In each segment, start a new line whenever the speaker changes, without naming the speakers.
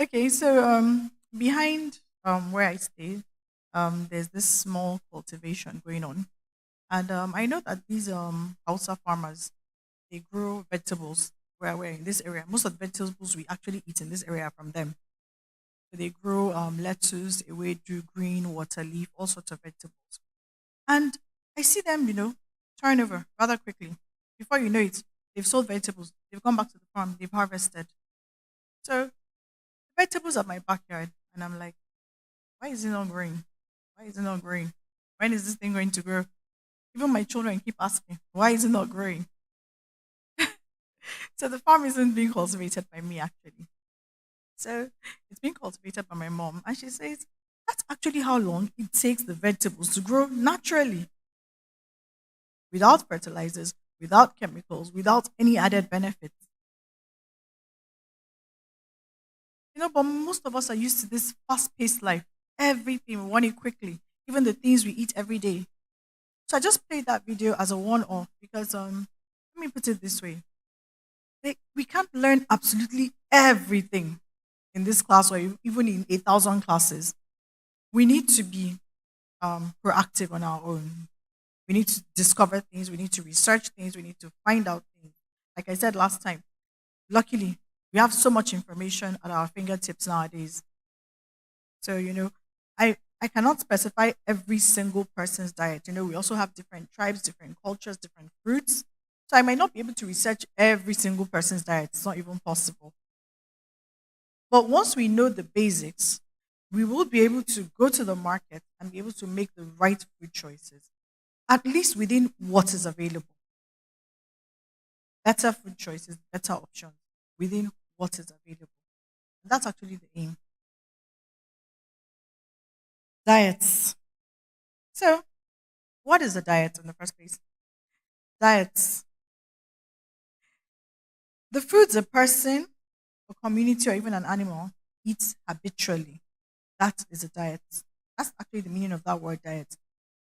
Okay, so behind where I stay, there's this small cultivation going on, and I know that these Hausa farmers they grow vegetables where we're in this area. Most of the vegetables we actually eat in this area are from them. So they grow lettuce, ewedu, green, water leaf, all sorts of vegetables. And I see them, turn over rather quickly. Before you know it, they've sold vegetables. They've gone back to the farm. They've harvested. So vegetables are my backyard, and I'm like, why is it not growing? Why is it not growing? When is this thing going to grow? Even my children keep asking, why is it not growing? So the farm isn't being cultivated by me actually. So it's being cultivated by my mom, and she says that's actually how long it takes the vegetables to grow naturally, without fertilizers, without chemicals, without any added benefits. But most of us are used to this fast-paced life. Everything we want it quickly, even the things we eat every day. So I just played that video as a one-off because let me put it this way: we can't learn absolutely everything in this class or even in 1,000 classes. We need to be proactive on our own. We need to discover things. We need to research things. We need to find out things. Like I said last time, luckily we have so much information at our fingertips nowadays. So I cannot specify every single person's diet. We also have different tribes, different cultures, different fruits. So I might not be able to research every single person's diet. It's not even possible. But once we know the basics, we will be able to go to the market and be able to make the right food choices, at least within what is available. Better food choices, better options within what is available. And that's actually the aim. Diets. So, what is a diet in the first place? Diets. The foods a person, a community, or even an animal eats habitually. That is a diet. That's actually the meaning of that word diet.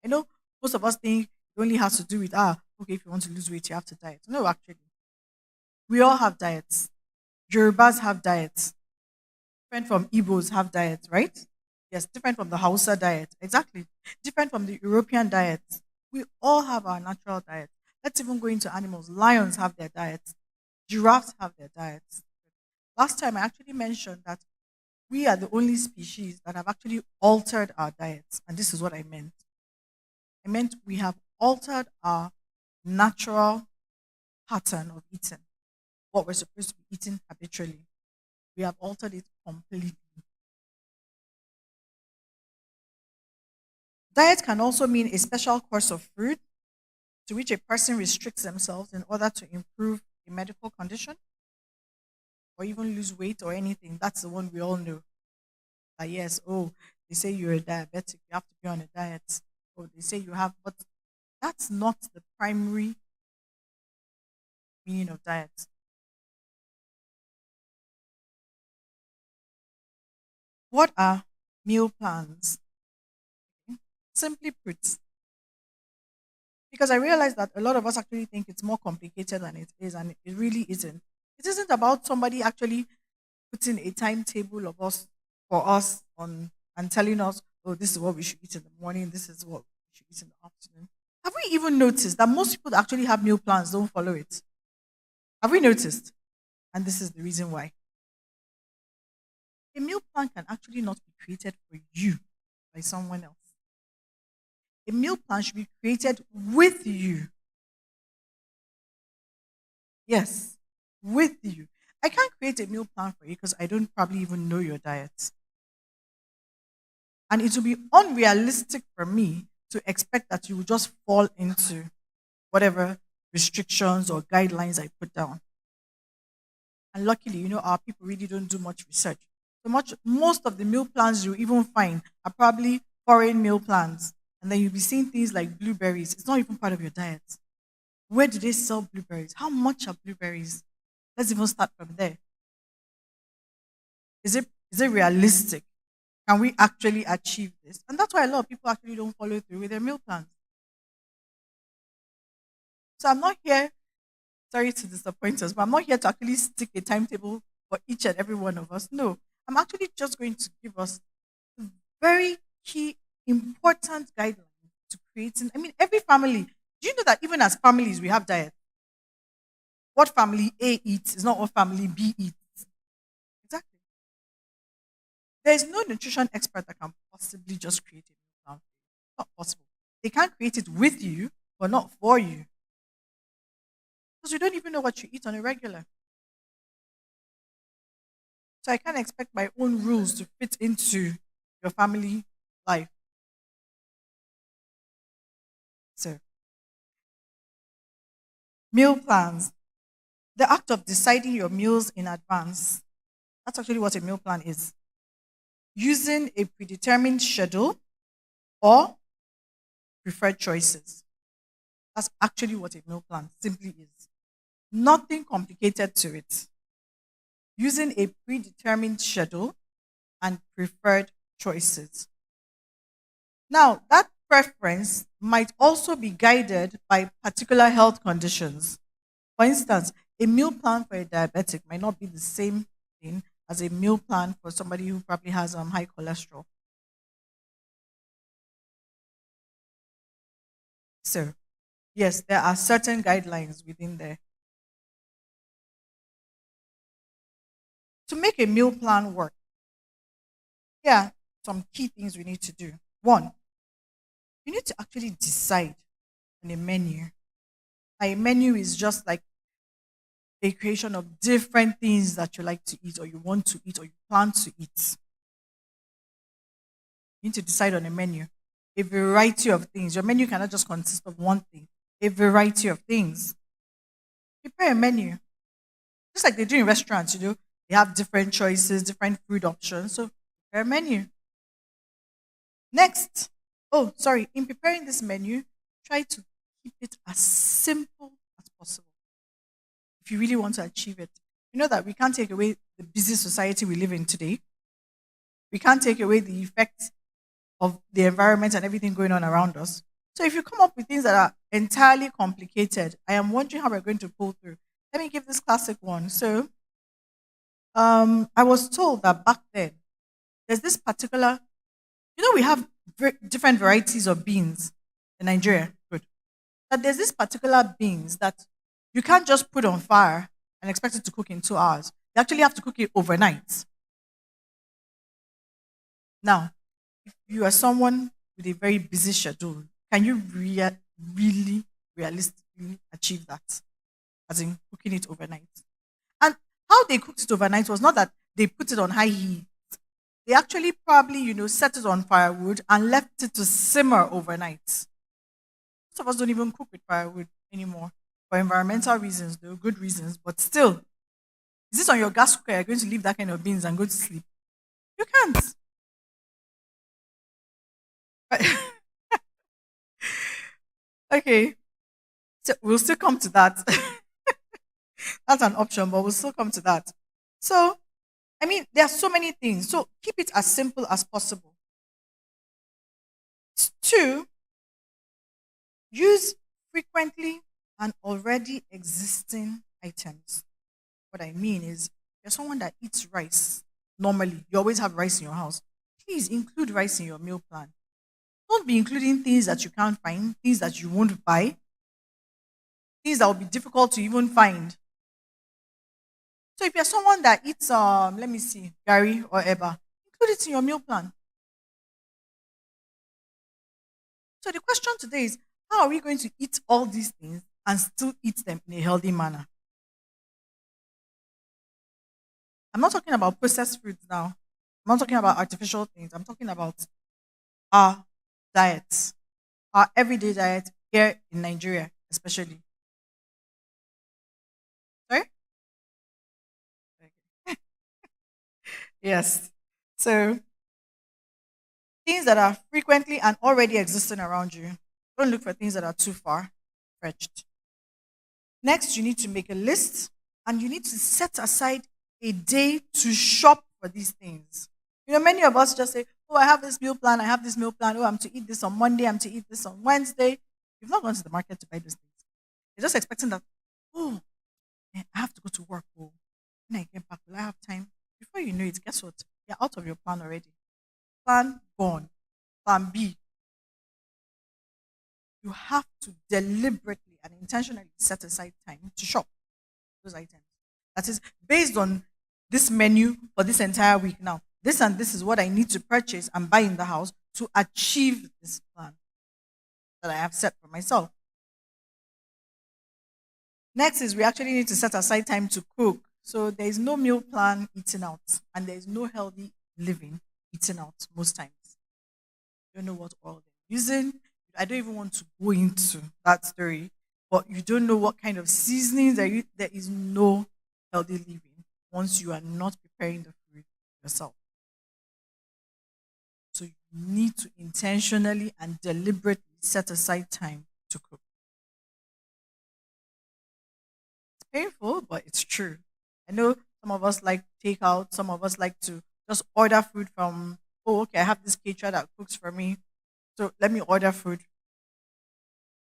I know most of us think it only has to do with okay, if you want to lose weight, you have to diet. No, actually, we all have diets. Yorubas have diets. Different from Igbos have diets, right? Yes, different from the Hausa diet. Exactly. Different from the European diet. We all have our natural diet. Let's even go into animals. Lions have their diets. Giraffes have their diets. Last time I actually mentioned that we are the only species that have actually altered our diets. And this is what I meant. I meant we have altered our natural pattern of eating, what we're supposed to be eating habitually. We have altered it completely. Diet can also mean a special course of food to which a person restricts themselves in order to improve a medical condition or even lose weight or anything. That's the one we all know. That yes, oh, they say you're a diabetic, you have to be on a diet. Oh, they say you have, but that's not the primary meaning of diet. What are meal plans? Simply put, because I realize that a lot of us actually think it's more complicated than it is, and it really isn't. It isn't about somebody actually putting a timetable of us for us on and telling us, oh, this is what we should eat in the morning, this is what we should eat in the afternoon. Have we even noticed that most people that actually have meal plans don't follow it? Have we noticed? And this is the reason why. A meal plan can actually not be created for you by someone else. A meal plan should be created with you. Yes, with you. I can't create a meal plan for you because I don't probably even know your diet. And it will be unrealistic for me to expect that you will just fall into whatever restrictions or guidelines I put down. And luckily, our people really don't do much research. So most of the meal plans you even find are probably foreign meal plans. And then you'll be seeing things like blueberries. It's not even part of your diet. Where do they sell blueberries? How much are blueberries? Let's even start from there. Is it realistic? Can we actually achieve this? And that's why a lot of people actually don't follow through with their meal plans. So I'm not here, sorry to disappoint us, but I'm not here to actually stick a timetable for each and every one of us. No. I'm actually just going to give us very key, important guidelines to creating. I mean, every family. Do you know that even as families, we have diet? What family A eats is not what family B eats. Exactly. There is no nutrition expert that can possibly just create a meal plan. Not possible. They can't create it with you, but not for you. Because you don't even know what you eat on a regular. So I can't expect my own rules to fit into your family life. So, meal plans. The act of deciding your meals in advance. That's actually what a meal plan is. Using a predetermined schedule or preferred choices. That's actually what a meal plan simply is. Nothing complicated to it. Using a predetermined schedule and preferred choices. Now, that preference might also be guided by particular health conditions. For instance, a meal plan for a diabetic might not be the same thing as a meal plan for somebody who probably has high cholesterol. So, yes, there are certain guidelines within there. To make a meal plan work, yeah, some key things we need to do. One, you need to actually decide on a menu. A menu is just like a creation of different things that you like to eat or you want to eat or you plan to eat. You need to decide on a menu. A variety of things. Your menu cannot just consist of one thing. A variety of things. Prepare a menu. Just like they do in restaurants, they have different choices, different food options. So prepare a menu. Next, oh, sorry, in preparing this menu, try to keep it as simple as possible if you really want to achieve it. You know that we can't take away the busy society we live in today. We can't take away the effects of the environment and everything going on around us. So if you come up with things that are entirely complicated, I am wondering how we're going to pull through. Let me give this classic one. So I was told that back then there's this particular, we have different varieties of beans in Nigeria. Good. But there's this particular beans that you can't just put on fire and expect it to cook in 2 hours. You actually have to cook it overnight. Now, if you are someone with a very busy schedule, can you really realistically achieve that? As in cooking it overnight. And how they cooked it overnight was not that they put it on high heat. They actually probably, set it on firewood and left it to simmer overnight. Most of us don't even cook with firewood anymore for environmental reasons, though, good reasons. But still, is this on your gas cooker? You're going to leave that kind of beans and go to sleep? You can't. Okay, so we'll still come to that. That's an option, but we'll still come to that. So, I mean, there are so many things. So keep it as simple as possible. Two, use frequently and already existing items. What I mean is, you're someone that eats rice normally. You always have rice in your house. Please include rice in your meal plan. Don't be including things that you can't find, things that you won't buy, things that will be difficult to even find. So if you're someone that eats, let me see, gari or eba, include it in your meal plan. So the question today is, how are we going to eat all these things and still eat them in a healthy manner? I'm not talking about processed foods now. I'm not talking about artificial things. I'm talking about our diets, our everyday diet here in Nigeria, especially. Sorry? Yes. So things that are frequently and already existing around you. Don't look for things that are too far fetched. Next, you need to make a list and you need to set aside a day to shop for these things. Many of us just say, oh, I have this meal plan, I have this meal plan, oh, I'm to eat this on Monday, I'm to eat this on Wednesday. You've not gone to the market to buy those things. You're just expecting that, oh, I have to go to work. Oh, when I get back, will I have time? Before you know it, guess what? You're out of your plan already. Plan gone. Plan B, you have to deliberately and intentionally set aside time to shop those items. That is based on this menu for this entire week now. This and this is what I need to purchase and buy in the house to achieve this plan that I have set for myself. Next is we actually need to set aside time to cook. So there is no meal plan eating out, and there is no healthy living eating out most times. You don't know what oil they're using. I don't even want to go into that story, but you don't know what kind of seasonings there is no healthy living once you are not preparing the food yourself. So you need to intentionally and deliberately set aside time to cook. It's painful, but it's true. I know some of us like takeout, some of us like to just order food from, oh, okay, I have this caterer that cooks for me. So let me order food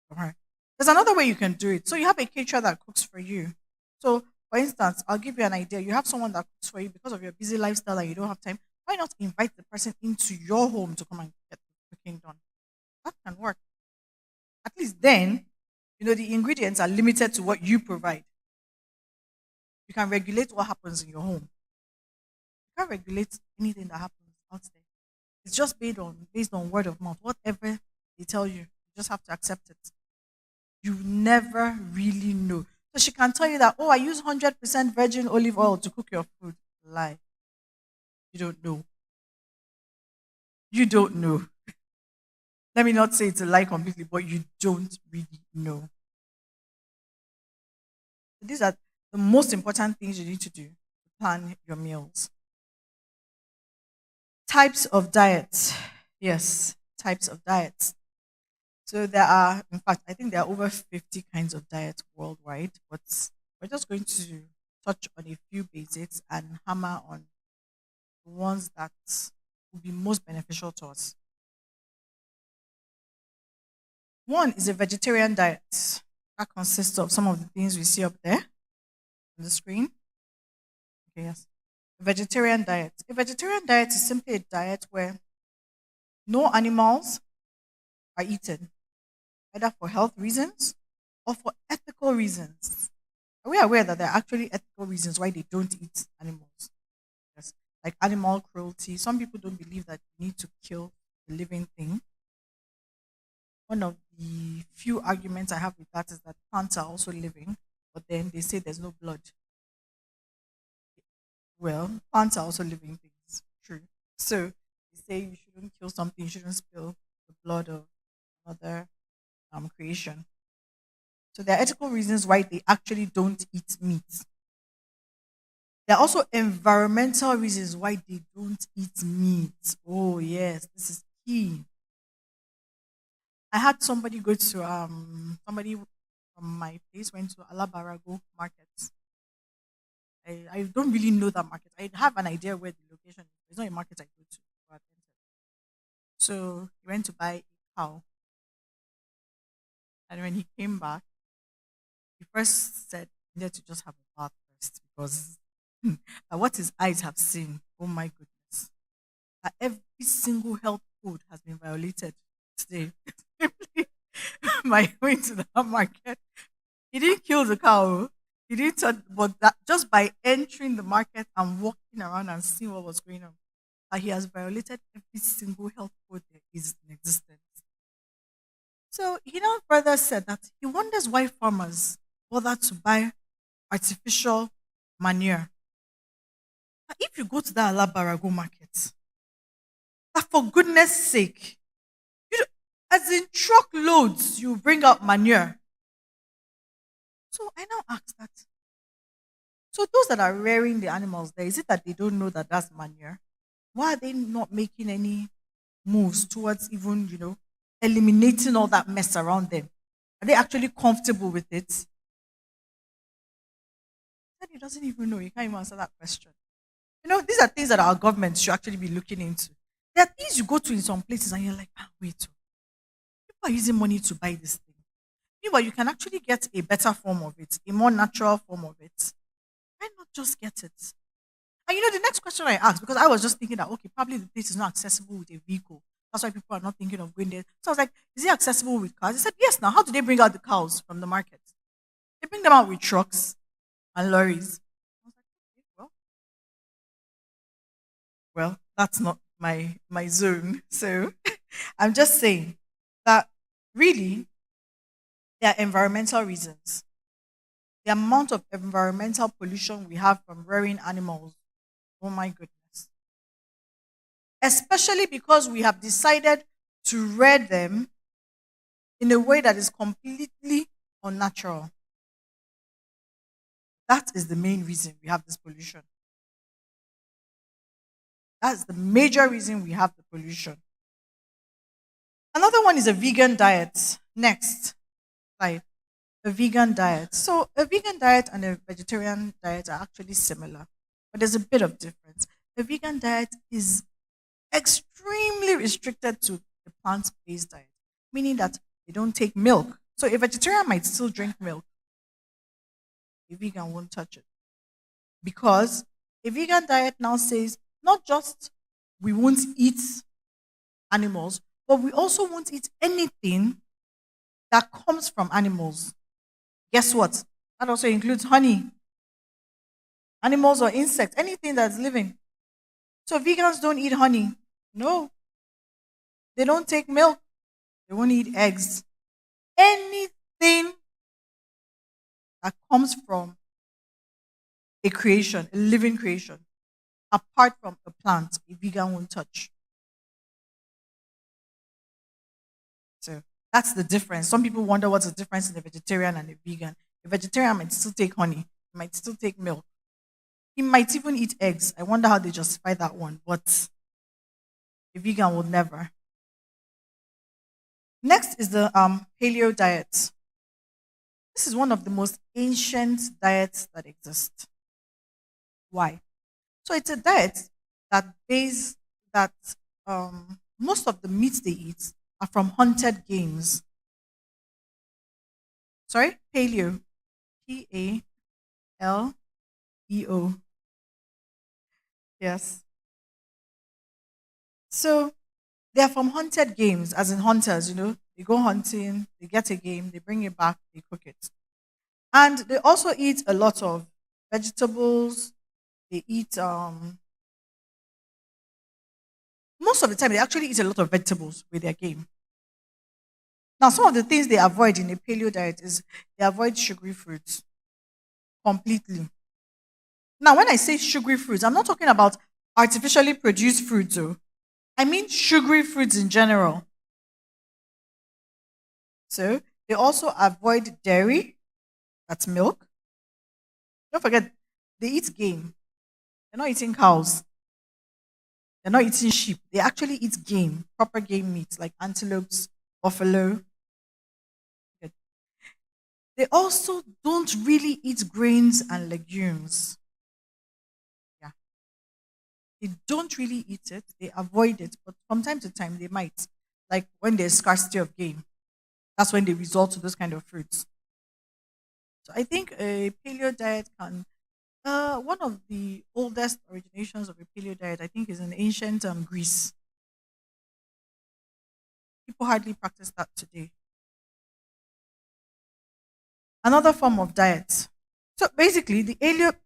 from her. There's another way you can do it. So you have a caterer that cooks for you. So, for instance, I'll give you an idea. You have someone that cooks for you because of your busy lifestyle and you don't have time. Why not invite the person into your home to come and get the cooking done? That can work. At least then, the ingredients are limited to what you provide. You can regulate what happens in your home. You can't regulate anything that happens out there. It's just based on word of mouth. Whatever they tell you, you just have to accept it. You never really know. So she can tell you that, oh, I use 100% virgin olive oil to cook your food. Lie. You don't know. You don't know. Let me not say it's a lie completely, but you don't really know. These are the most important things you need to do to plan your meals. Types of diets. Yes, types of diets. So there are, in fact, I think there are over 50 kinds of diets worldwide, but we're just going to touch on a few basics and hammer on the ones that will be most beneficial to us. One is a vegetarian diet. That consists of some of the things we see up there on the screen. Okay, yes. A vegetarian diet. A vegetarian diet is simply a diet where no animals are eaten, either for health reasons or for ethical reasons. Are we aware that there are actually ethical reasons why they don't eat animals? Yes. Like animal cruelty. Some people don't believe that you need to kill a living thing. One of the few arguments I have with that is that plants are also living, but then they say there's no blood. Well, plants are also living things. True. So they say you shouldn't kill something, you shouldn't spill the blood of another creation. So there are ethical reasons why they actually don't eat meat. There are also environmental reasons why they don't eat meat. Oh yes, this is key. I had somebody go to somebody from my place went to Alabarago market. I don't really know that market. I have an idea where the location is. It's not a market I go to. But so he went to buy a cow. And when he came back, he first said he needed to just have a bath first because what his eyes have seen, oh my goodness, that every single health code has been violated today. By going to the market, he didn't kill the cow. He didn't, but that just by entering the market and walking around and seeing what was going on, he has violated every single health code there is in existence. So he now further said that he wonders why farmers bother to buy artificial manure. If you go to that Alabarago market, that for goodness sake, you know, as in truckloads, you bring out manure. So I now ask that. So those that are rearing the animals there, is it that they don't know that that's manure? Why are they not making any moves towards even, eliminating all that mess around them? Are they actually comfortable with it? Then he doesn't even know. You can't even answer that question. These are things that our government should actually be looking into. There are things you go to in some places and you're like, wait, people are using money to buy this thing. Meanwhile, you can actually get a better form of it, a more natural form of it. Why not just get it? And the next question I asked, because I was just thinking that, okay, probably the place is not accessible with a vehicle. That's why people are not thinking of going there. So I was like, is it accessible with cars? He said, yes. Now, how do they bring out the cows from the market? They bring them out with trucks and lorries. I was like, okay, well, that's not my zone. So I'm just saying that really there are environmental reasons. The amount of environmental pollution we have from rearing animals, oh my goodness. Especially because we have decided to rear them in a way that is completely unnatural. That is the main reason we have this pollution. That's the major reason we have the pollution. Another one is a vegan diet. Next slide. A vegan diet. So, a vegan diet and a vegetarian diet are actually similar, but there's a bit of difference. A vegan diet is extremely restricted to the plant based diet, meaning that they don't take milk. So, a vegetarian might still drink milk, a vegan won't touch it because a vegan diet now says not just we won't eat animals, but we also won't eat anything that comes from animals. Guess what? That also includes honey, animals or insects, anything that's living. So vegans don't eat honey. No, they don't take milk. They won't eat eggs. Anything that comes from a creation, a living creation, apart from a plant, a vegan won't touch. So that's the difference. Some people wonder what's the difference in a vegetarian and a vegan. A vegetarian might still take honey, might still take milk. He might even eat eggs. I wonder how they justify that one, but a vegan would never. Next is the paleo diet. This is one of the most ancient diets that exist. Why? So it's a diet that base that most of the meats they eat are from hunted games. Sorry, paleo. Paleo. Yes. So they are from hunted games, as in hunters, they go hunting, they get a game, they bring it back, they cook it. And they also eat a lot of vegetables. They eat most of the time they actually eat a lot of vegetables with their game. Now, some of the things they avoid in a paleo diet is they avoid sugary fruits completely. Now, when I say sugary fruits, I'm not talking about artificially produced fruits, though. I mean sugary fruits in general. So they also avoid dairy, that's milk. Don't forget, they eat game. They're not eating cows. They're not eating sheep. They actually eat game, proper game meat like antelopes, buffalo. They also don't really eat grains and legumes. Yeah. They don't really eat it. They avoid it. But from time to time, they might. Like when there's scarcity of game. That's when they resort to those kind of fruits. So I think a paleo diet can. One of the oldest originations of a paleo diet, I think, is in ancient Greece. People hardly practice that today. Another form of diet. So basically, the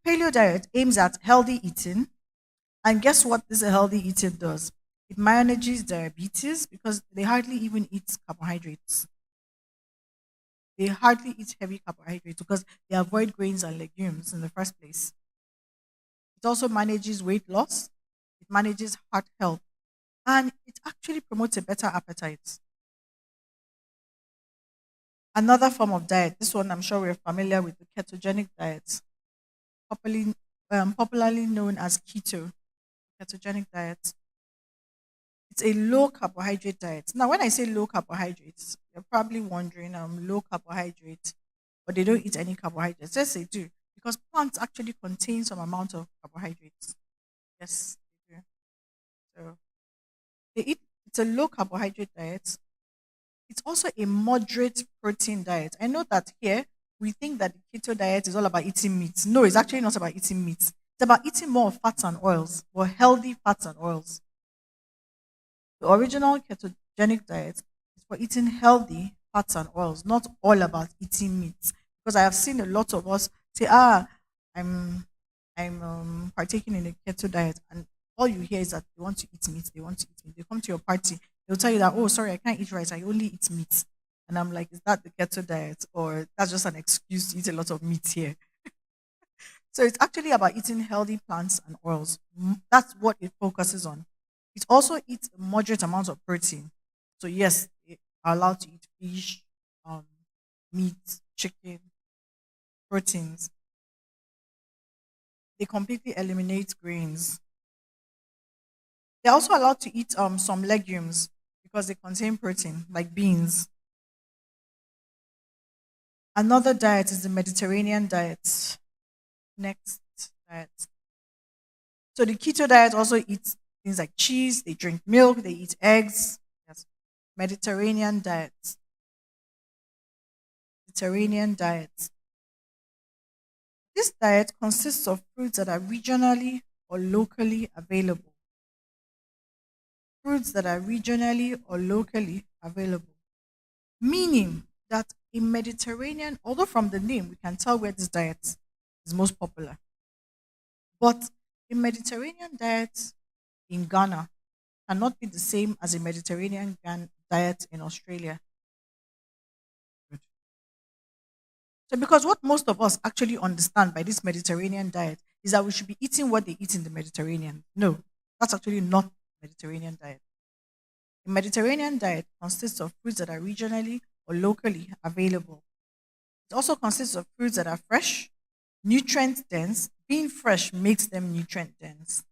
paleo diet aims at healthy eating. And guess what this healthy eating does? It manages diabetes because they hardly even eat carbohydrates. They hardly eat heavy carbohydrates because they avoid grains and legumes in the first place. It also manages weight loss, it manages heart health, and it actually promotes a better appetite. Another form of diet, this one I'm sure we're familiar with, the ketogenic diet, popularly, popularly known as keto, ketogenic diet. It's a low carbohydrate diet. Now, when I say low carbohydrates, you're probably wondering, low carbohydrate, but they don't eat any carbohydrates. Yes, they do, because plants actually contain some amount of carbohydrates. Yes, they do. So they eat. It's a low carbohydrate diet. It's also a moderate protein diet. I know that here we think that the keto diet is all about eating meat. No, it's actually not about eating meat. It's about eating more of fats and oils, but healthy fats and oils. The original ketogenic diet is for eating healthy fats and oils, not all about eating meat. Because I have seen a lot of us say, I'm I'm partaking in a keto diet, and all you hear is that they want to eat meat, they want to eat meat. They come to your party, they'll tell you that, oh, sorry, I can't eat rice, I only eat meat. And I'm like, is that the keto diet, or that's just an excuse to eat a lot of meat here? So it's actually about eating healthy plants and oils. That's what it focuses on. It also eats moderate amounts of protein. So yes, they are allowed to eat fish, um, meat, chicken, proteins. They completely eliminate grains. They're also allowed to eat some legumes because they contain protein, like beans. Another diet is the Mediterranean diet. Next diet. So the keto diet also eats things like cheese, they drink milk, they eat eggs. Yes. Mediterranean diet. Mediterranean diet. This diet consists of fruits that are regionally or locally available. Fruits that are regionally or locally available. Meaning that in Mediterranean, although from the name we can tell where this diet is most popular, but a Mediterranean diet in Ghana cannot be the same as a diet in Australia. Good. So, because what most of us actually understand by this Mediterranean diet is that we should be eating what they eat in the Mediterranean. No, that's actually not Mediterranean diet. The Mediterranean diet consists of fruits that are regionally or locally available. It also consists of fruits that are fresh, nutrient dense. Being fresh makes them nutrient dense.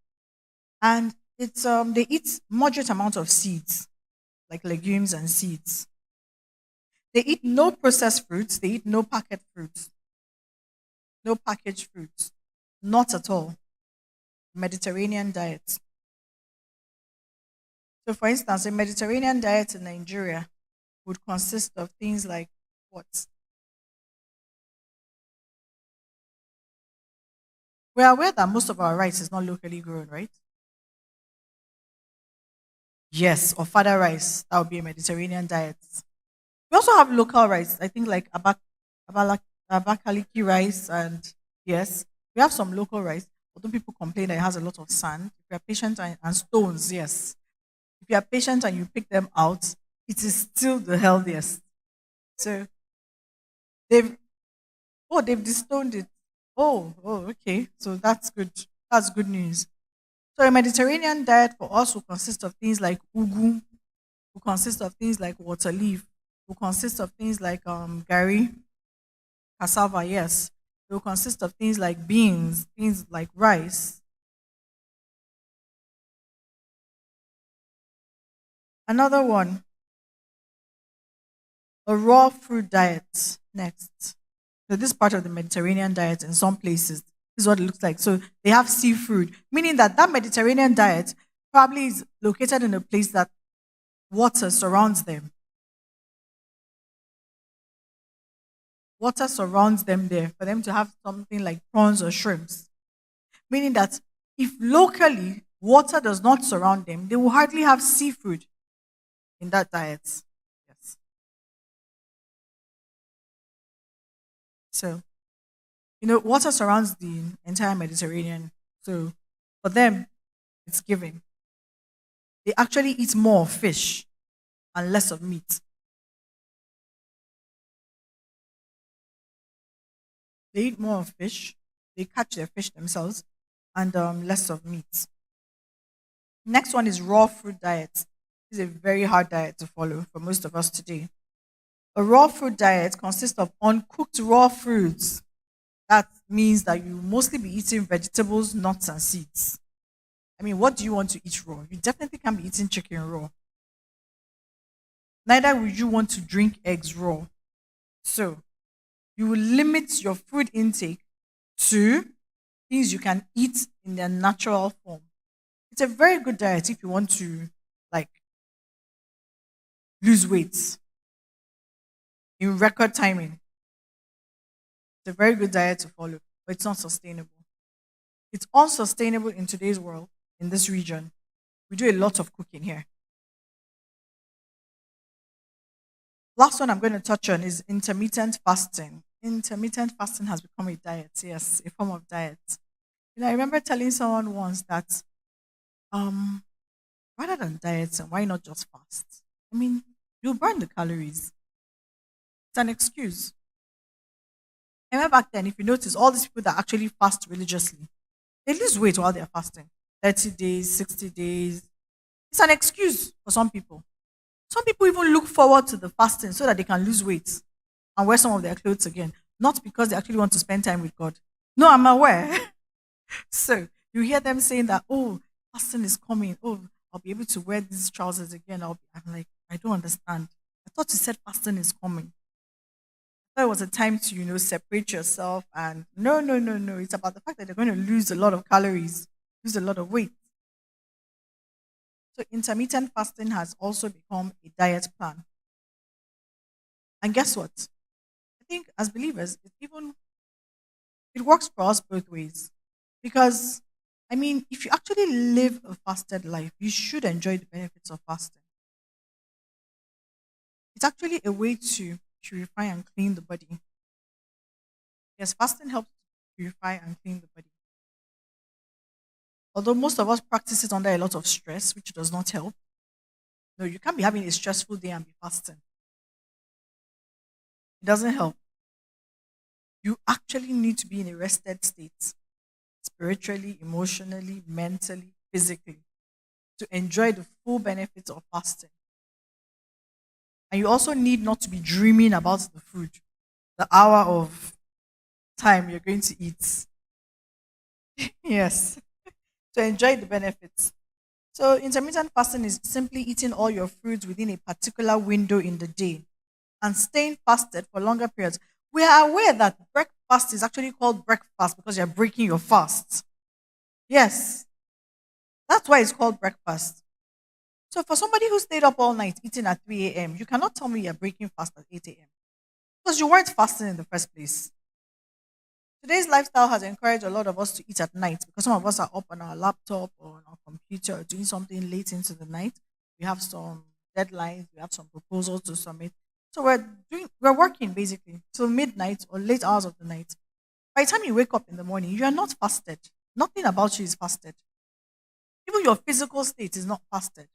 And they eat moderate amount of seeds, like legumes and seeds. They eat no processed fruits, they eat no packet fruits, no packaged fruits. Not at all. Mediterranean diet. So for instance, a Mediterranean diet in Nigeria would consist of things like what? We're aware that most of our rice is not locally grown, right? Yes, or fada rice. That would be a Mediterranean diet. We also have local rice. I think like abakaliki rice, and yes, we have some local rice. Although people complain that it has a lot of sand, if you are patient and stones, yes. If you are patient and you pick them out, it is still the healthiest. So they've they've destoned it. Okay. So that's good. That's good news. So a Mediterranean diet for us will consist of things like ugu, will consist of things like water leaf, will consist of things like gari, cassava, yes. It will consist of things like beans, things like rice. Another one, a raw fruit diet. Next. So this part of the Mediterranean diet in some places this is what it looks like. So they have seafood, meaning that that Mediterranean diet probably is located in a place that water surrounds them. Water surrounds them there for them to have something like prawns or shrimps. Meaning that if locally water does not surround them, they will hardly have seafood in that diet. Yes. So, water surrounds the entire Mediterranean. So for them, it's given. They actually eat more of fish and less of meat. They eat more of fish. They catch their fish themselves and less of meat. Next one is raw fruit diet. This is a very hard diet to follow for most of us today. A raw fruit diet consists of uncooked raw fruits. That means that you mostly be eating vegetables, nuts, and seeds. I mean, what do you want to eat raw? You definitely can't be eating chicken raw. Neither would you want to drink eggs raw. So, you will limit your food intake to things you can eat in their natural form. It's a very good diet if you want to like lose weight in record timing. It's a very good diet to follow, but it's not sustainable. It's unsustainable in today's world, in this region. We do a lot of cooking here. Last one I'm going to touch on is intermittent fasting. Intermittent fasting has become a diet, yes, a form of diet. I remember telling someone once that um, rather than diets, why not just fast? I mean, you burn the calories. It's an excuse. I remember back then, if you notice, all these people that actually fast religiously, they lose weight while they're fasting. 30 days, 60 days. It's an excuse for some people. Some people even look forward to the fasting so that they can lose weight and wear some of their clothes again, not because they actually want to spend time with God. No, I'm aware. So you hear them saying that, oh, fasting is coming. Oh, I'll be able to wear these trousers again. I'm like, I don't understand. I thought you said fasting is coming. I thought it was a time to, separate yourself. And no, no, no, no. It's about the fact that they're going to lose a lot of calories, lose a lot of weight. So intermittent fasting has also become a diet plan. And guess what? I think as believers, it works for us both ways. Because I mean, if you actually live a fasted life, you should enjoy the benefits of fasting. It's actually a way to purify and clean the body. Yes, fasting helps to purify and clean the body. Although most of us practice it under a lot of stress, which does not help. No, you can't be having a stressful day and be fasting. It doesn't help. You actually need to be in a rested state, spiritually, emotionally, mentally, physically, to enjoy the full benefits of fasting. And you also need not to be dreaming about the food, the hour of time you're going to eat. Yes, to enjoy the benefits. So, intermittent fasting is simply eating all your foods within a particular window in the day and staying fasted for longer periods. We are aware that breakfast is actually called breakfast because you're breaking your fast. Yes, that's why it's called breakfast. So, for somebody who stayed up all night eating at 3 a.m., you cannot tell me you're breaking fast at 8 a.m. because you weren't fasting in the first place. Today's lifestyle has encouraged a lot of us to eat at night because some of us are up on our laptop or on our computer or doing something late into the night. We have some deadlines, we have some proposals to submit. So we're working basically till midnight or late hours of the night. By the time you wake up in the morning, you are not fasted. Nothing about you is fasted. Even your physical state is not fasted.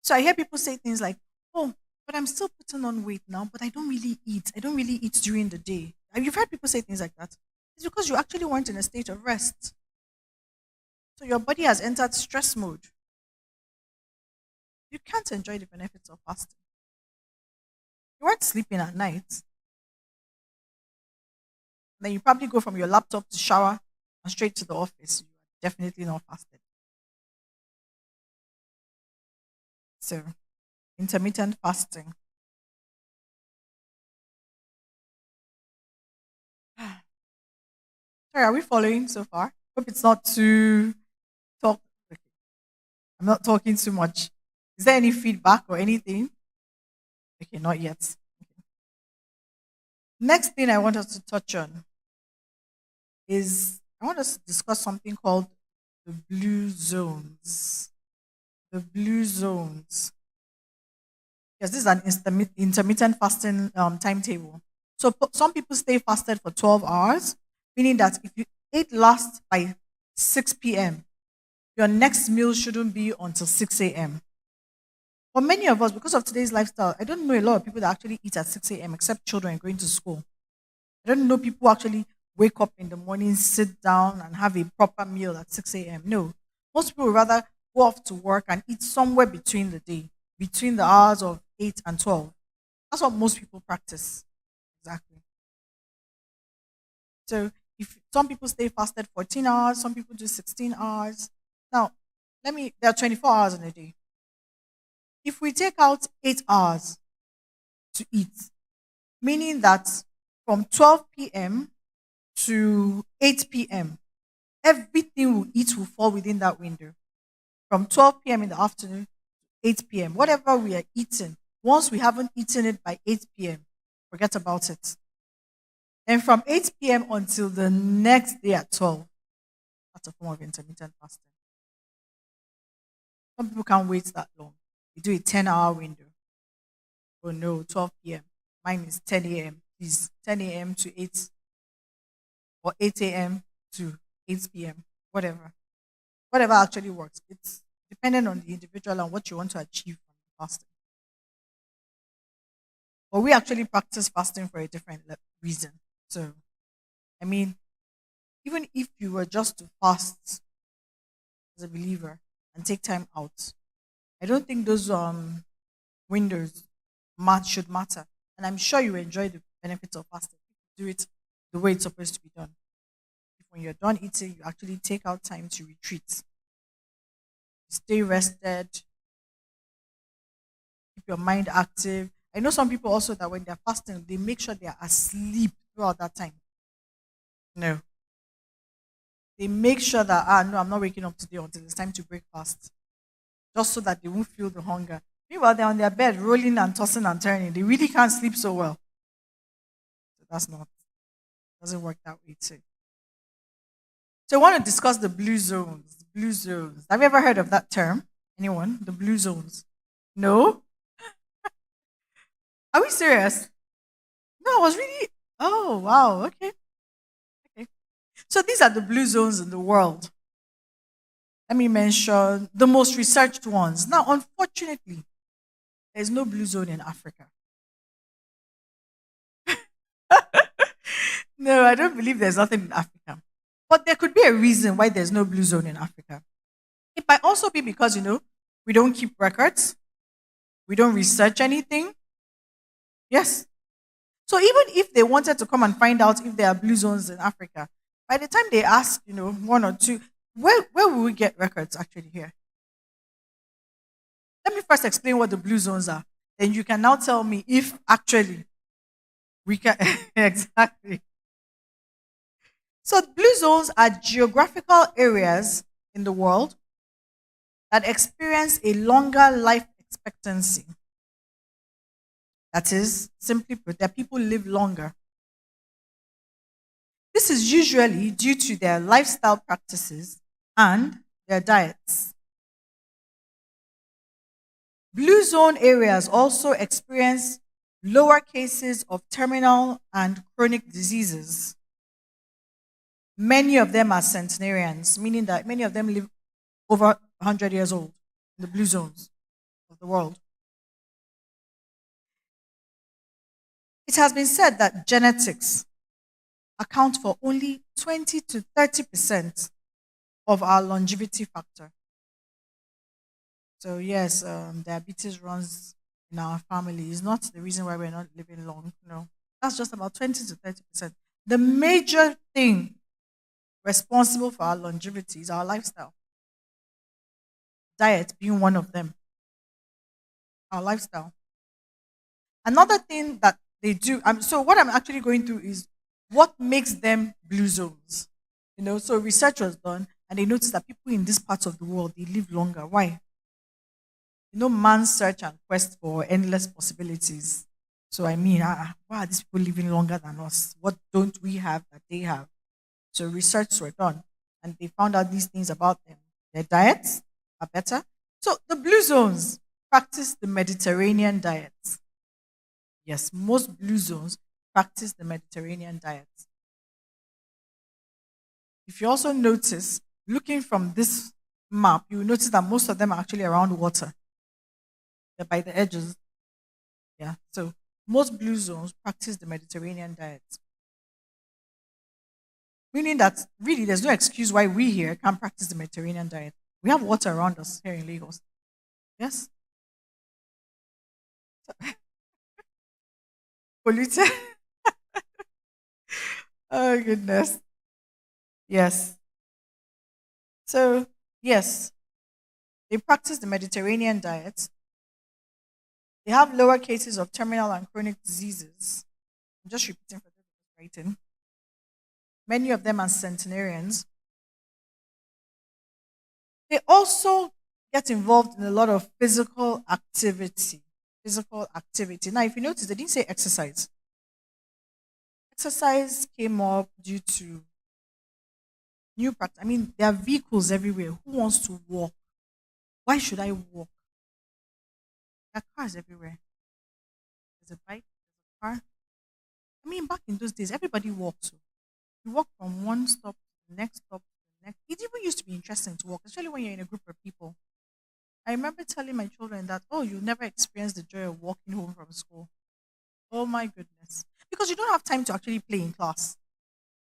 So I hear people say things like, oh, but I'm still putting on weight now, but I don't really eat. I don't really eat during the day. Have you heard people say things like that? It's because you actually weren't in a state of rest. So your body has entered stress mode. You can't enjoy the benefits of fasting. You weren't sleeping at night. Then you probably go from your laptop to shower and straight to the office. You are definitely not fasted. So intermittent fasting. Sorry, are we following so far? Hope it's not too talk. Okay, I'm not talking too much. Is there any feedback or anything? Okay, not yet. Next thing I want us to touch on is I want us to discuss something called the blue zones. The blue zones. Yes, this is an intermittent fasting timetable. So some people stay fasted for 12 hours, meaning that if you ate last by 6 p.m., your next meal shouldn't be until 6 a.m. For many of us, because of today's lifestyle, I don't know a lot of people that actually eat at 6 a.m. except children going to school. I don't know people who actually wake up in the morning, sit down, and have a proper meal at 6 a.m. No. Most people would rather go off to work and eat somewhere between the day, between the hours of 8 and 12. That's what most people practice. Exactly. So if some people stay fasted 14 hours, some people do 16 hours. Now, there are 24 hours in a day. If we take out 8 hours to eat, meaning that from 12 p.m. to 8 p.m., everything we eat will fall within that window. From 12 p.m. in the afternoon to 8 p.m., whatever we are eating, once we haven't eaten it by 8 p.m., forget about it. And from 8 p.m. until the next day at 12, That's a form of intermittent fasting. Some people can't wait that long. They do a 10-hour window. Oh no, 12 p.m. Mine is 10 a.m. Please, 10 a.m. to 8 or 8 a.m. to 8 p.m. Whatever. Whatever actually works. It's dependent on the individual and what you want to achieve from the fasting. But we actually practice fasting for a different reason. So, I mean, even if you were just to fast as a believer and take time out, I don't think those windows should matter. And I'm sure you enjoy the benefits of fasting. Do it the way it's supposed to be done. If when you're done eating, you actually take out time to retreat, stay rested, keep your mind active. I know some people also that when they're fasting, they make sure they are asleep throughout that time. No. They make sure that, no, I'm not waking up today until it's time to break fast, just so that they won't feel the hunger. Meanwhile, they're on their bed, rolling and tossing and turning. They really can't sleep so well. So that's not, doesn't work that way too. So I want to discuss the blue zones. Blue zones. Have you ever heard of that term? Anyone? The blue zones? No? Are we serious? No, I was really. Oh, wow. Okay. Okay. So these are the blue zones in the world. Let me mention the most researched ones. Now, unfortunately, there's no blue zone in Africa. No, I don't believe there's nothing in Africa. But there could be a reason why there's no blue zone in Africa. It might also be because, we don't keep records, we don't research anything. Yes. So even if they wanted to come and find out if there are blue zones in Africa, by the time they ask, one or two, where will we get records actually here? Let me first explain what the blue zones are. Then you can now tell me if actually we can exactly. So blue zones are geographical areas in the world that experience a longer life expectancy. That is, simply put, that people live longer. This is usually due to their lifestyle practices and their diets. Blue zone areas also experience lower cases of terminal and chronic diseases. Many of them are centenarians, meaning that many of them live over 100 years old in the blue zones of the world. It has been said that genetics account for only 20 to 30% of our longevity factor. So yes, diabetes runs in our family. It's not the reason why we're not living long. No, that's just about 20 to 30%. The major thing responsible for our longevity is our lifestyle. Diet being one of them. Our lifestyle. Another thing that they do. So what I'm actually going through is what makes them blue zones. So research was done, and they noticed that people in this part of the world they live longer. Why? Man's search and quest for endless possibilities. So I mean, why are these people living longer than us? What don't we have that they have? So research were done, and they found out these things about them. Their diets are better. So the blue zones practice the Mediterranean diet. Yes, most blue zones practice the Mediterranean diet. If you also notice, looking from this map, you will notice that most of them are actually around water. They're by the edges. Yeah. So most blue zones practice the Mediterranean diet. Meaning that really there's no excuse why we here can't practice the Mediterranean diet. We have water around us here in Lagos. Yes? Polluted. Oh goodness. Yes. So yes, they practice the Mediterranean diet. They have lower cases of terminal and chronic diseases. I'm just repeating for those writing. Many of them are centenarians. They also get involved in a lot of physical activity. Physical activity. Now, if you notice, they didn't say exercise. Exercise came up due to New practice. I mean, there are vehicles everywhere. Who wants to walk? Why should I walk? There are cars everywhere. There's a bike, there's a car. I mean, back in those days, everybody walked. So you walk from one stop to the next stop to the next. It even used to be interesting to walk, especially when you're in a group of people. I remember telling my children that, oh, you never experienced the joy of walking home from school. Oh my goodness. Because you don't have time to actually play in class.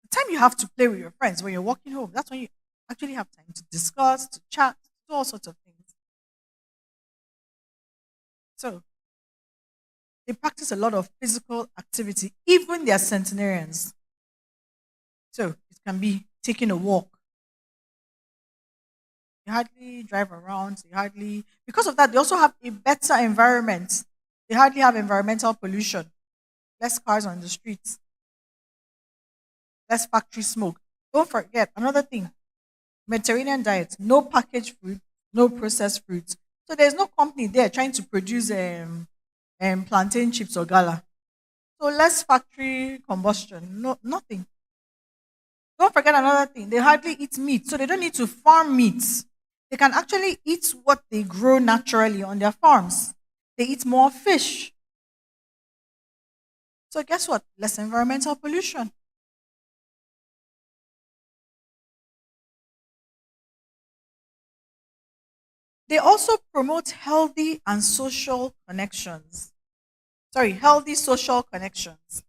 The time you have to play with your friends when you're walking home, that's when you actually have time to discuss, to chat, to do all sorts of things. So they practice a lot of physical activity, even their centenarians. So it can be taking a walk. You hardly drive around. You hardly, because of that, they also have a better environment. They hardly have environmental pollution, less cars on the streets, less factory smoke. Don't forget another thing: Mediterranean diet, no packaged food, no processed fruits. So there's no company there trying to produce plantain chips or gala. So less factory combustion, no nothing. Don't forget another thing: they hardly eat meat, so they don't need to farm meat. They can actually eat what they grow naturally on their farms. They eat more fish. So guess what? Less environmental pollution. They also promote healthy and social connections. Sorry, healthy social connections,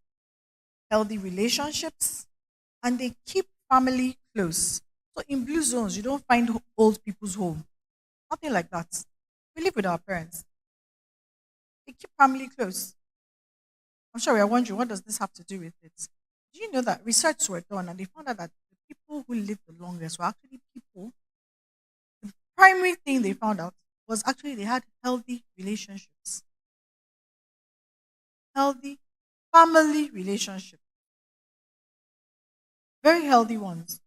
healthy relationships, and they keep family close. So in blue zones, you don't find old people's home. Nothing like that. We live with our parents. They keep family close. I'm sure we are wondering, what does this have to do with it? Do you know that research were done and they found out that the people who lived the longest were actually people. Primary thing they found out was actually they had healthy relationships, healthy family relationships, very healthy ones.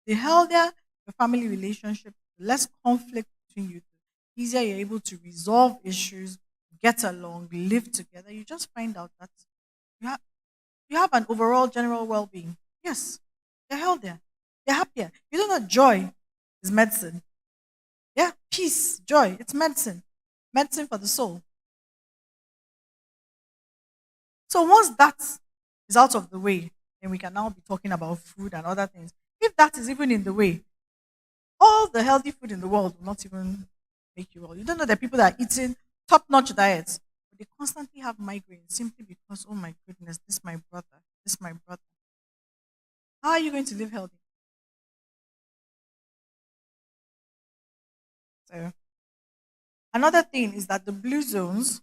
The healthier your family relationship, the less conflict between you, the easier you're able to resolve issues, get along, live together. You just find out that you have you have an overall general well-being. Yes, you're healthier, you're happier. You know that joy is medicine. Yeah, peace, joy, it's medicine. Medicine for the soul. So once that is out of the way, then we can now be talking about food and other things. If that is even in the way, all the healthy food in the world will not even make you well. You don't know that people that are eating top-notch diets, but they constantly have migraines simply because, oh my goodness, this my brother, this my brother. How are you going to live healthy? So another thing is that the blue zones,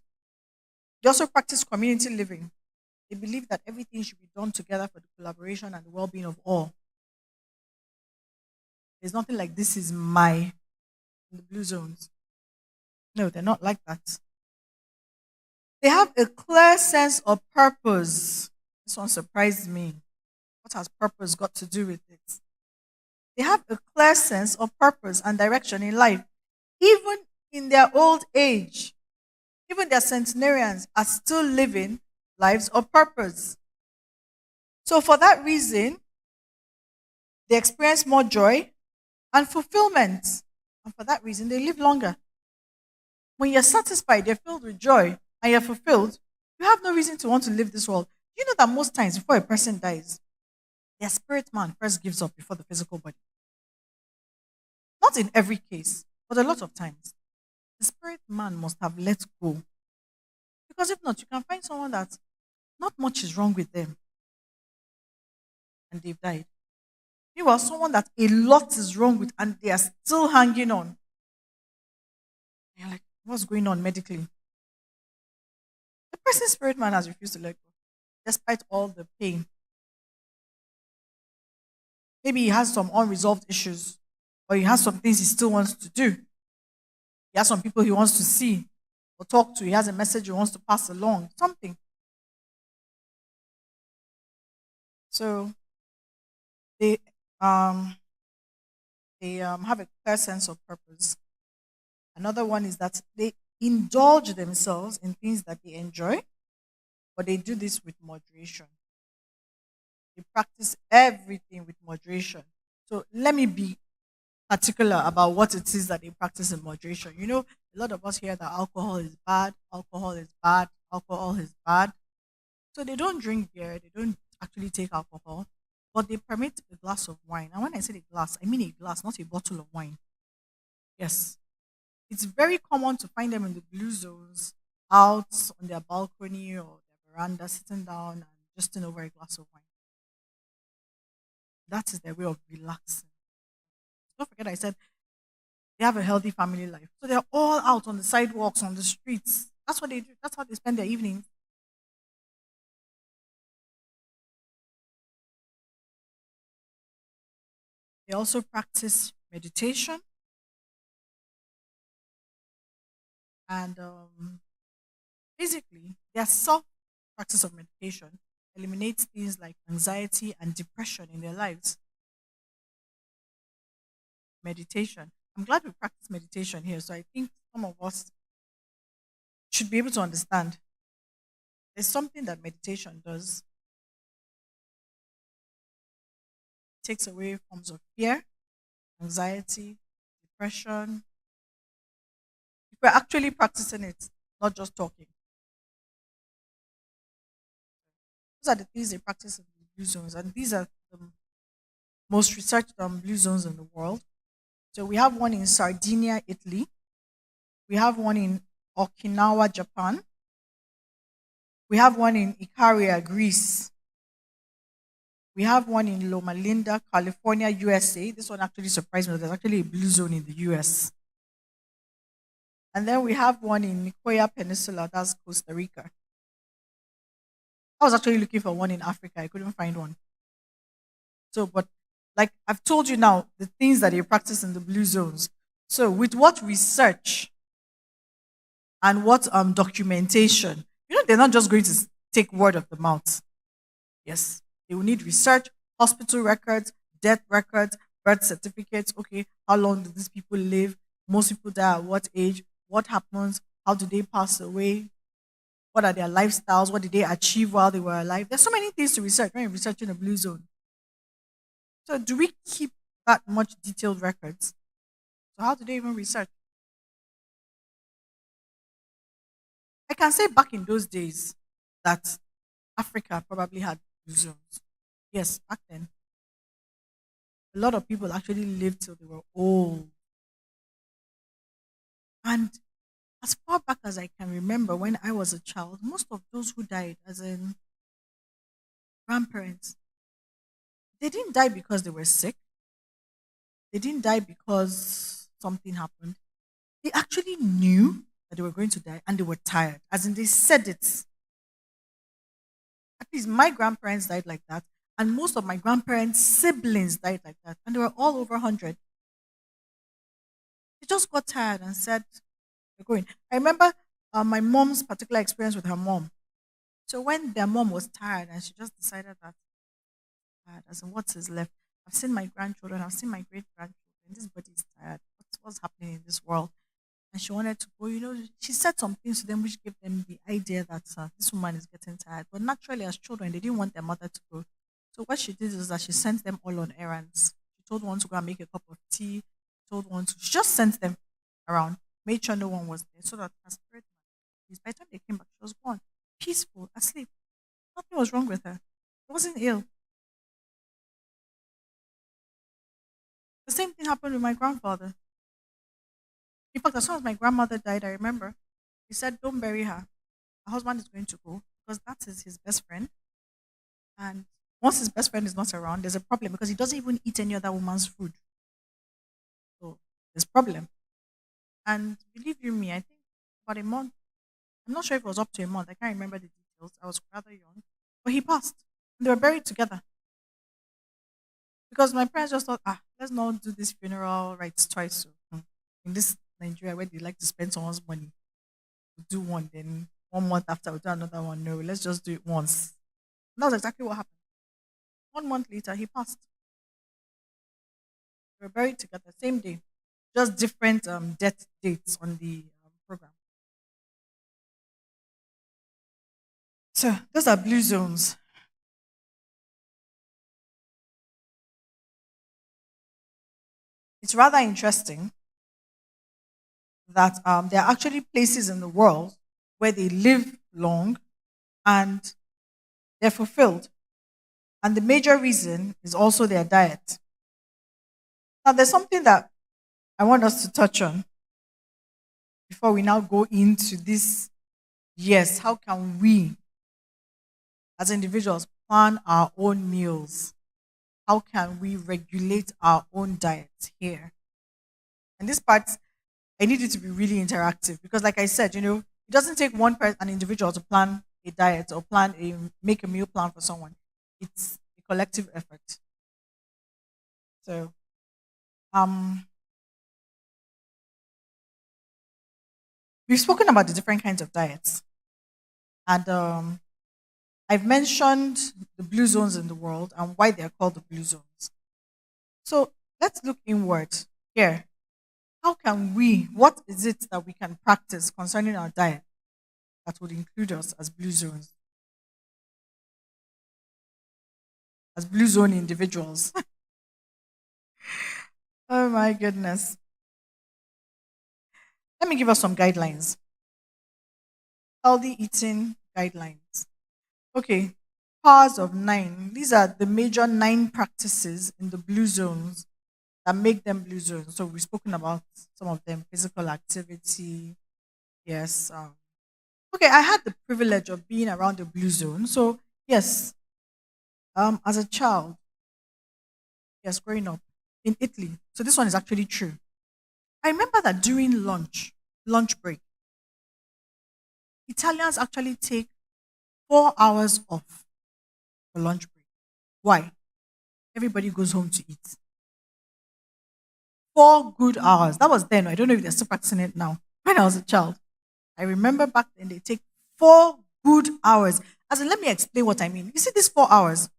they also practice community living. They believe that everything should be done together for the collaboration and the well-being of all. There's nothing like this is my in the blue zones. No, they're not like that. They have a clear sense of purpose. This one surprised me. What has purpose got to do with it? They have a clear sense of purpose and direction in life. Even in their old age, even their centenarians are still living lives of purpose. So, for that reason, they experience more joy and fulfillment. And for that reason, they live longer. When you're satisfied, you're filled with joy, and you're fulfilled, you have no reason to want to leave this world. Do you know that most times before a person dies, their spirit man first gives up before the physical body? Not in every case, but a lot of times. The spirit man must have let go. Because if not, you can find someone that not much is wrong with them and they've died. Meanwhile, someone that a lot is wrong with and they are still hanging on. And you're like, what's going on medically? The person's spirit man has refused to let go, despite all the pain. Maybe he has some unresolved issues, or he has some things he still wants to do. He has some people he wants to see or talk to. He has a message he wants to pass along, something. So they um they have a clear sense of purpose. Another one is that they indulge themselves in things that they enjoy, but they do this with moderation. They practice everything with moderation. So let me be particular about what it is that they practice in moderation. A lot of us hear that alcohol is bad, alcohol is bad, alcohol is bad. So they don't drink beer, they don't actually take alcohol, but they permit a glass of wine. And when I say a glass, I mean a glass, not a bottle of wine. Yes. It's very common to find them in the blue zones, out on their balcony or their veranda, sitting down and just over a glass of wine. That is their way of relaxing. Don't forget, I said they have a healthy family life. So they're all out on the sidewalks, on the streets. That's what they do. That's how they spend their evenings. They also practice meditation and basically their self practice of meditation eliminates things like anxiety and depression in their lives. Meditation. I'm glad we practice meditation here. So I think some of us should be able to understand. There's something that meditation does. It takes away forms of fear, anxiety, depression. If we're actually practicing it, not just talking. Those are the things they practice in the blue zones, and these are the most researched blue zones in the world. So we have one in Sardinia, Italy. We have one in Okinawa, Japan. We have one in Ikaria, Greece. We have one in Loma Linda, California, USA. This one actually surprised me. That There's actually a blue zone in the US. And then we have one in Nicoya Peninsula, that's Costa Rica. I was actually looking for one in Africa. I couldn't find one. So, but like I've told you now, the things that they practice in the blue zones. So, with what research and what documentation, they're not just going to take word of the mouth. Yes, they will need research, hospital records, death records, birth certificates. Okay, how long do these people live? Most people die at what age? What happens? How do they pass away? What are their lifestyles? What did they achieve while they were alive? There's so many things to research when you're researching a blue zone. So, do we keep that much detailed records? So, how do they even research? I can say back in those days that Africa probably had blue zones. Yes, back then, a lot of people actually lived till they were old. And as far back as I can remember, when I was a child, most of those who died, as in grandparents, they didn't die because they were sick. They didn't die because something happened. They actually knew that they were going to die and they were tired. As in, they said it. At least my grandparents died like that. And most of my grandparents' siblings died like that. And they were all over 100. They just got tired and said, we're going. I remember my mom's particular experience with her mom. So when their mom was tired and she just decided that, tired, as in what is left. I've seen my grandchildren, I've seen my great grandchildren. This body is tired. What's happening in this world? And she wanted to go. She said some things to them which gave them the idea that this woman is getting tired. But naturally, as children, they didn't want their mother to go. So what she did is that she sent them all on errands. She told one to go and make a cup of tea. Told one to she just sent them around, made sure no one was there, so that her spirit might peace. By the time they came back, she was gone, peaceful, asleep. Nothing was wrong with her. She wasn't ill. The same thing happened with my grandfather. In fact, as soon as my grandmother died, I remember he said, "Don't bury her. Her husband is going to go because that is his best friend. And once his best friend is not around, there's a problem because he doesn't even eat any other woman's food. So there's problem. And believe you me, I think about a month. I'm not sure if it was up to a month. I can't remember the details. I was rather young, but he passed. They were buried together because my parents just thought, let's not do this funeral rites twice. So, in this Nigeria where they like to spend someone's money, we'll do one, then 1 month after we'll do another one. No, let's just do it once. And that was exactly what happened. 1 month later, he passed. We were buried together, same day, just different death dates on the program. So those are blue zones. it's rather interesting that there are actually places in the world where they live long and they're fulfilled. And the major reason is also their diet. Now, there's something that I want us to touch on before we now go into this. Yes, how can we as individuals plan our own meals? How can we regulate our own diets here? And this part, I need it to be really interactive because, like I said, it doesn't take an individual to plan a diet or make a meal plan for someone. It's a collective effort. So, um, we've spoken about the different kinds of diets, and I've mentioned the blue zones in the world and why they're called the blue zones. So let's look inward here. What is it that we can practice concerning our diet that would include us as blue zones, as blue zone individuals? Oh my goodness. Let me give us some guidelines. Healthy eating guidelines. Okay, powers of nine. These are the major nine practices in the blue zones that make them blue zones. So we've spoken about some of them: physical activity. Yes. Okay, I had the privilege of being around the blue zone. So yes, as a child, yes, growing up in Italy. So this one is actually true. I remember that during lunch break, Italians actually take 4 hours off for lunch break. Why? Everybody goes home to eat. 4 good hours. That was then. I don't know if they're still practicing it now. When I was a child, I remember back then they take 4 good hours. As in, let me explain what I mean. You see, these 4 hours,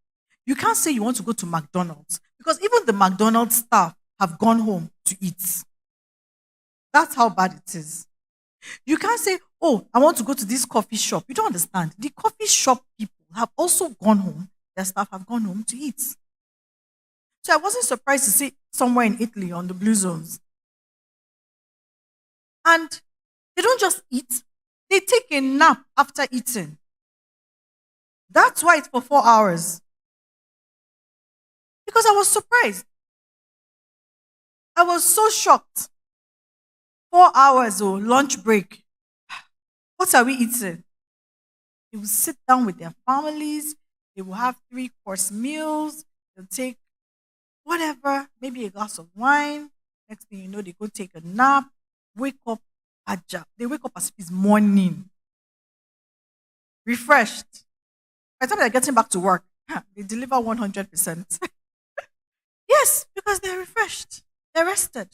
you can't say you want to go to McDonald's because even the McDonald's staff have gone home to eat. That's how bad it is. You can't say, oh, I want to go to this coffee shop. You don't understand. The coffee shop people have also gone home. Their staff have gone home to eat. So I wasn't surprised to see somewhere in Italy on the blue zones. And they don't just eat, they take a nap after eating. That's why it's for 4 hours. Because I was surprised. I was so shocked. 4 hours, oh, lunch break. What are we eating? They will sit down with their families. They will have 3 course meals. They'll take whatever, maybe a glass of wine. Next thing you know, they go take a nap, wake up, aja. They wake up as if it's morning, refreshed. By the time they're getting back to work, they deliver 100%. Yes, because they're refreshed, they're rested.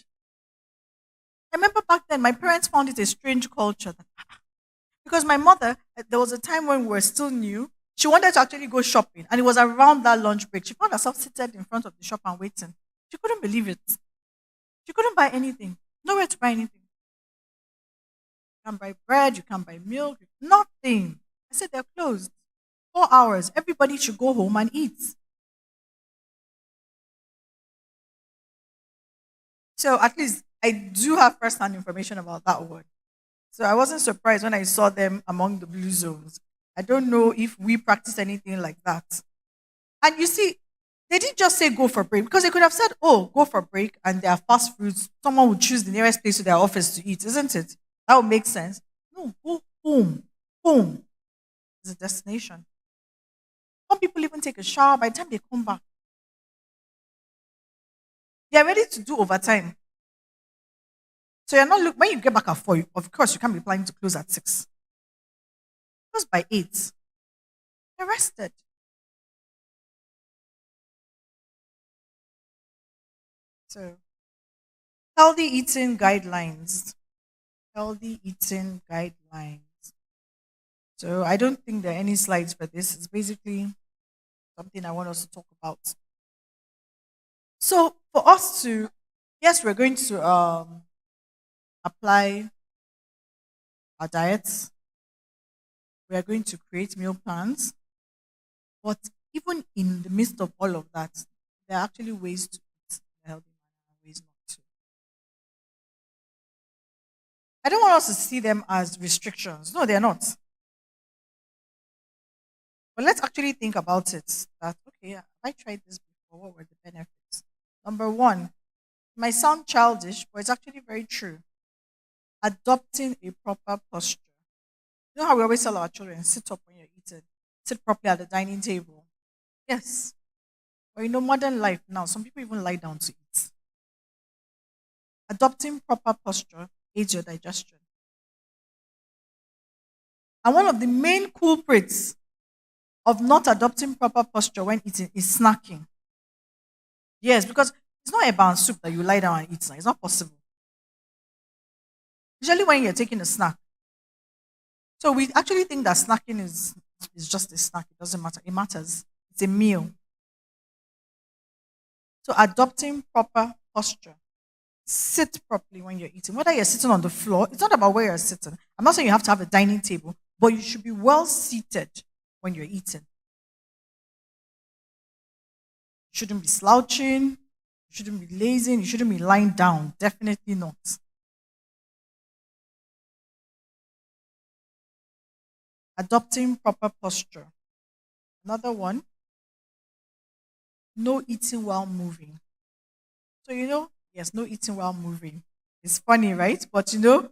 I remember back then, my parents found it a strange culture. Because my mother, there was a time when we were still new, she wanted to actually go shopping, and it was around that lunch break. She found herself seated in front of the shop and waiting. She couldn't believe it. She couldn't buy anything, nowhere to buy anything. You can't buy bread, you can't buy milk, nothing. I said they're closed. 4 hours. Everybody should go home and eat. So at least I do have first-hand information about that one. So I wasn't surprised when I saw them among the blue zones. I don't know if we practice anything like that. And you see, they didn't just say go for break because they could have said, oh, go for break and there are fast foods. Someone would choose the nearest place to their office to eat, isn't it? That would make sense. No, go home. Home is a destination. Some people even take a shower by the time they come back. They are ready to do overtime. So you're not when you get back at 4, of course you can't be planning to close at 6. Close by 8. You're rested. So healthy eating guidelines. Healthy eating guidelines. So I don't think there are any slides for this. It's basically something I want us to talk about. So for us to, yes, we're going to apply our diets. We are going to create meal plans. But even in the midst of all of that, there are actually ways to eat in a healthy manner and ways not to. I don't want us to see them as restrictions. No, they're not. But let's actually think about it. That okay, have I tried this before? What were the benefits? Number one, it might sound childish, but it's actually very true. Adopting a proper posture. You know how we always tell our children, sit up when you're eating, sit properly at the dining table. Yes. But modern life now, some people even lie down to eat. Adopting proper posture aids your digestion. And one of the main culprits of not adopting proper posture when eating is snacking. Yes, because it's not about soup that you lie down and eat. It's not possible. Usually when you're taking a snack. So we actually think that snacking is just a snack. It doesn't matter. It matters. It's a meal. So adopting proper posture. Sit properly when you're eating. Whether you're sitting on the floor, it's not about where you're sitting. I'm not saying you have to have a dining table, but you should be well seated when you're eating. You shouldn't be slouching. You shouldn't be lazy. You shouldn't be lying down. Definitely not. Adopting proper posture. Another one, no eating while moving. So, yes, no eating while moving. It's funny, right? But you're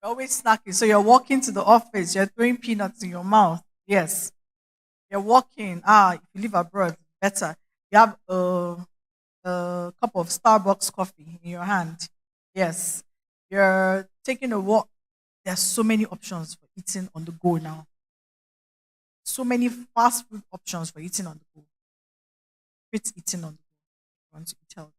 always snacking. So you're walking to the office, you're throwing peanuts in your mouth. Yes. You're walking. If you live abroad, better. You have a cup of Starbucks coffee in your hand. Yes. You're taking a walk. There's so many options for eating on the go now. So many fast food options for eating on the go. Quit eating on the go. You want to eat healthy.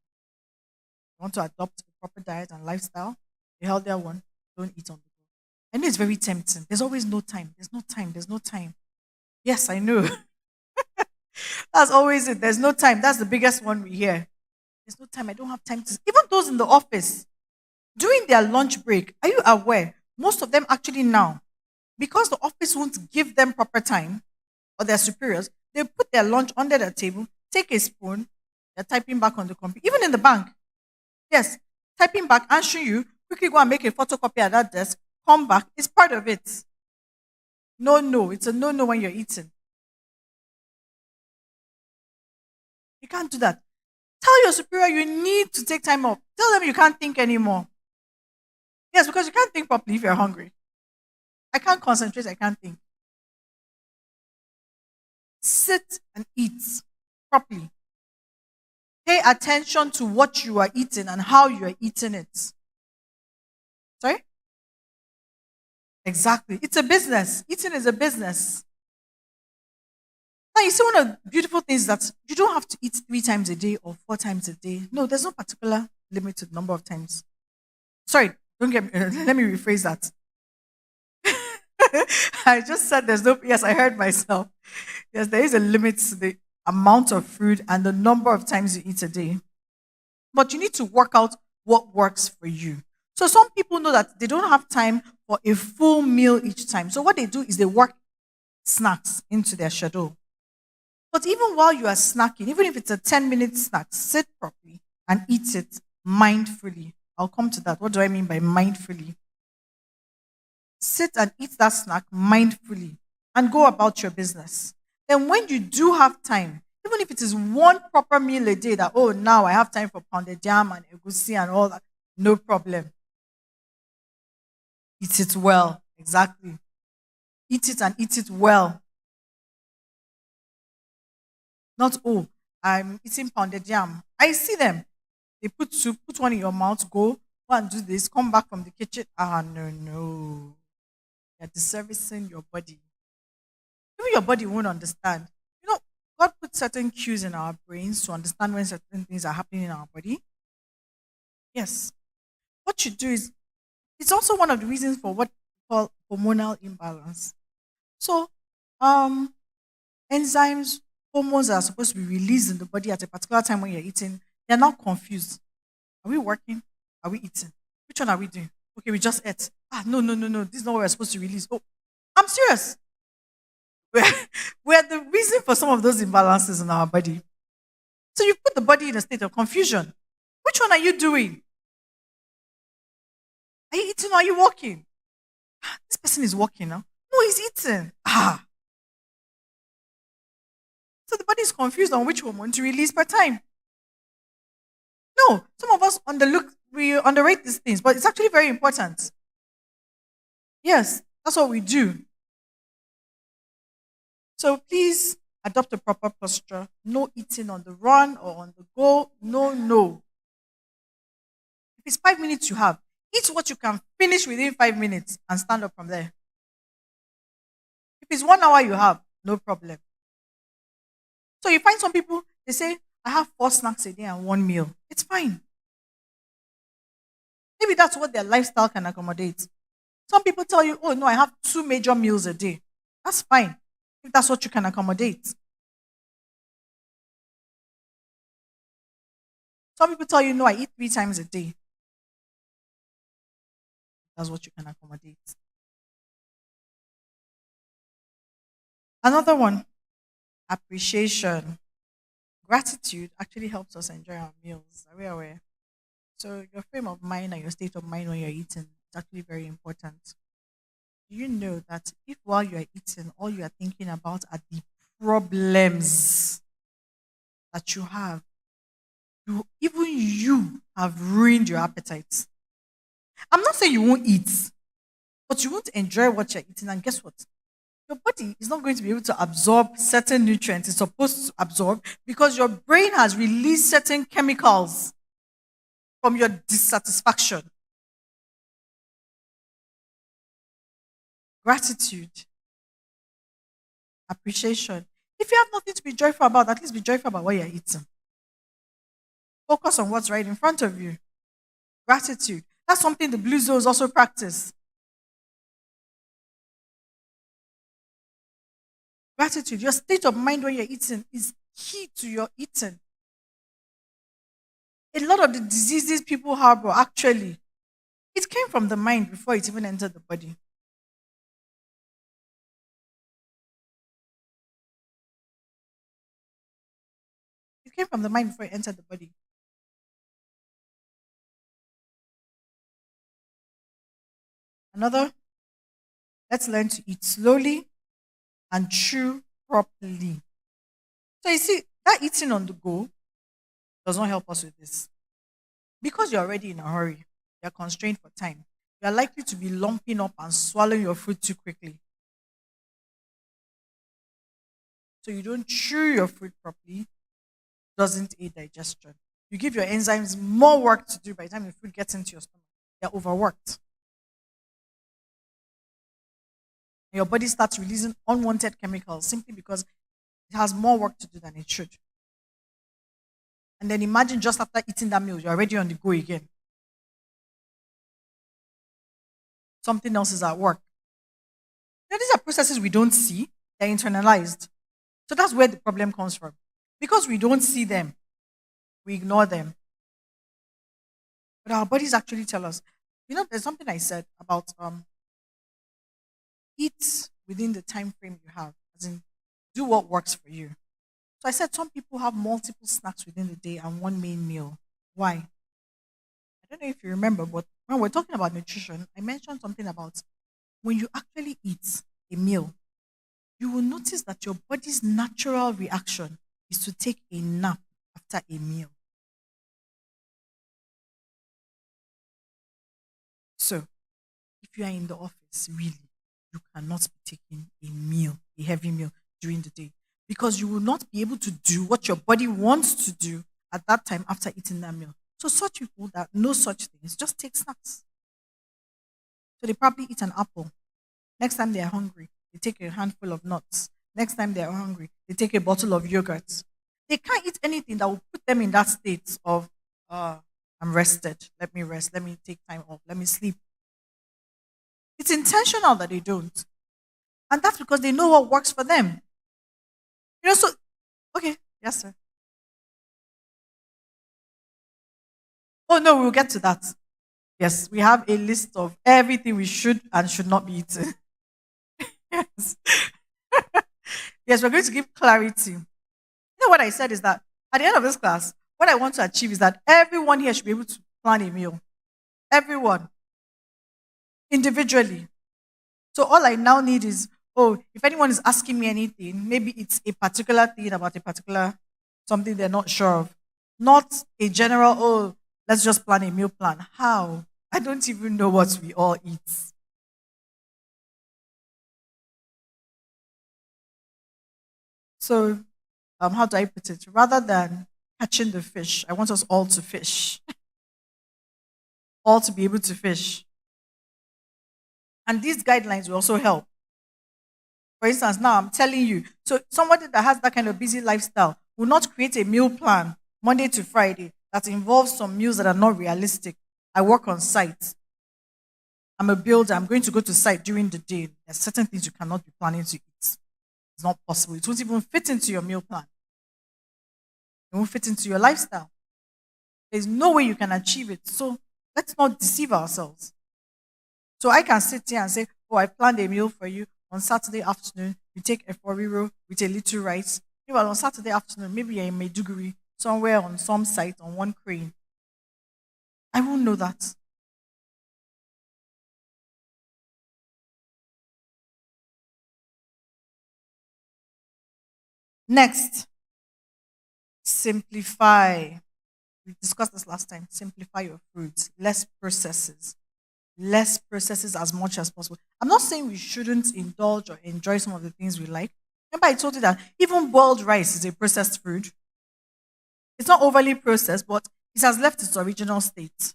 You want to adopt a proper diet and lifestyle, a healthier one, don't eat on the go. I know it's very tempting. There's always no time. There's no time. There's no time. Yes, I know. That's always it. There's no time. That's the biggest one we hear. There's no time. I don't have time to. Even those in the office, during their lunch break, are you aware? Most of them actually now, because the office won't give them proper time or their superiors, they put their lunch under their table, take a spoon, they're typing back on the computer. Even in the bank, yes, typing back, answering you, quickly go and make a photocopy at that desk, come back. It's part of it. No, no. It's a no, no when you're eating. You can't do that. Tell your superior you need to take time off. Tell them you can't think anymore. Yes, because you can't think properly if you're hungry. I can't concentrate, I can't think. Sit and eat properly. Pay attention to what you are eating and how you are eating it. Sorry? Exactly. It's a business. Eating is a business. Now, you see, one of the beautiful things that you don't have to eat 3 times a day or 4 times a day. No, there's no particular limited number of times. Sorry, don't get me, let me rephrase that. I just said there's no, yes, I heard myself. Yes, there is a limit to the amount of food and the number of times you eat a day. But you need to work out what works for you. So some people know that they don't have time for a full meal each time. So what they do is they work snacks into their schedule. But even while you are snacking, even if it's a 10-minute snack, sit properly and eat it mindfully. I'll come to that. What do I mean by mindfully? Sit and eat that snack mindfully and go about your business. Then when you do have time, even if it is one proper meal a day that, oh, now I have time for pounded jam and egusi and all that, no problem. Eat it well. Exactly. Eat it and eat it well. Not, oh, I'm eating pounded jam. I see them. They put soup, put one in your mouth, go and do this, come back from the kitchen. No, no. You're disservicing your body. Even your body won't understand. God put certain cues in our brains to understand when certain things are happening in our body. Yes. What you do is, it's also one of the reasons for what we call hormonal imbalance. So, enzymes, hormones that are supposed to be released in the body at a particular time when you're eating, they're now confused. Are we working? Are we eating? Which one are we doing? Okay, we just ate. No, no, no, no. This is not what we're supposed to release. Oh, I'm serious. We're the reason for some of those imbalances in our body. So you put the body in a state of confusion. Which one are you doing? Are you eating or are you walking? This person is walking now. No, he's eating. So the body is confused on which hormone to release per time. No, some of us we underrate these things, but it's actually very important. Yes, that's what we do. So please adopt a proper posture. No eating on the run or on the go. No, no. If it's 5 minutes you have, eat what you can finish within 5 minutes and stand up from there. If it's 1 hour you have, no problem. So you find some people, they say, I have 4 snacks a day and 1 meal. It's fine. Maybe that's what their lifestyle can accommodate. Some people tell you, oh no, I have 2 major meals a day. That's fine. If that's what you can accommodate. Some people tell you, no, I eat 3 times a day. That's what you can accommodate. Another one, appreciation. Gratitude actually helps us enjoy our meals. Are we aware? So your frame of mind and your state of mind when you're eating is actually very important. Do you know that if while you are eating, all you are thinking about are the problems that you have, even you have ruined your appetite. I'm not saying you won't eat, but you won't enjoy what you're eating. And guess what? Your body is not going to be able to absorb certain nutrients it's supposed to absorb because your brain has released certain chemicals from your dissatisfaction. Gratitude, appreciation. If you have nothing to be joyful about, at least be joyful about what you're eating. Focus on what's right in front of you. Gratitude. That's something the Blue Zones also practice. Gratitude. Your state of mind when you're eating is key to your eating. A lot of the diseases people harbor actually, it came from the mind before it even entered the body. It came from the mind before it entered the body. Another, let's learn to eat slowly and chew properly. So you see, that eating on the go does not help us with this. Because you're already in a hurry, you're constrained for time. You're likely to be lumping up and swallowing your food too quickly. So you don't chew your food properly, doesn't aid digestion. You give your enzymes more work to do by the time the food gets into your stomach. They're overworked. And your body starts releasing unwanted chemicals simply because it has more work to do than it should. And then imagine just after eating that meal, you're already on the go again. Something else is at work. These are processes we don't see, they're internalized. So that's where the problem comes from. Because we don't see them, we ignore them. But our bodies actually tell us. There's something I said about eat within the time frame you have, as in do what works for you. So I said some people have multiple snacks within the day and one main meal. Why? I don't know if you remember, but when we're talking about nutrition, I mentioned something about when you actually eat a meal, you will notice that your body's natural reaction is to take a nap after a meal. So, if you are in the office, really, you cannot be taking a meal, a heavy meal during the day because you will not be able to do what your body wants to do at that time after eating that meal. So, such people that know such things just take snacks. So, they probably eat an apple. Next time they are hungry, they take a handful of nuts. Next time they are hungry, they take a bottle of yogurt. They can't eat anything that will put them in that state of, uh, I'm rested. Let me rest. Let me take time off. Let me sleep. It's intentional that they don't. And that's because they know what works for them. So, okay, yes, sir. Oh, no, we'll get to that. Yes, we have a list of everything we should and should not be eating. Yes. Yes, we're going to give clarity. What I said is that at the end of this class, what I want to achieve is that everyone here should be able to plan a meal. Everyone. individually. So all I now need is, oh, if anyone is asking me anything, maybe it's a particular thing about a particular something they're not sure of. Not a general, oh, let's just plan a meal plan. How? I don't even know what we all eat. So how do I put it? Rather than catching the fish, I want us all to fish, all to be able to fish. And these guidelines will also help. For instance, now I'm telling you, so somebody that has that kind of busy lifestyle will not create a meal plan Monday to Friday that involves some meals that are not realistic. I work on site. I'm a builder. I'm going to go to site during the day. There's certain things you cannot be planning to eat. It's not possible. It won't even fit into your meal plan. It won't fit into your lifestyle. There's no way you can achieve it. So let's not deceive ourselves. So I can sit here and say, oh, I planned a meal for you on Saturday afternoon. You take a foriro with a little rice. Meanwhile, on Saturday afternoon, maybe you're in Maiduguri, somewhere on some site on one crane. I won't know that. Next, simplify. We discussed this last time. Simplify your foods. Less processes. Less processes as much as possible. I'm not saying we shouldn't indulge or enjoy some of the things we like. Remember, I told you that even boiled rice is a processed food. It's not overly processed, but it has left its original state.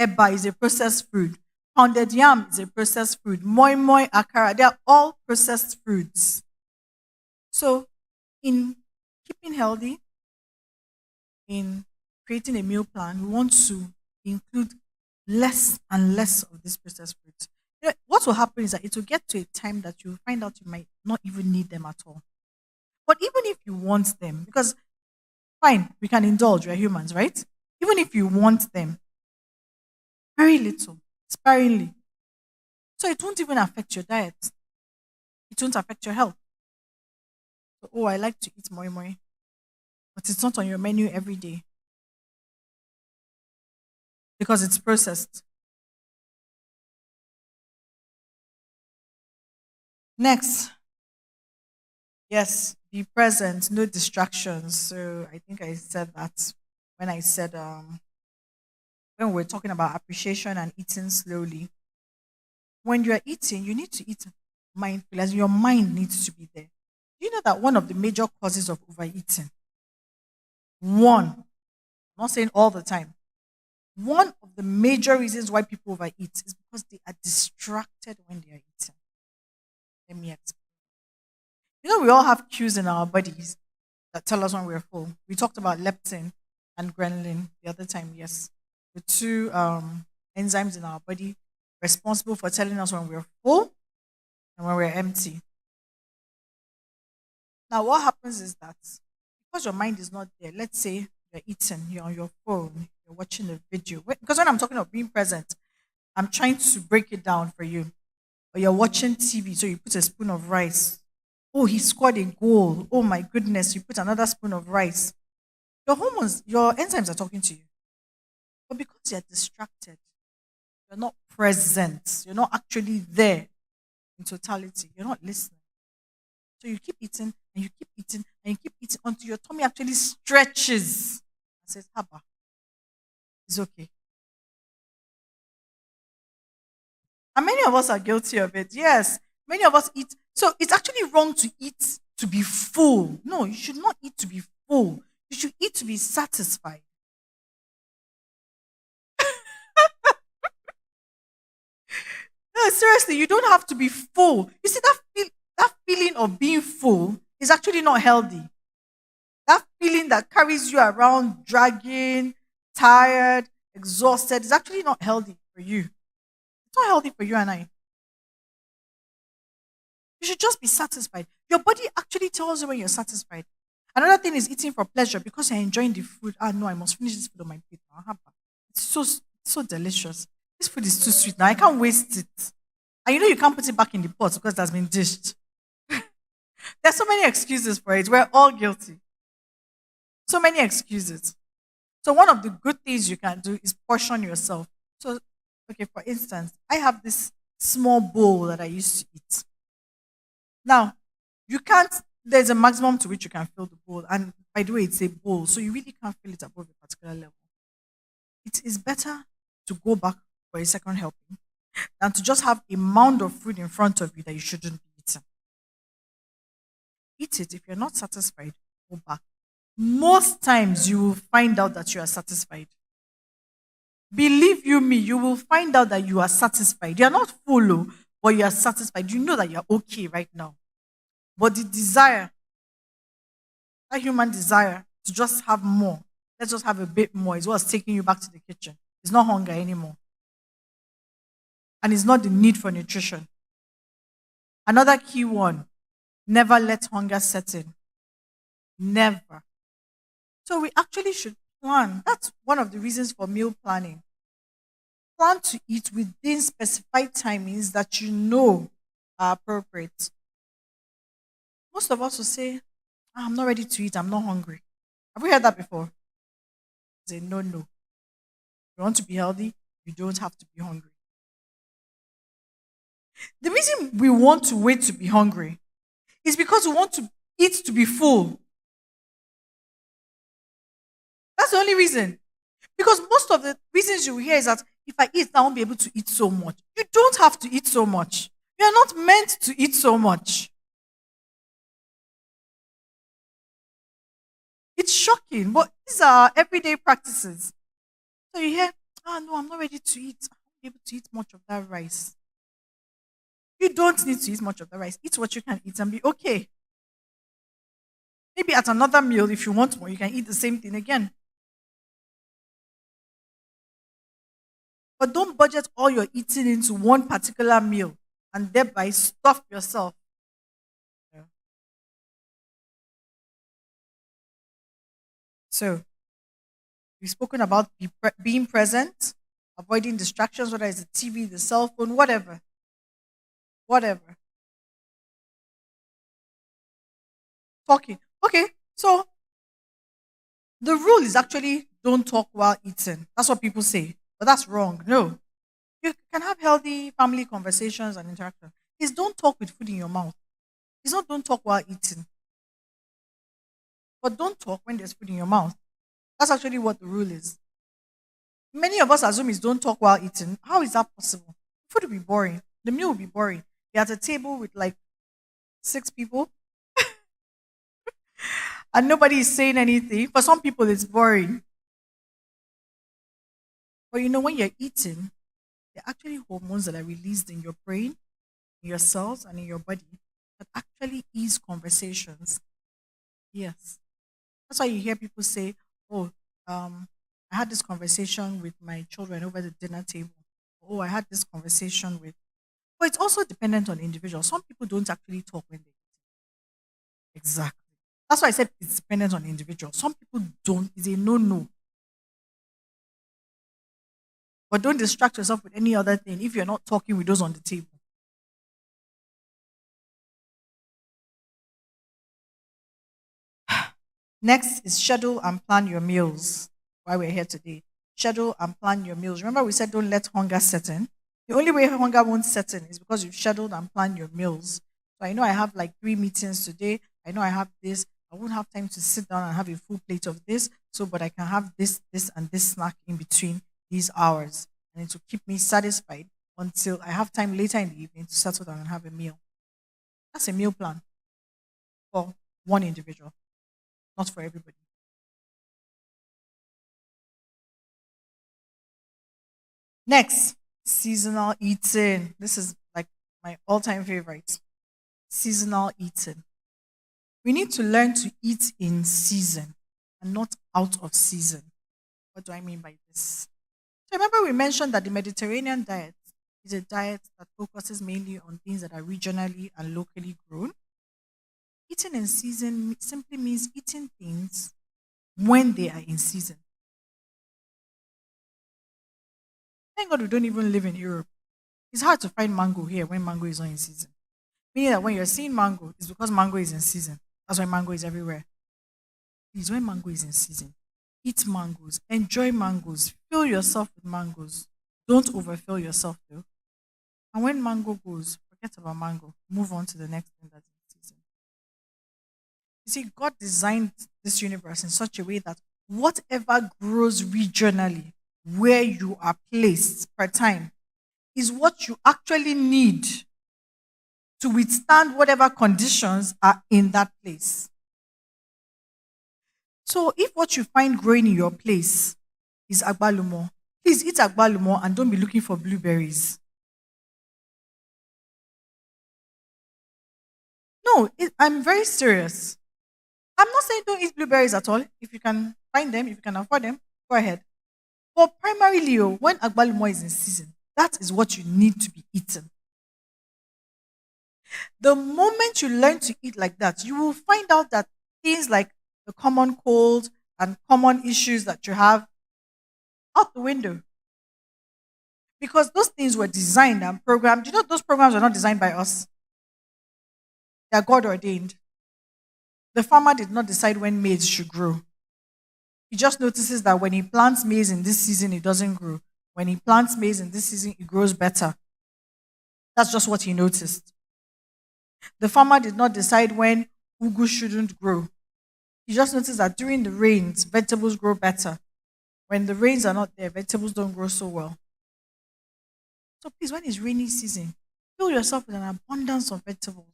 Eba is a processed food. Pounded yam is a processed food. Moi moi, akara, they are all processed foods. So, in keeping healthy, in creating a meal plan, we want to include less and less of these processed foods. What will happen is that it will get to a time that you find out you might not even need them at all. But even if you want them, because fine, we can indulge, we're humans, right? Even if you want them, very little, sparingly. So it won't even affect your diet. It won't affect your health. So, oh, I like to eat moi moi, but it's not on your menu every day because it's processed. Next, yes, be present, no distractions. So I think I said that when I said when we're talking about appreciation and eating slowly. When you're eating, you need to eat mindfully, as in your mind needs to be there. Do you know that one of the major causes of overeating, one, I'm not saying all the time, one of the major reasons why people overeat is because they are distracted when they are eating. Let me explain. You know, we all have cues in our bodies that tell us when we're full. We talked about leptin and ghrelin the other time, yes. The two enzymes in our body responsible for telling us when we're full and when we're empty. Now, what happens is that because your mind is not there, let's say you're eating, you're on your phone, you're watching a video. Because when I'm talking of being present, I'm trying to break it down for you. Or you're watching TV, so you put a spoon of rice. Oh, he scored a goal. Oh my goodness, you put another spoon of rice. Your hormones, your enzymes are talking to you. But because you're distracted, you're not present, you're not actually there in totality, you're not listening. So you keep eating and you keep eating and you keep eating until your tummy actually stretches and says, Haba, it's okay. And many of us are guilty of it. Yes, many of us eat. So it's actually wrong to eat to be full. No, you should not eat to be full. You should eat to be satisfied. No, seriously, you don't have to be full. You see, that feeling of being full is actually not healthy. That feeling that carries you around, dragging, tired, exhausted, is actually not healthy for you. It's not healthy for you and I. You should just be satisfied. Your body actually tells you when you're satisfied. Another thing is eating for pleasure because you're enjoying the food. Ah, no, I must finish this food on my plate. It's so delicious. This food is too sweet now. I can't waste it. And you know you can't put it back in the pot because it has been dished. There's so many excuses for it. We're all guilty. So many excuses. So one of the good things you can do is portion yourself. So Okay, for instance, I have this small bowl that I used to eat. Now, you can't, there's a maximum to which you can fill the bowl. And by the way, it's a bowl, so you really can't fill it above a particular level. It is better to go back for a second helping than to just have a mound of food in front of you that you shouldn't be eating. Eat it. If you're not satisfied, go back. Most times you will find out that you are satisfied. Believe you me, you will find out that you are satisfied. You are not full, oh, but you are satisfied. You know that you're okay right now. But the desire, that human desire to just have more, let's just have a bit more, is what's taking you back to the kitchen. It's not hunger anymore. And it's not the need for nutrition. Another key one, never let hunger set in. Never. So we actually should plan. That's one of the reasons for meal planning. Plan to eat within specified timings that you know are appropriate. Most of us will say, "Ah, I'm not ready to eat, I'm not hungry." Have we heard that before? Say, no, no. If you want to be healthy, you don't have to be hungry. The reason we want to wait to be hungry is because we want to eat to be full. That's the only reason. Because most of the reasons you will hear is that if I eat, I won't be able to eat so much. You don't have to eat so much. You are not meant to eat so much. It's shocking, but these are everyday practices. So you hear, no, I'm not ready to eat. I won't be able to eat much of that rice. You don't need to eat much of the rice. Eat what you can eat and be okay. Maybe at another meal, if you want more, you can eat the same thing again. But don't budget all your eating into one particular meal and thereby stuff yourself. Yeah. So we've spoken about being present, avoiding distractions, whether it's the TV, the cell phone, whatever. Whatever. Talking. Okay, so the rule is actually don't talk while eating. That's what people say. But that's wrong. No. You can have healthy family conversations and interaction. It's don't talk with food in your mouth. It's not don't talk while eating. But don't talk when there's food in your mouth. That's actually what the rule is. Many of us assume it's don't talk while eating. How is that possible? Food will be boring. The meal will be boring. You're at a table with like 6 people and nobody is saying anything. For some people, it's boring. But when you're eating, there are actually hormones that are released in your brain, in your cells, and in your body that actually ease conversations. Yes. That's why you hear people say, "Oh, I had this conversation with my children over the dinner table." "Oh, I had this conversation with." But it's also dependent on individuals. Some people don't actually talk when they exactly. That's why I said it's dependent on individuals. Some people don't. It's a no. But don't distract yourself with any other thing if you're not talking with those on the table. Next is schedule and plan your meals. Why we're here today. Schedule and plan your meals. Remember, we said don't let hunger set in. The only way hunger won't set in is because you've scheduled and planned your meals. So I know I have like 3 meetings today. I know I have this. I won't have time to sit down and have a full plate of this. So, but I can have this, and this snack in between these hours. And it will keep me satisfied until I have time later in the evening to settle down and have a meal. That's a meal plan for one individual, not for everybody. Next, seasonal eating. This is like my all-time favorite. Seasonal eating. We need to learn to eat in season and not out of season. What do I mean by this? So remember we mentioned that the Mediterranean diet is a diet that focuses mainly on things that are regionally and locally grown. Eating in season simply means eating things when they are in season. Thank God we don't even live in Europe. It's hard to find mango here when mango is not in season. Meaning that when you're seeing mango, it's because mango is in season. That's why mango is everywhere. It's when mango is in season. Eat mangoes, enjoy mangoes, fill yourself with mangoes. Don't overfill yourself though. And when mango goes, forget about mango. Move on to the next thing that's in season. You see, God designed this universe in such a way that whatever grows regionally where you are placed per time is what you actually need to withstand whatever conditions are in that place. So if what you find growing in your place is agbalumo, please eat agbalumo and don't be looking for blueberries. No, I'm very serious. I'm not saying don't eat blueberries at all. If you can find them, if you can afford them, go ahead. But primarily, when agbalumo is in season, that is what you need to be eaten. The moment you learn to eat like that, you will find out that things like the common cold and common issues that you have out the window. Because those things were designed and programmed. You know, those programs were not designed by us, they are God ordained. The farmer did not decide when maize should grow. He just notices that when he plants maize in this season, it doesn't grow. When he plants maize in this season, it grows better. That's just what he noticed. The farmer did not decide when ugu shouldn't grow. He just noticed that during the rains, vegetables grow better. When the rains are not there, vegetables don't grow so well. So please, when it's rainy season, fill yourself with an abundance of vegetables.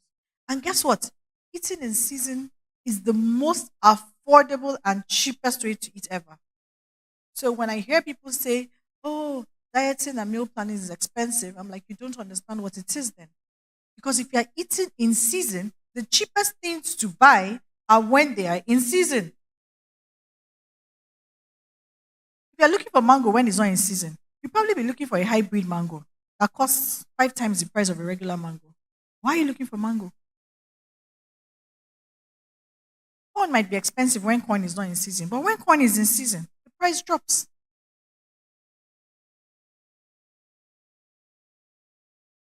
And guess what? Eating in season is the most affordable and cheapest way to eat ever. So when I hear people say, oh, dieting and meal planning is expensive, I'm like, you don't understand what it is then. Because if you're eating in season, the cheapest things to buy are when they are in season. If you're looking for mango when it's not in season, you'll probably be looking for a hybrid mango that costs 5 times the price of a regular mango. Why are you looking for mango? Corn might be expensive when corn is not in season, but when corn is in season, the price drops.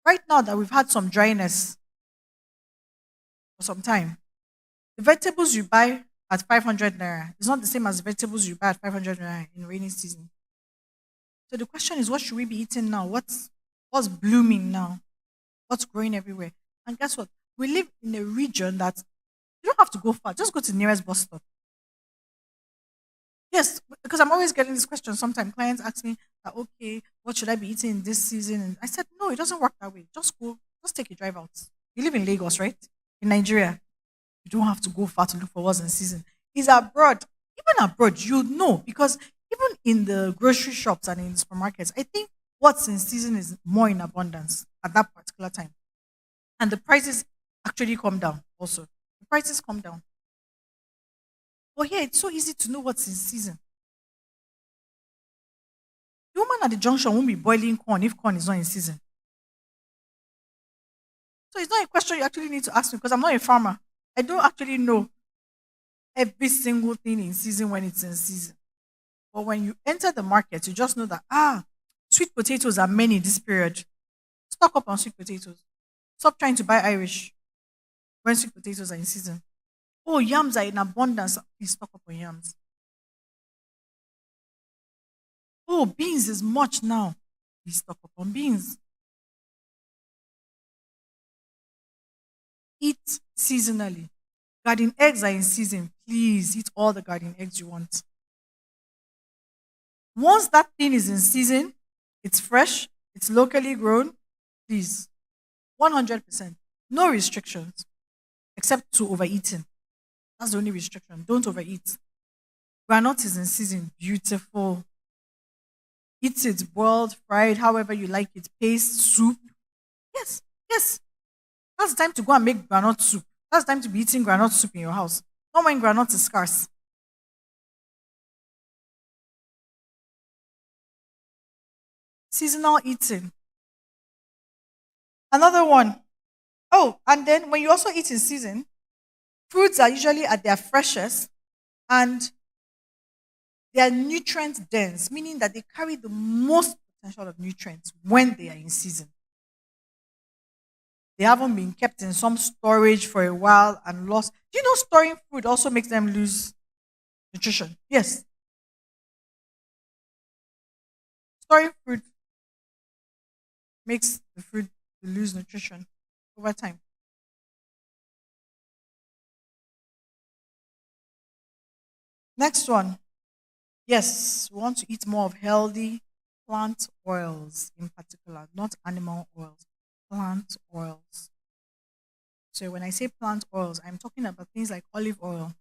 Right now that we've had some dryness for some time, the vegetables you buy at 500 naira is not the same as the vegetables you buy at 500 naira in rainy season. So the question is, what should we be eating now? What's blooming now? What's growing everywhere? And guess what? We live in a region that you don't have to go far. Just go to the nearest bus stop. Yes, because I'm always getting this question. Sometimes clients ask me, that, okay, what should I be eating in this season? And I said, no, it doesn't work that way. Just go, just take a drive out. You live in Lagos, right? In Nigeria. You don't have to go far to look for what's in season. It's abroad. Even abroad, you know, because even in the grocery shops and in the supermarkets, I think what's in season is more in abundance at that particular time. And the prices actually come down also. The prices come down. But here, it's so easy to know what's in season. The woman at the junction won't be boiling corn if corn is not in season. So it's not a question you actually need to ask me because I'm not a farmer. I don't actually know every single thing in season when it's in season. But when you enter the market, you just know that, sweet potatoes are many this period. Stock up on sweet potatoes. Stop trying to buy Irish when sweet potatoes are in season. Oh, yams are in abundance. Please stock up on yams. Oh, beans is much now. Please stock up on beans. Eat seasonally. Garden eggs are in season. Please eat all the garden eggs you want. Once that thing is in season, it's fresh, it's locally grown, please. 100%. No restrictions except to overeating. That's the only restriction. Don't overeat. Granite is in season. Beautiful. Eat it boiled, fried, however you like it. Paste, soup. Yes, yes. That's the time to go and make granite soup. That's the time to be eating granite soup in your house. Not when granite is scarce. Seasonal eating. Another one. Oh, and then when you also eat in season, fruits are usually at their freshest and they are nutrient dense, meaning that they carry the most potential of nutrients when they are in season. They haven't been kept in some storage for a while and lost. Do you know storing food also makes them lose nutrition? Yes. Storing food makes the food lose nutrition over time. Next one. Yes, we want to eat more of healthy plant oils in particular, not animal oils, plant oils. So when I say plant oils, I'm talking about things like olive oil.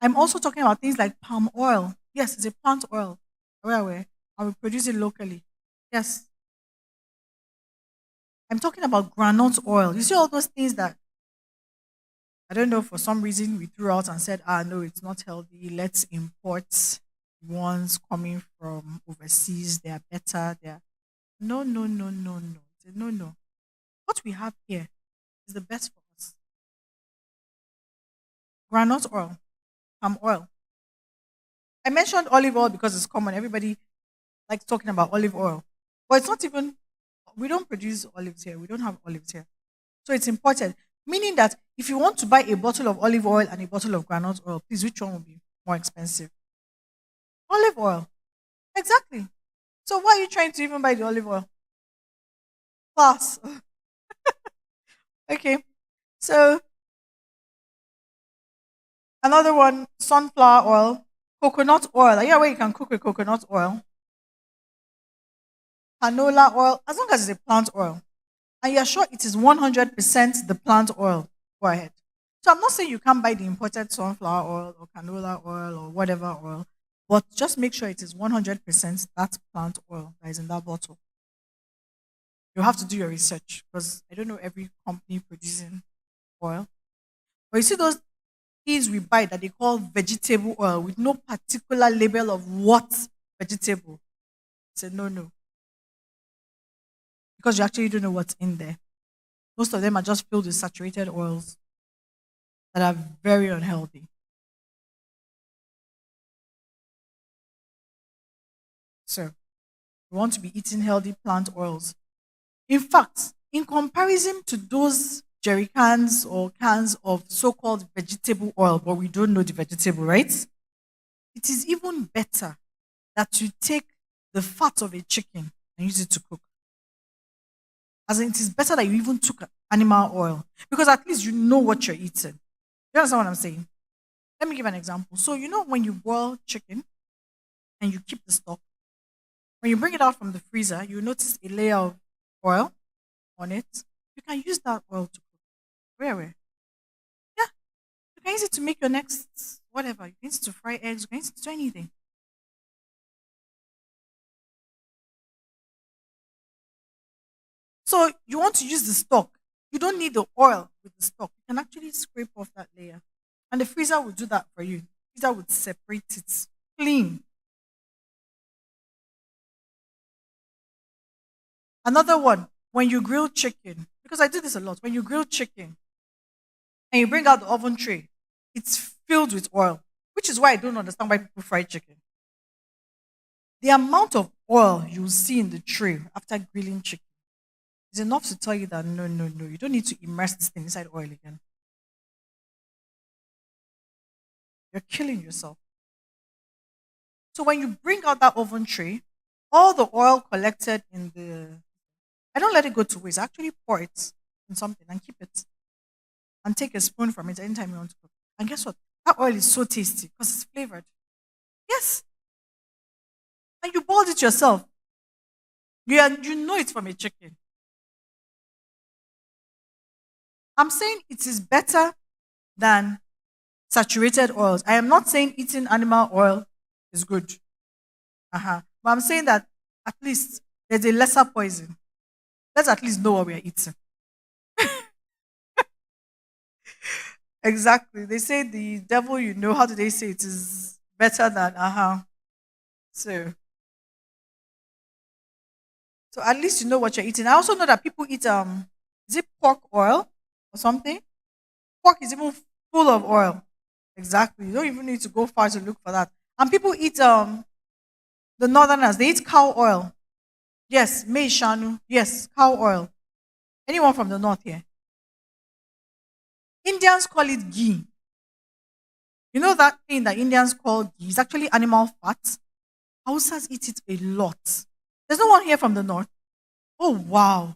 I'm also talking about things like palm oil. Yes, it's a plant oil. Where and we produce it locally. Yes, I'm talking about granite oil. You see all those things that I don't know for some reason we threw out and said, no, it's not healthy. Let's import ones coming from overseas. They are better. They are no, no, no, no, no. It's a no, no. What we have here is the best for us. Granite oil, palm oil. I mentioned olive oil because it's common. Everybody likes talking about olive oil. But it's not even, we don't produce olives here. We don't have olives here. So it's imported. Meaning that if you want to buy a bottle of olive oil and a bottle of granite oil, please, which one will be more expensive? Olive oil. Exactly. So why are you trying to even buy the olive oil? Class. Okay. So another one, sunflower oil, coconut oil. Yeah, where you can cook with coconut oil, canola oil, as long as it's a plant oil. And you're sure it is 100% the plant oil, go ahead. So I'm not saying you can't buy the imported sunflower oil or canola oil or whatever oil, but just make sure it is 100% that plant oil that is in that bottle. You have to do your research because I don't know every company producing oil. But you see those things we buy that they call vegetable oil with no particular label of what vegetable. It's a no no because you actually don't know what's in there. Most of them are just filled with saturated oils that are very unhealthy. So we want to be eating healthy plant oils. In fact, in comparison to those jerry cans or cans of so-called vegetable oil, but we don't know the vegetable, right? It is even better that you take the fat of a chicken and use it to cook. As in, it is better that you even took animal oil because at least you know what you're eating. You understand what I'm saying? Let me give an example. So, you know, when you boil chicken and you keep the stock, when you bring it out from the freezer, you notice a layer of oil on it. You can use that oil to cook. Where? Yeah, you can use it to make your next whatever. You can use it to fry eggs. You can use it to do anything. So you want to use the stock. You don't need the oil with the stock. You can actually scrape off that layer. And the freezer will do that for you. The freezer would separate it clean. Another one, when you grill chicken, because I do this a lot, when you grill chicken and you bring out the oven tray, it's filled with oil, which is why I don't understand why people fry chicken. The amount of oil you see in the tray after grilling chicken is enough to tell you that no, no, no, you don't need to immerse this thing inside oil again. You're killing yourself. So when you bring out that oven tray, all the oil collected in the, I don't let it go to waste. I actually pour it in something and keep it and take a spoon from it anytime you want to cook. And guess what? That oil is so tasty because it's flavored. Yes. And you boiled it yourself. You know it's from a chicken. I'm saying it is better than saturated oils. I am not saying eating animal oil is good. But I'm saying that at least there's a lesser poison. Let's at least know what we are eating. Exactly. They say the devil you know, how do they say it is better than so so at least you know what you're eating. I also know that people eat is it pork oil or something? Pork is even full of oil. Exactly. You don't even need to go far to look for that. And people eat the northerners, they eat cow oil. Yes, mei shanu. Yes, cow oil. Anyone from the north here? Indians call it ghee. You know that thing that Indians call ghee is actually animal fat. Hausas eat it a lot. There's no one here from the north. Oh wow.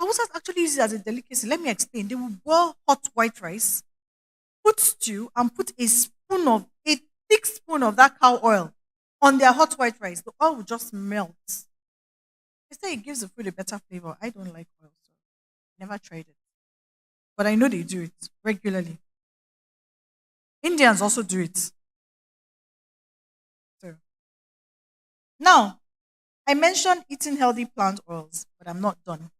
Hausas actually use it as a delicacy. Let me explain. They will boil hot white rice, put stew, and put a thick spoon of that cow oil on their hot white rice. The oil will just melt. They say it gives the food a better flavor. I don't like oil, so never tried it. But I know they do it regularly. Indians also do it. So now I mentioned eating healthy plant oils, but I'm not done.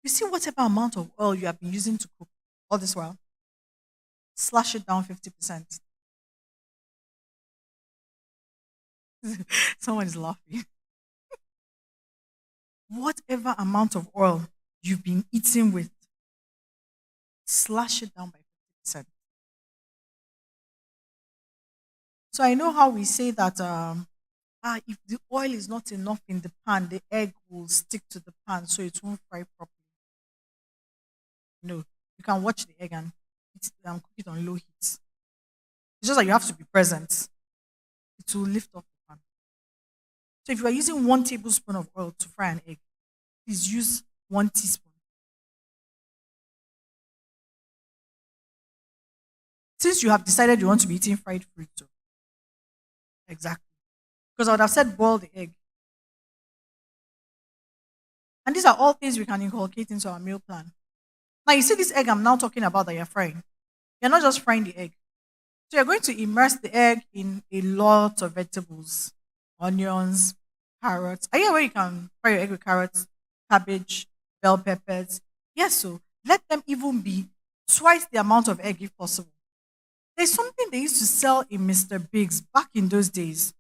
You see, whatever amount of oil you have been using to cook all this while, slash it down 50%. Someone is laughing. Whatever amount of oil you've been eating with, slash it down by 50%. So I know how we say that if the oil is not enough in the pan, the egg will stick to the pan so it won't fry properly. No, you can watch the egg and cook it on low heat. It's just that you have to be present. It will lift off the pan. So if you are using 1 tablespoon of oil to fry an egg, please use 1 teaspoon. Since you have decided you want to be eating fried fruit, so exactly. Because I would have said boil the egg. And these are all things we can inculcate into our meal plan. Now you see this egg I'm now talking about that you're frying. You're not just frying the egg. So you're going to immerse the egg in a lot of vegetables, onions, carrots. Are you aware you can fry your egg with carrots, cabbage, bell peppers? Yes, so let them even be twice the amount of egg if possible. There's something they used to sell in Mr. Biggs back in those days.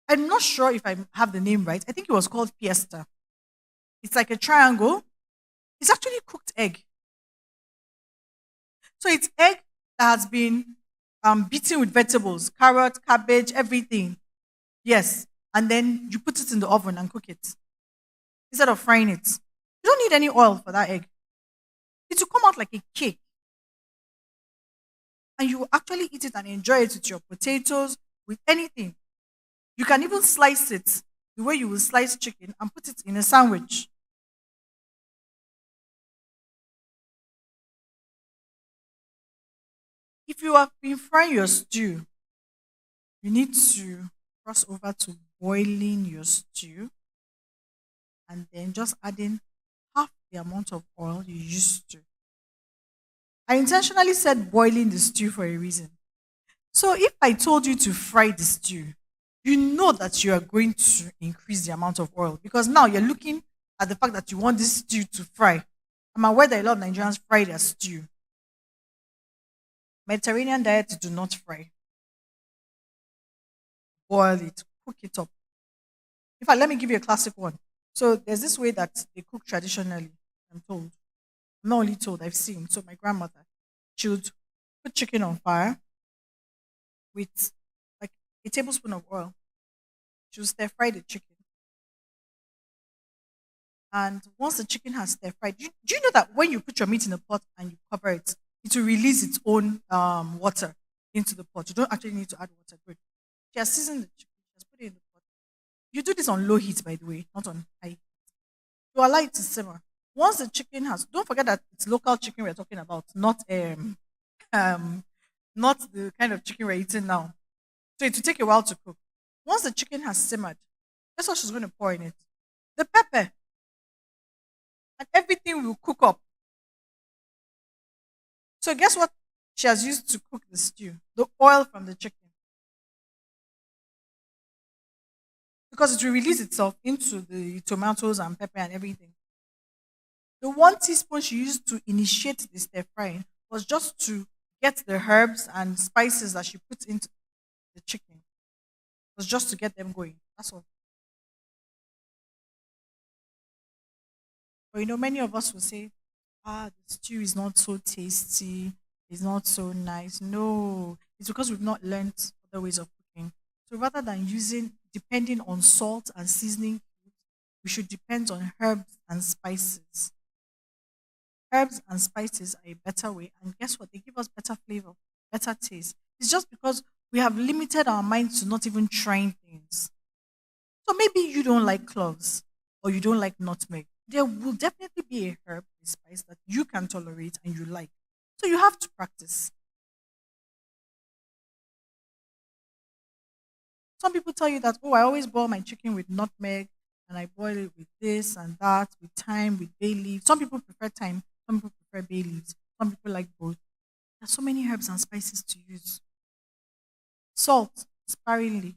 I'm not sure if I have the name right. I think it was called Fiesta. It's like a triangle. It's actually cooked egg. So it's egg that has been beaten with vegetables, carrot, cabbage, everything. Yes. And then you put it in the oven and cook it instead of frying it. You don't need any oil for that egg. It will come out like a cake. And you will actually eat it and enjoy it with your potatoes, with anything. You can even slice it the way you will slice chicken and put it in a sandwich. If you have been frying your stew, you need to cross over to boiling your stew and then just adding half the amount of oil you used to. I intentionally said boiling the stew for a reason. So if I told you to fry the stew, you know that you are going to increase the amount of oil because now you're looking at the fact that you want this stew to fry. I'm aware that a lot of Nigerians fry their stew. Mediterranean diet do not fry. Boil it, cook it up. In fact, let me give you a classic one. So there's this way that they cook traditionally, I'm told. I'm not only told, I've seen. So my grandmother, she would put chicken on fire with like a tablespoon of oil. She would stir fry the chicken. And once the chicken has stir fried, do you know that when you put your meat in a pot and you cover it, it will release its own water into the pot. You don't actually need to add water. Good. She has seasoned the chicken. She has put it in the pot. You do this on low heat, by the way, not on high. You allow it to simmer. Once the chicken has, don't forget that it's local chicken we're talking about, um, not the kind of chicken we're eating now. So it will take a while to cook. Once the chicken has simmered, guess what she's going to pour in it? The pepper and everything will cook up. So guess what she has used to cook the stew? The oil from the chicken. Because it will release itself into the tomatoes and pepper and everything. The 1 teaspoon she used to initiate the stir frying was just to get the herbs and spices that she put into the chicken. It was just to get them going. That's all. But many of us will say, the stew is not so tasty, it's not so nice. No, it's because we've not learned other ways of cooking. So rather than depending on salt and seasoning, we should depend on herbs and spices. Herbs and spices are a better way, and guess what? They give us better flavor, better taste. It's just because we have limited our minds to not even trying things. So maybe you don't like cloves. or you don't like nutmeg, there will definitely be a herb, a spice that you can tolerate and you like. So you have to practice. Some people tell you that, oh, I always boil my chicken with nutmeg and I boil it with this and that, with thyme, with bay leaves. Some people prefer thyme, some people prefer bay leaves, some people like both. There's so many herbs and spices to use. Salt, sparingly.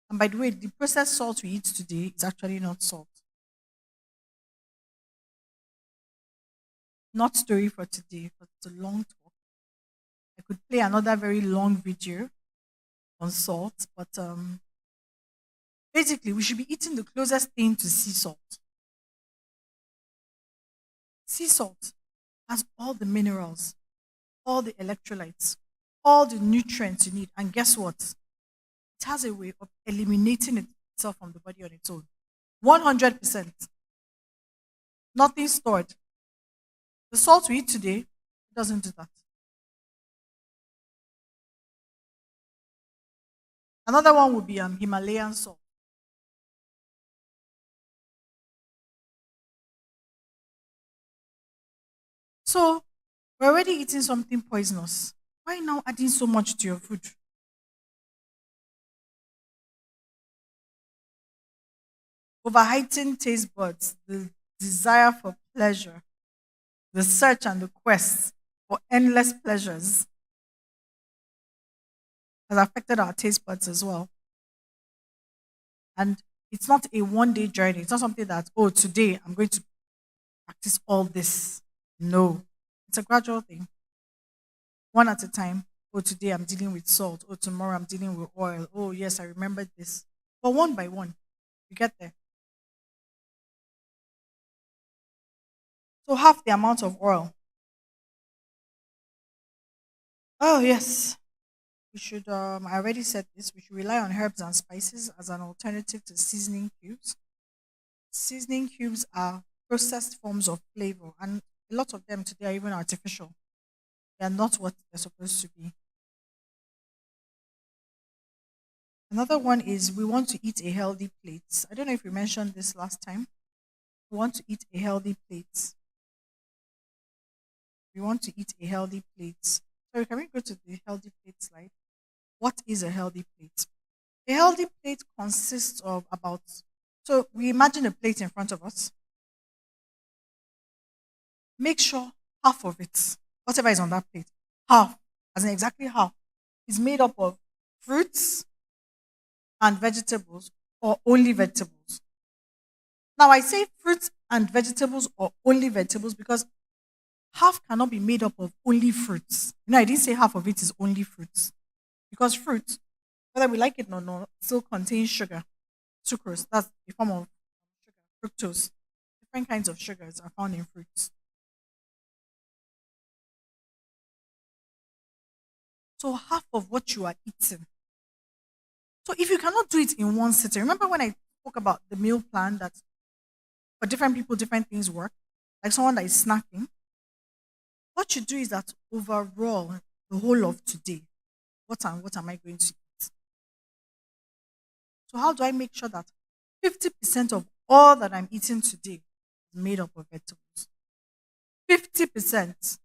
And by the way, the processed salt we eat today is actually not salt. Not story for today, but it's a long talk. I could play another very long video on salt, but basically, we should be eating the closest thing to sea salt. Sea salt has all the minerals, all the electrolytes, all the nutrients you need. And guess what? It has a way of eliminating itself from the body on its own. 100%. Nothing stored. The salt we eat today doesn't do that. Another one would be Himalayan salt. So we're already eating something poisonous. Why now adding so much to your food? Overheighting taste buds, the desire for pleasure, the search and the quest for endless pleasures has affected our taste buds as well. And it's not a 1 day journey. It's not something that, oh, today I'm going to practice all this. No, it's a gradual thing, one at a time. Oh, today I'm dealing with salt. Oh, tomorrow I'm dealing with oil. Oh, yes, I remembered this. But one by one, you get there. So half the amount of oil. Oh, yes. We should, I already said this, we should rely on herbs and spices as an alternative to seasoning cubes. Seasoning cubes are processed forms of flavor, and a lot of them today are even artificial. They are not what they're supposed to be. Another one is we want to eat a healthy plate. I don't know if we mentioned this last time. We want to eat a healthy plate. We want to eat a healthy plate. Sorry, can we go to the healthy plate slide? What is a healthy plate? A healthy plate consists of about, so we imagine a plate in front of us. Make sure half of it, whatever is on that plate, half, as in exactly half, is made up of fruits and vegetables or only vegetables. Now, I say fruits and vegetables or only vegetables because half cannot be made up of only fruits. I didn't say half of it is only fruits because fruit, whether we like it or not, still contains sugar, sucrose. That's a form of sugar, fructose. Different kinds of sugars are found in fruits. So half of what you are eating. So if you cannot do it in one sitting, remember when I spoke about the meal plan that for different people, different things work? Like someone that is snacking, what you do is that overall, the whole of today, what am I going to eat? So how do I make sure that 50% of all that I'm eating today is made up of vegetables? 50%.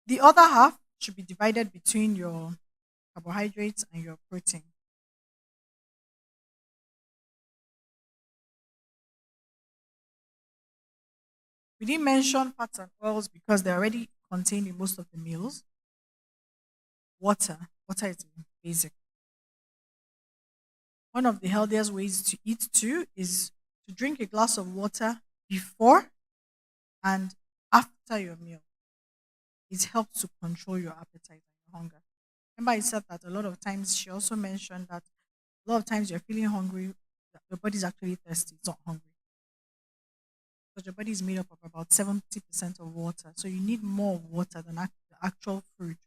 The other half should be divided between your carbohydrates and your protein. We didn't mention fats and oils because they're already contained in most of the meals. Water is basic. One of the healthiest ways to eat too is to drink a glass of water before and after your meal. It helps to control your appetite and your hunger. Remember, I said that a lot of times, she also mentioned that a lot of times you're feeling hungry, that your body's actually thirsty, it's not hungry. Because your body is made up of about 70% of water. So you need more water than the actual food.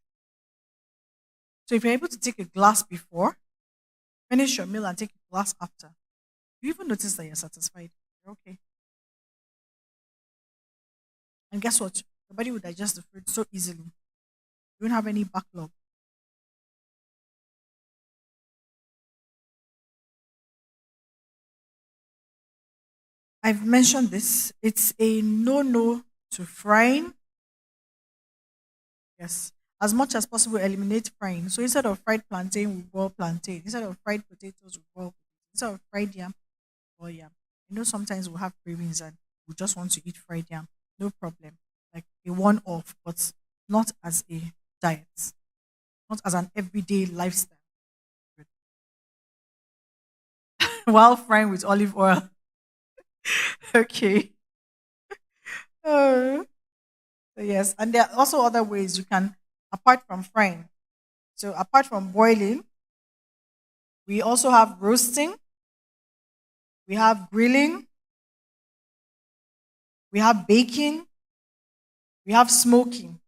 So if you're able to take a glass before, finish your meal and take a glass after, you even notice that you're satisfied. You're okay. And guess what? Your body will digest the food so easily. You won't have any backlog. I've mentioned this. It's a no to frying. Yes. As much as possible, eliminate frying. So instead of fried plantain, we boil plantain. Instead of fried potatoes, we boil potatoes. Instead of fried yam, we boil yam. Sometimes we'll have cravings and we just want to eat fried yam. No problem. Like a one off, but not as a diet, not as an everyday lifestyle. While frying with olive oil. Okay. Uh, so yes. And there are also other ways you can, apart from frying. So apart from boiling, we also have roasting, we have grilling, we have baking, we have smoking.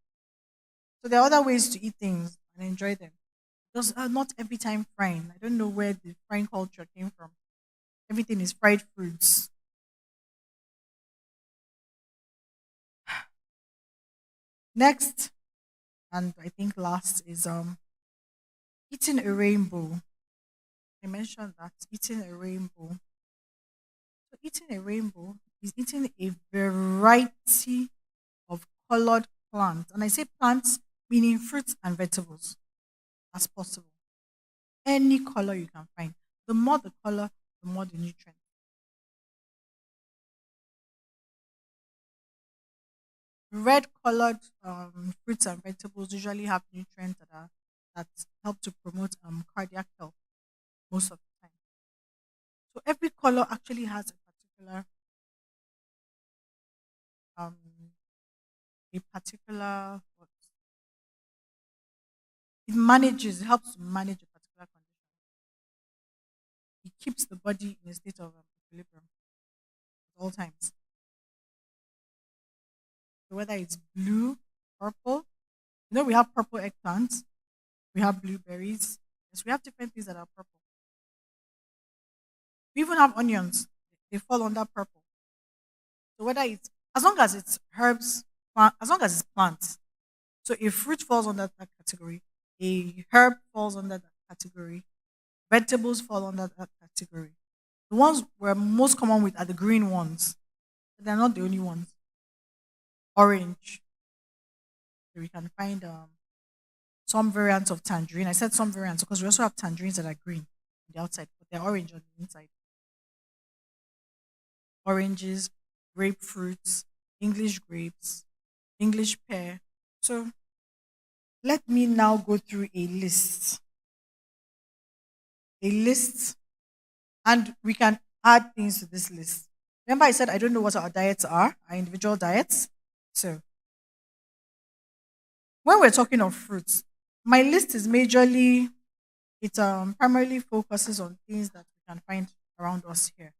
So there are other ways to eat things and enjoy them. Just not every time frying. I don't know where the frying culture came from. Everything is fried foods. Next, and I think last is eating a rainbow. I mentioned that eating a rainbow. So eating a rainbow is eating a variety of colored plants. And I say plants meaning fruits and vegetables as possible. Any color you can find. The more the color, the more the nutrient. Red colored fruits and vegetables usually have nutrients that help to promote cardiac health most of the time. So every color actually has um what it helps to manage a particular condition. It keeps the body in a state of equilibrium at all times. So whether it's blue, purple, we have purple eggplants, we have blueberries. Yes, we have different things that are purple. We even have onions. They fall under purple. So whether it's as long as it's herbs, as long as it's plants. So a fruit falls under that category. A herb falls under that category. Vegetables fall under that category. The ones we're most common with are the green ones. But they're not the only ones. Orange. So we can find some variants of tangerine. I said some variants because we also have tangerines that are green on the outside, but they're orange on the inside. Oranges, grapefruits, English grapes, English pear. So let me now go through a list. A list, and we can add things to this list. Remember, I said I don't know what our diets are, our individual diets. So when we're talking of fruits, my list is majorly it primarily focuses on things that we can find around us here.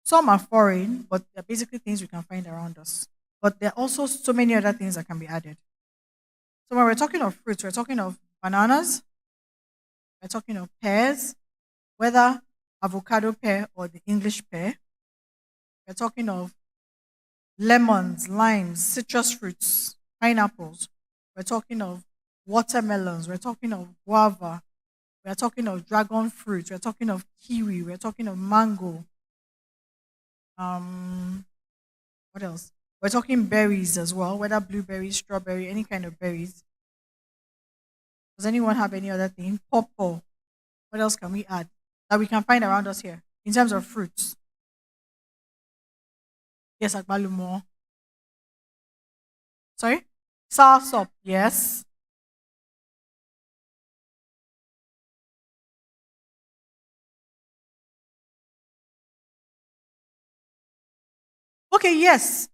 Some are foreign, but they're basically things we can find around us. But there are also so many other things that can be added. So when we're talking of fruits, we're talking of bananas, we're talking of pears, whether avocado pear or the English pear. We're talking of lemons, limes, citrus fruits, pineapples. We're talking of watermelons. We're talking of guava. We're talking of dragon fruit. We're talking of kiwi. We're talking of mango. Um, what else? We're talking berries as well, whether blueberries, strawberry, any kind of berries. Does anyone have any other thing? Pawpaw. What else can we add that we can find around us here in terms of fruits? Yes, agbalumo. Sorry? Soursop. Yes. Okay, yes.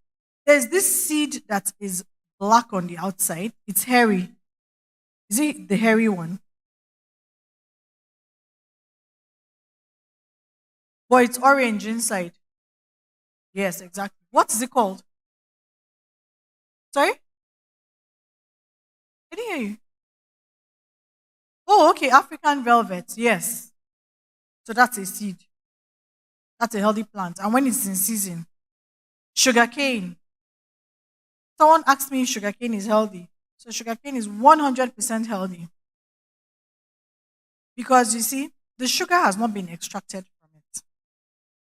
There's this seed that is black on the outside. It's hairy. Is it the hairy one? But it's orange inside. Yes, exactly. What is it called? Sorry? I didn't hear you. Oh, okay. African velvet. Yes. So that's a seed. That's a healthy plant. And when it's in season, sugarcane. Someone asked me if sugarcane is healthy. So sugarcane is 100% healthy because you see, the sugar has not been extracted from it.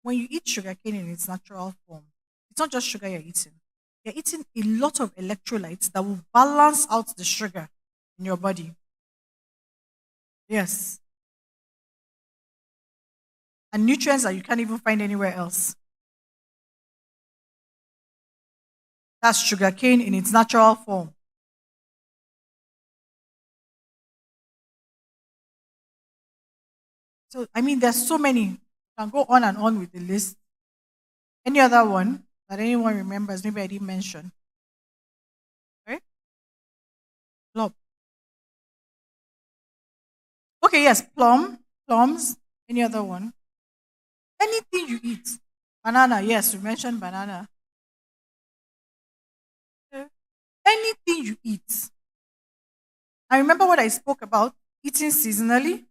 when you eat sugarcane in its natural form, it's not just sugar you're eating. You're eating a lot of electrolytes that will balance out the sugar in your body. Yes. And nutrients that you can't even find anywhere else. That's sugarcane in its natural form. So, I mean, there's so many. You can go on and on with the list. Any other one that anyone remembers? Maybe I didn't mention. Right? Plum. Okay, yes, plums. Any other one? Anything you eat. Banana, yes, we mentioned banana. Yeah. Anything you eat. I remember what I spoke about eating seasonally.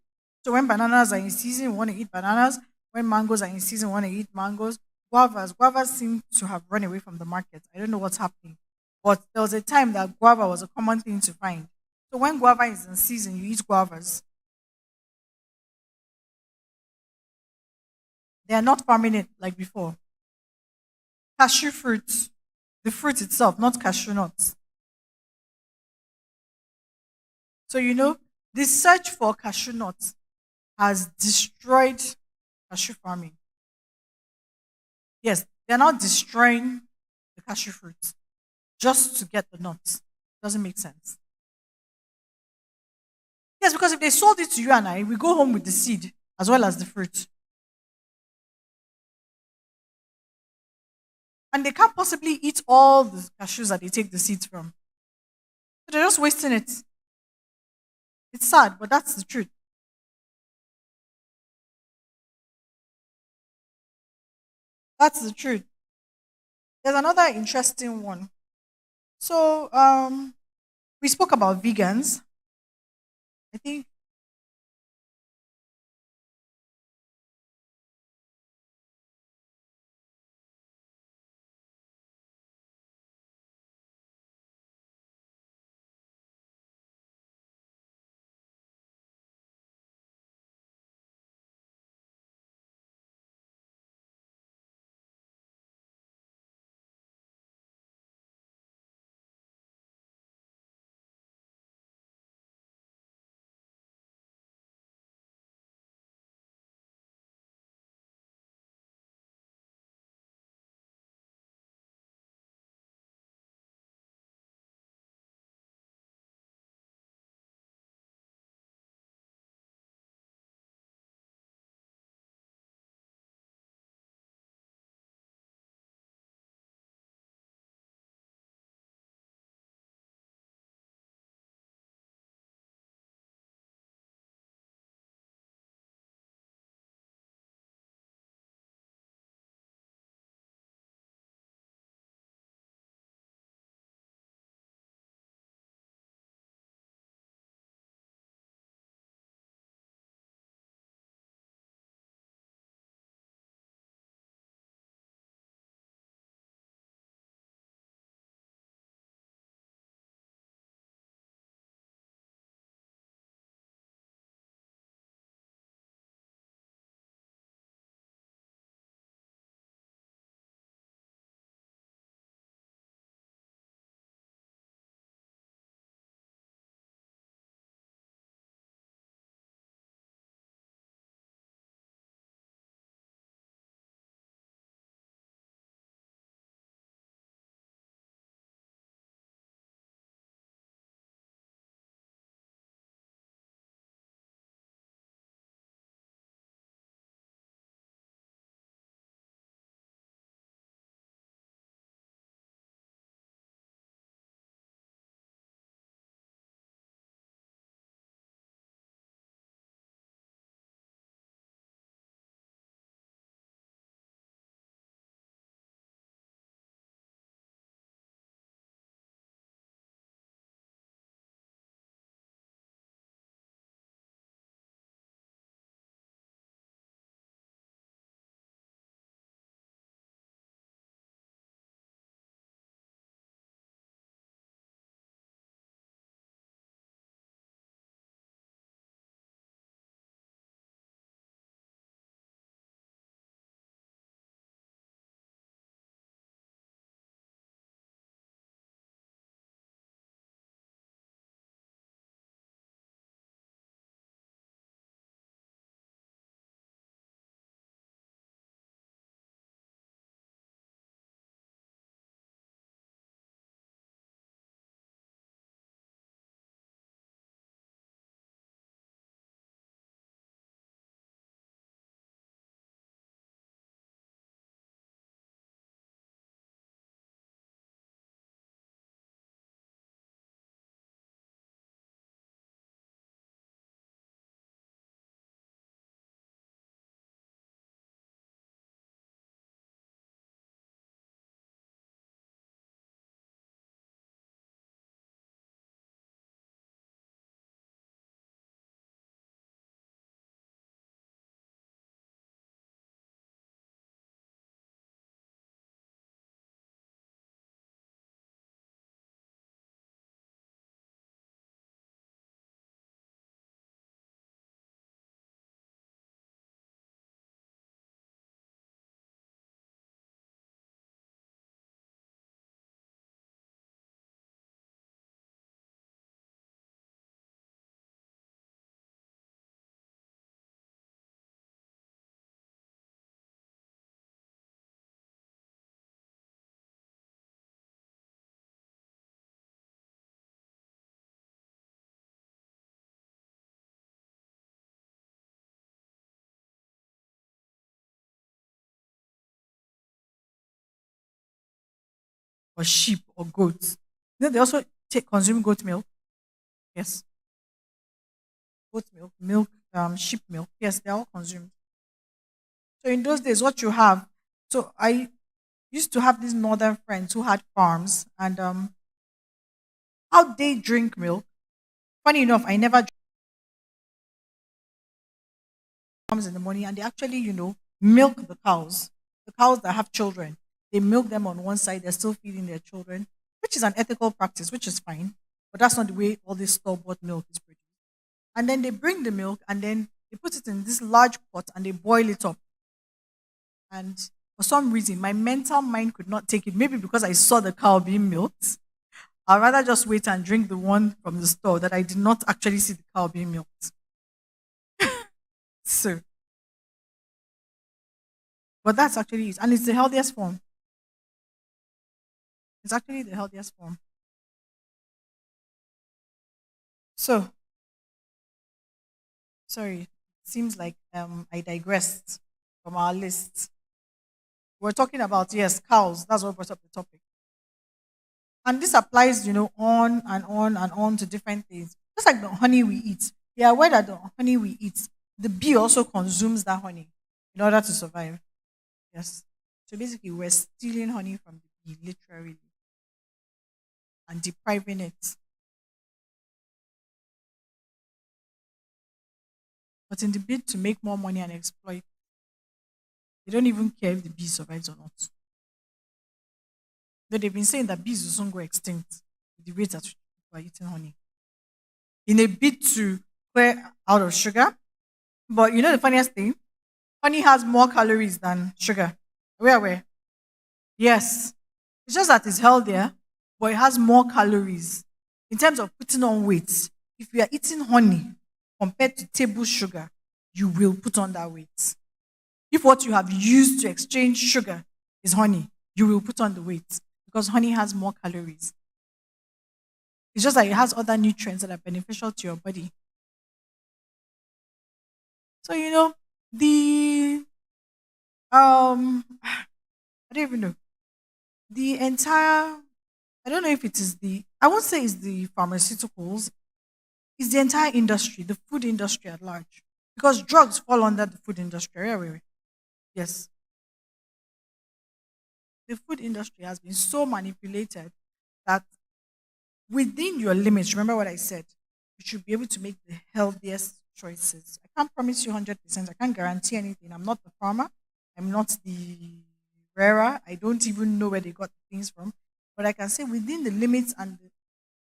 So when bananas are in season, we want to eat bananas. When mangoes are in season, we want to eat mangoes. Guavas seem to have run away from the market. I don't know what's happening. But there was a time that guava was a common thing to find. So when guava is in season, you eat guavas. They are not farming it like before. Cashew fruit, the fruit itself, not cashew nuts. So the search for cashew nuts has destroyed cashew farming. Yes, they're not destroying the cashew fruit just to get the nuts. Doesn't make sense. Yes, because if they sold it to you and I, we go home with the seed as well as the fruit. And they can't possibly eat all the cashews that they take the seeds from. So they're just wasting it. It's sad, but that's the truth. That's the truth. There's another interesting one. So we spoke about vegans. I think or sheep or goats. They also consume goat milk. Yes, goat milk, sheep milk. Yes, they're all consumed. So in those days, what you have, so I used to have these northern friends who had farms, and how they drink milk. Funny enough, I never drink farms in the morning, and they actually, milk the cows that have children. They milk them on one side. They're still feeding their children, which is an ethical practice, which is fine. But that's not the way all this store bought milk is produced. And then they bring the milk, and then they put it in this large pot, and they boil it up. And for some reason, my mental mind could not take it. Maybe because I saw the cow being milked. I'd rather just wait and drink the one from the store that I did not actually see the cow being milked. So, but that's actually it. And it's the healthiest form. It's actually the healthiest form. So, sorry, seems like I digressed from our list. We're talking about, yes, cows. That's what brought up the topic. And this applies, on and on and on to different things. Just like the honey we eat. We are aware that the honey we eat, the bee also consumes that honey in order to survive. Yes. So basically, we're stealing honey from the bee, literally, and depriving it. But in the bid to make more money and exploit, they don't even care if the bee survives or not. Though they've been saying that bees will soon go extinct with the rate at which people are eating honey. In a bid to clear out of sugar. But you know the funniest thing? Honey has more calories than sugar. Where? Yes. It's just that it's healthier, but it has more calories. In terms of putting on weight, if you are eating honey compared to table sugar, you will put on that weight. If what you have used to exchange sugar is honey, you will put on the weight because honey has more calories. It's just that it has other nutrients that are beneficial to your body. So the I don't even know. The entire I don't know if it is I won't say it's the pharmaceuticals, it's the entire industry, the food industry at large. Because drugs fall under the food industry. Yeah, wait. Yes. The food industry has been so manipulated that within your limits, remember what I said, you should be able to make the healthiest choices. I can't promise you 100%. I can't guarantee anything. I'm not the farmer. I'm not the rarer. I don't even know where they got the things from. But I can say within the limits and the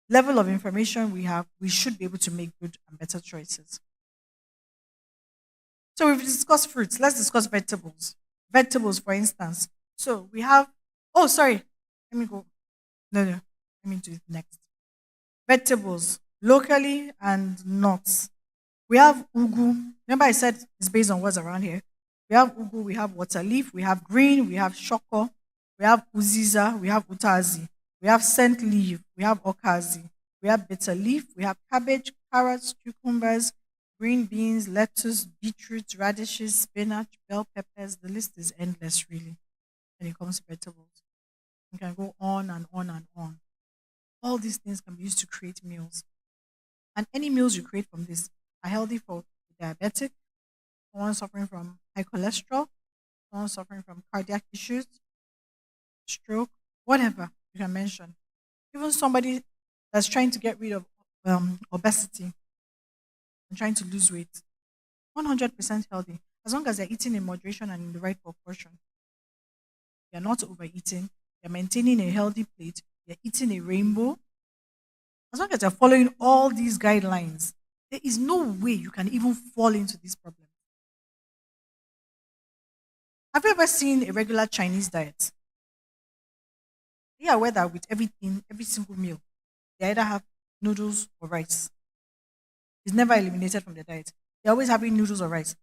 level of information we have, we should be able to make good and better choices. So we've discussed fruits. Let's discuss vegetables. Vegetables, for instance. So we have, oh, sorry. Let me go. No. Let me do it next. Vegetables, locally and not. We have ugu. Remember, I said it's based on what's around here. We have ugu, we have water leaf, we have green, we have shoko, we have uziza, we have utazi, we have scent leaf, we have okazi, we have bitter leaf, we have cabbage, carrots, cucumbers, green beans, lettuce, beetroot, radishes, spinach, bell peppers. The list is endless, really, when it comes to vegetables. You can go on and on and on. All these things can be used to create meals. And any meals you create from this are healthy for diabetic, someone suffering from high cholesterol, someone suffering from cardiac issues, stroke, whatever you can mention. Even somebody that's trying to get rid of obesity and trying to lose weight, 100% healthy. As long as they're eating in moderation and in the right proportion. You're not overeating, you're maintaining a healthy plate, you're eating a rainbow. As long as you're following all these guidelines, there is no way you can even fall into this problem. Have you ever seen a regular Chinese diet? They are aware that with everything, every single meal, they either have noodles or rice. It's never eliminated from the diet. They're always having noodles or rice.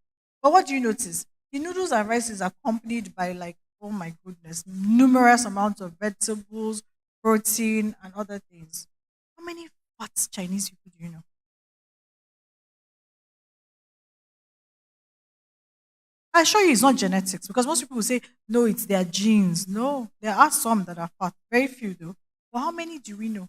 But what do you notice? The noodles and rice is accompanied by, like, oh my goodness, numerous amounts of vegetables, protein, and other things. How many fat Chinese people do you know? I assure you it's not genetics because most people will say, no, it's their genes. No, there are some that are fat, very few though. But how many do we know?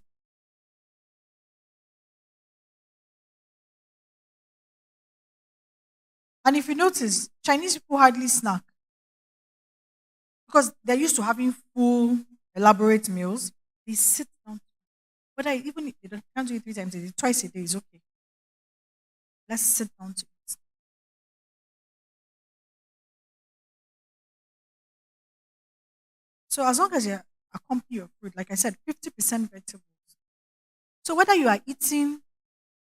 And if you notice, Chinese people hardly snack because they're used to having full, elaborate meals. They sit down. Whether even if they don't can't do it 3 times a day, twice a day is okay. Let's sit down to it. So as long as you accompany your food, like I said, 50% vegetables. So whether you are eating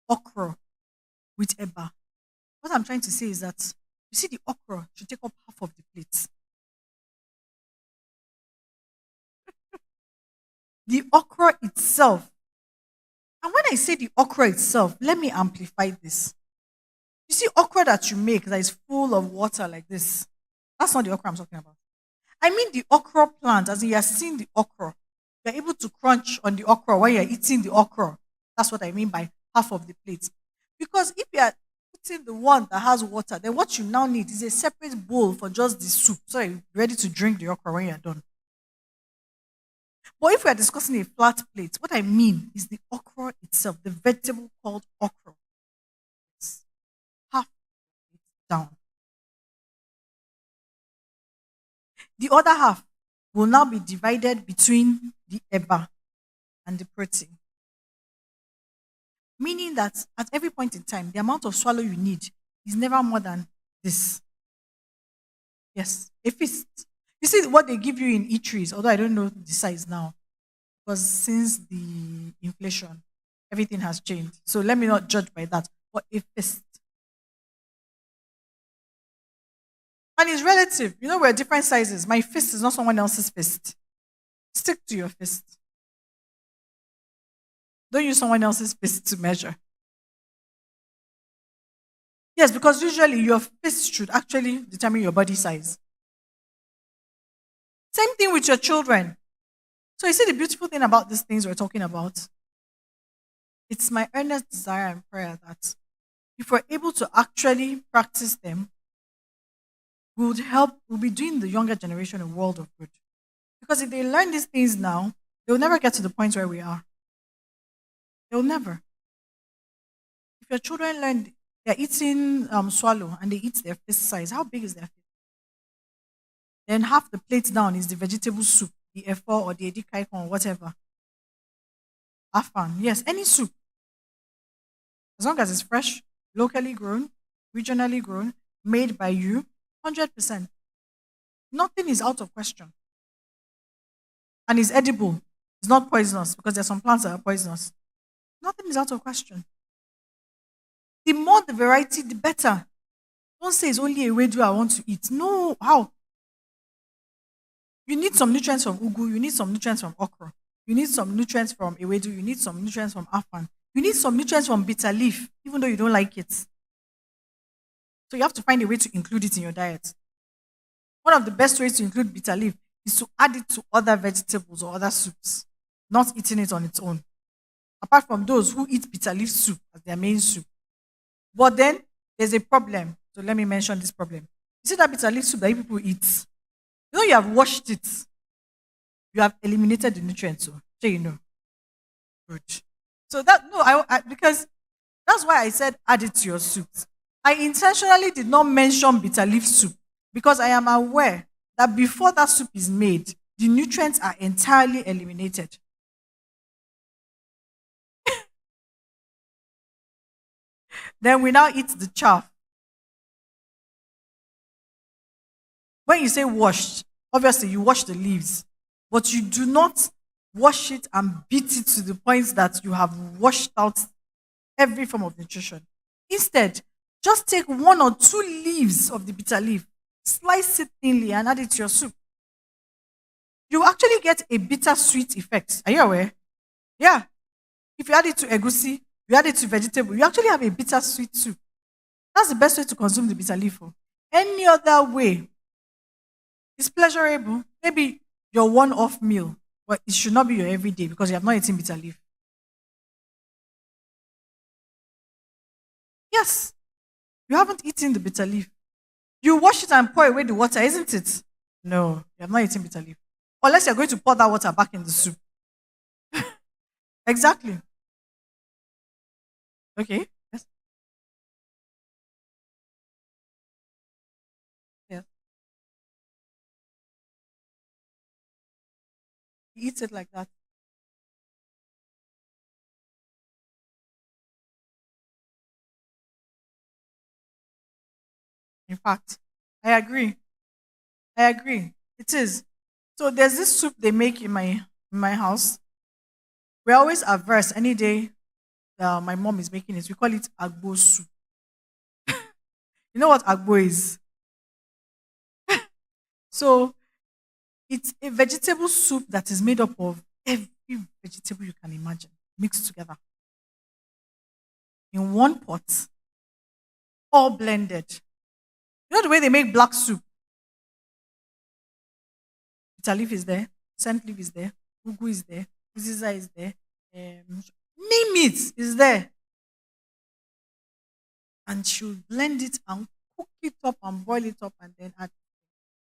okra with eba, what I'm trying to say is that you see the okra should take up half of the plate. The okra itself, and when I say the okra itself, let me amplify this. You see okra that you make that is full of water like this. That's not the okra I'm talking about. I mean the okra plant, as in you are seeing the okra. You're able to crunch on the okra while you're eating the okra. That's what I mean by half of the plate. Because if you are eating the one that has water, then what you now need is a separate bowl for just the soup. So you're ready to drink the okra when you're done. But if we are discussing a flat plate, what I mean is the okra itself, the vegetable called okra, is half it down. The other half will now be divided between the eba and the protein, meaning that at every point in time, the amount of swallow you need is never more than this. Yes, a fist. You see what they give you in eateries, although I don't know the size now, because since the inflation, everything has changed. So let me not judge by that. But a fist. And it's relative. You know, we're different sizes. My fist is not someone else's fist. Stick to your fist. Don't use someone else's fist to measure. Yes, because usually your fist should actually determine your body size. Same thing with your children. So you see the beautiful thing about these things we're talking about? It's my earnest desire and prayer that if we're able to actually practice them, we would help, we'll be doing the younger generation a world of good. Because if they learn these things now, they'll never get to the point where we are. They'll never. If your children learn, they're eating swallow and they eat their fist size, how big is their fist? Then half the plate down is the vegetable soup, the efo or the edikaikon or whatever. Afan, yes, any soup. As long as it's fresh, locally grown, regionally grown, made by you, 100%. Nothing is out of question. And it's edible. It's not poisonous because there's some plants that are poisonous. Nothing is out of question. The more the variety, the better. Don't say it's only a wedu I want to eat. No, how? You need some nutrients from ugu. You need some nutrients from okra. You need some nutrients from ewedu. You need some nutrients from afan. You need some nutrients from bitter leaf, even though you don't like it. So you have to find a way to include it in your diet. One of the best ways to include bitter leaf is to add it to other vegetables or other soups, not eating it on its own. Apart from those who eat bitter leaf soup as their main soup. But then there's a problem. So let me mention this problem. You see that bitter leaf soup that you people eat? You know you have washed it. You have eliminated the nutrients. So you know. Good. So that no, because that's why I said add it to your soup. I intentionally did not mention bitter leaf soup because I am aware that before that soup is made, the nutrients are entirely eliminated. Then we now eat the chaff. When you say washed, obviously you wash the leaves, but you do not wash it and beat it to the point that you have washed out every form of nutrition. Instead, just take 1 or 2 leaves of the bitter leaf, slice it thinly, and add it to your soup. You actually get a bitter sweet effect. Are you aware? Yeah. If you add it to egusi, you add it to vegetable, you actually have a bitter sweet soup. That's the best way to consume the bitter leaf. Any other way is pleasurable. Maybe your one-off meal, but it should not be your everyday because you have not eaten bitter leaf. Yes, you haven't eaten the bitter leaf. You wash it and pour away the water, isn't it? No, you have not eaten bitter leaf. Unless you're going to pour that water back in the soup. Exactly. Okay. Yes. Yes. You eat it like that. In fact, I agree. I agree. It is. So there's this soup they make in my house. We're always averse any day my mom is making it. We call it agbo soup. You know what agbo is? So it's a vegetable soup that is made up of every vegetable you can imagine mixed together in one pot, all blended. You know the way they make black soup? Bitter leaf is there, scent leaf is there, ugu is there, uziza is there, name it is there. And she'll blend it and cook it up and boil it up and then add.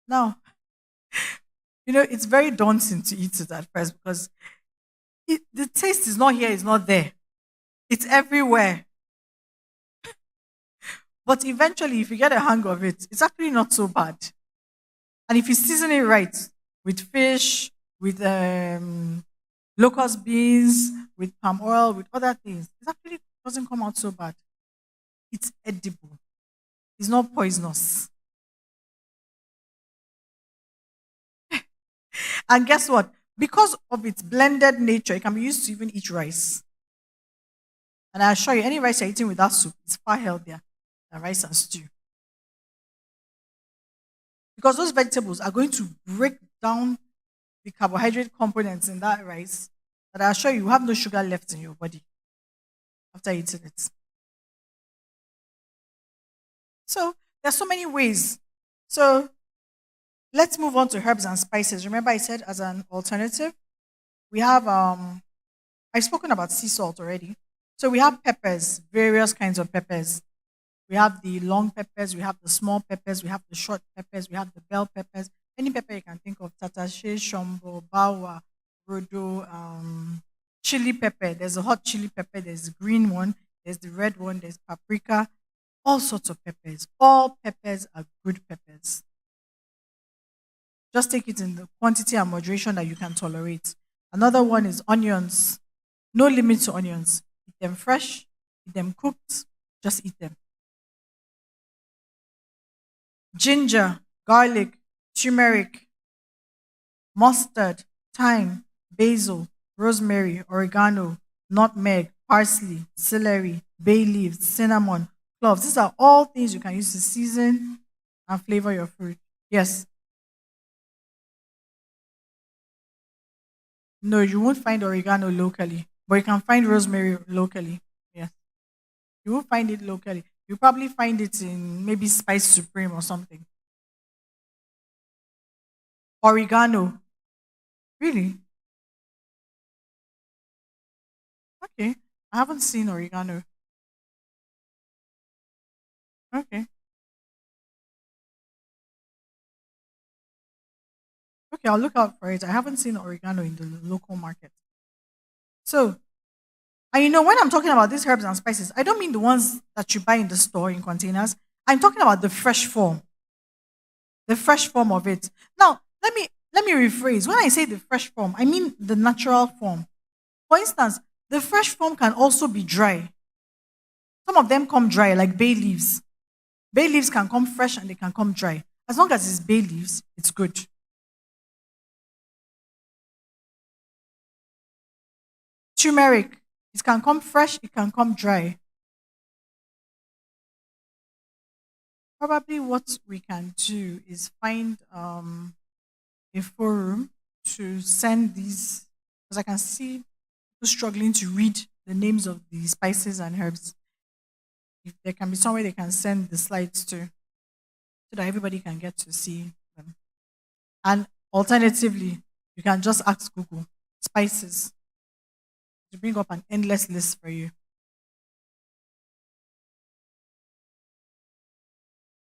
Now, it's very daunting to eat it at first because the taste is not here, it's not there. It's everywhere. But eventually, if you get a hang of it, it's actually not so bad. And if you season it right with fish, with locust beans, with palm oil, with other things, it actually doesn't come out so bad. It's edible. It's not poisonous. And guess what? Because of its blended nature, it can be used to even eat rice. And I assure you, any rice you're eating with that soup is far healthier than rice and stew. Because those vegetables are going to break down the carbohydrate components in that rice that I assure you, you have no sugar left in your body after eating it. So there's so many ways. So let's move on to herbs and spices. Remember, I said as an alternative, we have I've spoken about sea salt already. So we have peppers, various kinds of peppers. We have the long peppers, we have the small peppers, we have the short peppers, we have the bell peppers. Any pepper you can think of, tatashe, shombo, bawa, rodo, chili pepper. There's a hot chili pepper, there's the green one, there's the red one, there's paprika, all sorts of peppers. All peppers are good peppers. Just take it in the quantity and moderation that you can tolerate. Another one is onions. No limit to onions. Eat them fresh, eat them cooked, just eat them. Ginger, garlic, turmeric, mustard, thyme, basil, rosemary, oregano, nutmeg, parsley, celery, bay leaves, cinnamon, cloves. These are all things you can use to season and flavor your food. Yes. No, you won't find oregano locally, but you can find rosemary locally. Yes. You won't find it locally. You probably find it in maybe Spice Supreme or something. Oregano. Really? Okay. I haven't seen oregano. Okay. Okay, I'll look out for it. I haven't seen oregano in the local market. So, and when I'm talking about these herbs and spices, I don't mean the ones that you buy in the store in containers. I'm talking about the fresh form, the fresh form of it. Now, let me rephrase. When I say the fresh form, I mean the natural form. For instance, the fresh form can also be dry. Some of them come dry, like bay leaves. Bay leaves can come fresh and they can come dry. As long as it's bay leaves, it's good. Turmeric, it can come fresh, it can come dry. Probably what we can do is find a forum to send these, because I can see people struggling to read the names of the spices and herbs. If there can be somewhere they can send the slides to, so that everybody can get to see them. And alternatively, you can just ask Google spices to bring up an endless list for you.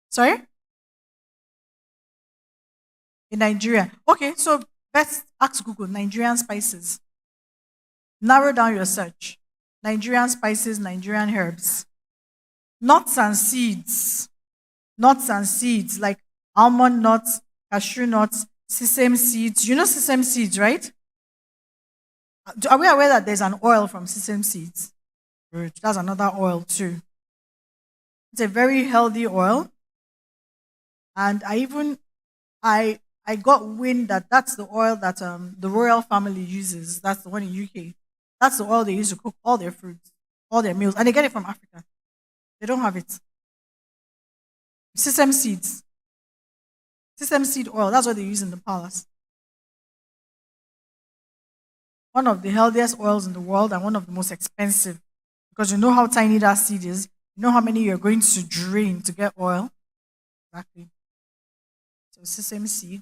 Sorry? in Nigeria. Okay, so let's ask Google Nigerian spices. Narrow down your search. Nigerian spices, Nigerian herbs. Nuts and seeds. Nuts and seeds like almond nuts, cashew nuts, sesame seeds. You know sesame seeds, right? Are we aware that there's an oil from sesame seeds? Good. That's another oil too. It's a very healthy oil, and I got wind that that's the oil that the royal family uses. That's the one in UK. That's the oil they use to cook all their fruits, all their meals, and they get it from Africa. They don't have it. Sesame seeds, sesame seed oil. That's what they use in the palace. One of the healthiest oils in the world and one of the most expensive because you know how tiny that seed is. You know how many you're going to drain to get oil. Exactly. So sesame seed.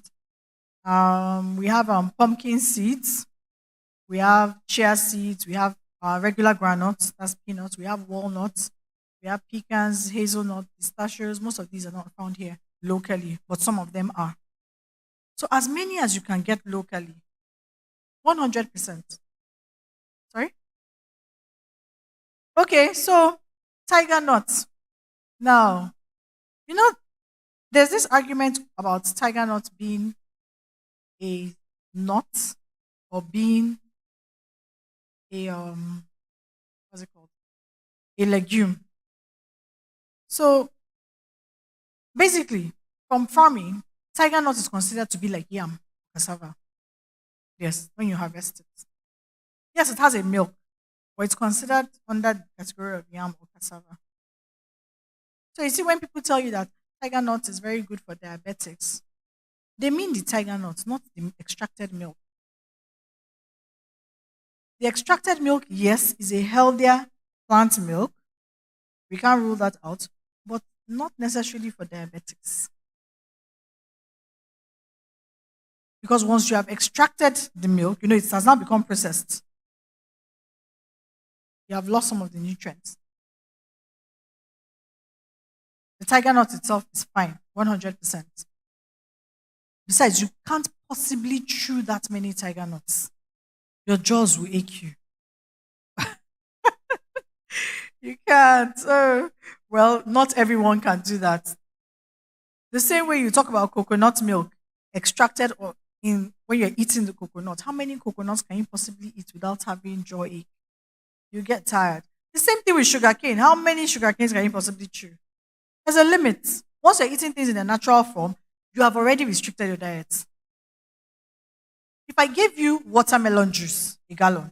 We have pumpkin seeds. We have chia seeds. We have regular granules. That's peanuts. We have walnuts. We have pecans, hazelnut, pistachios. Most of these are not found here locally, but some of them are. So as many as you can get locally, 100%. Sorry. Okay, so tiger nuts. Now, you know, there's this argument about tiger nut being a nut or being a what's it called? A legume. So basically, from farming, tiger nut is considered to be like yam, cassava. Yes, when you harvest it. Yes, it has a milk, but it's considered under the category of yam or cassava. So you see, when people tell you that tiger nut is very good for diabetics, they mean the tiger nut, not the extracted milk. The extracted milk, yes, is a healthier plant milk. We can't rule that out, but not necessarily for diabetics. Because once you have extracted the milk, it has now become processed. You have lost some of the nutrients. The tiger nut itself is fine, 100%. Besides, you can't possibly chew that many tiger nuts. Your jaws will ache you. You can't. Well, not everyone can do that. The same way you talk about coconut milk extracted or in when you're eating the coconut, how many coconuts can you possibly eat without having jaw ache? You get tired. The same thing with sugar cane. How many sugar canes can you possibly chew? There's a limit. Once you're eating things in a natural form, you have already restricted your diet. If I give you watermelon juice, a gallon,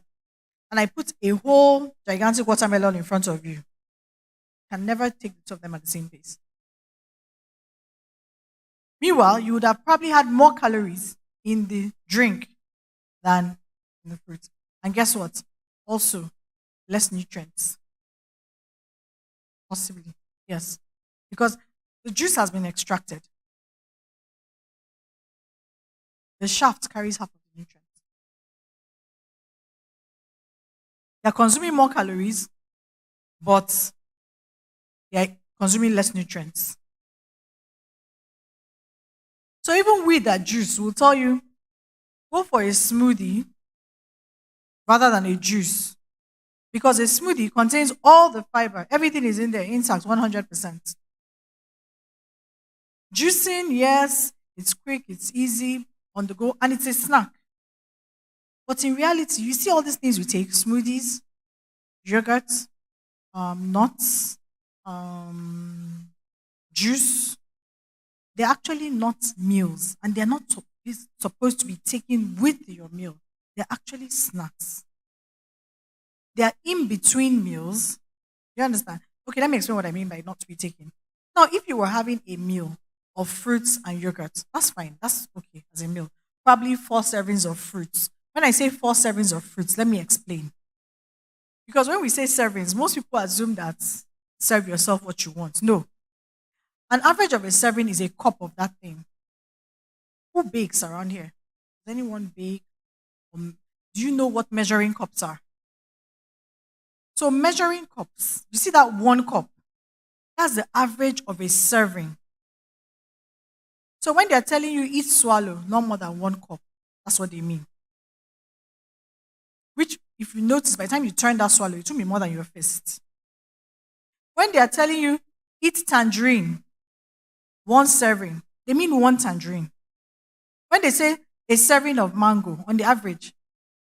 and I put a whole gigantic watermelon in front of you, you can never take the two of them at the same pace. Meanwhile, you would have probably had more calories in the drink than in the fruit. And guess what? Also, less nutrients. Possibly. Yes. Because the juice has been extracted. The shaft carries half of the nutrients. They're consuming more calories, but they're consuming less nutrients. So even with that juice, will tell you go for a smoothie rather than a juice. Because a smoothie contains all the fiber. Everything is in there, intact, 100%. Juicing, yes, it's quick, it's easy, on the go, and it's a snack. But in reality, you see all these things we take smoothies, yogurt, nuts, um, juice. They're actually not meals, and they're not supposed to be taken with your meal. They're actually snacks. They're in between meals. You understand? Okay, let me explain what I mean by not to be taken. Now, if you were having a meal of fruits and yogurt, that's fine. That's okay as a meal. Probably 4 servings of fruits. When I say 4 servings of fruits, let me explain. Because when we say servings, most people assume that serve yourself what you want. No. An average of a serving is a cup of that thing. Who bakes around here? Does anyone bake? Do you know what measuring cups are? So measuring cups, you see that one cup? That's the average of a serving. So when they're telling you eat swallow, not more than 1 cup, that's what they mean. Which, if you notice, by the time you turn that swallow, it will be more than your fist. When they are telling you eat tangerine, 1 serving, they mean 1 tangerine. When they say a serving of mango, on the average,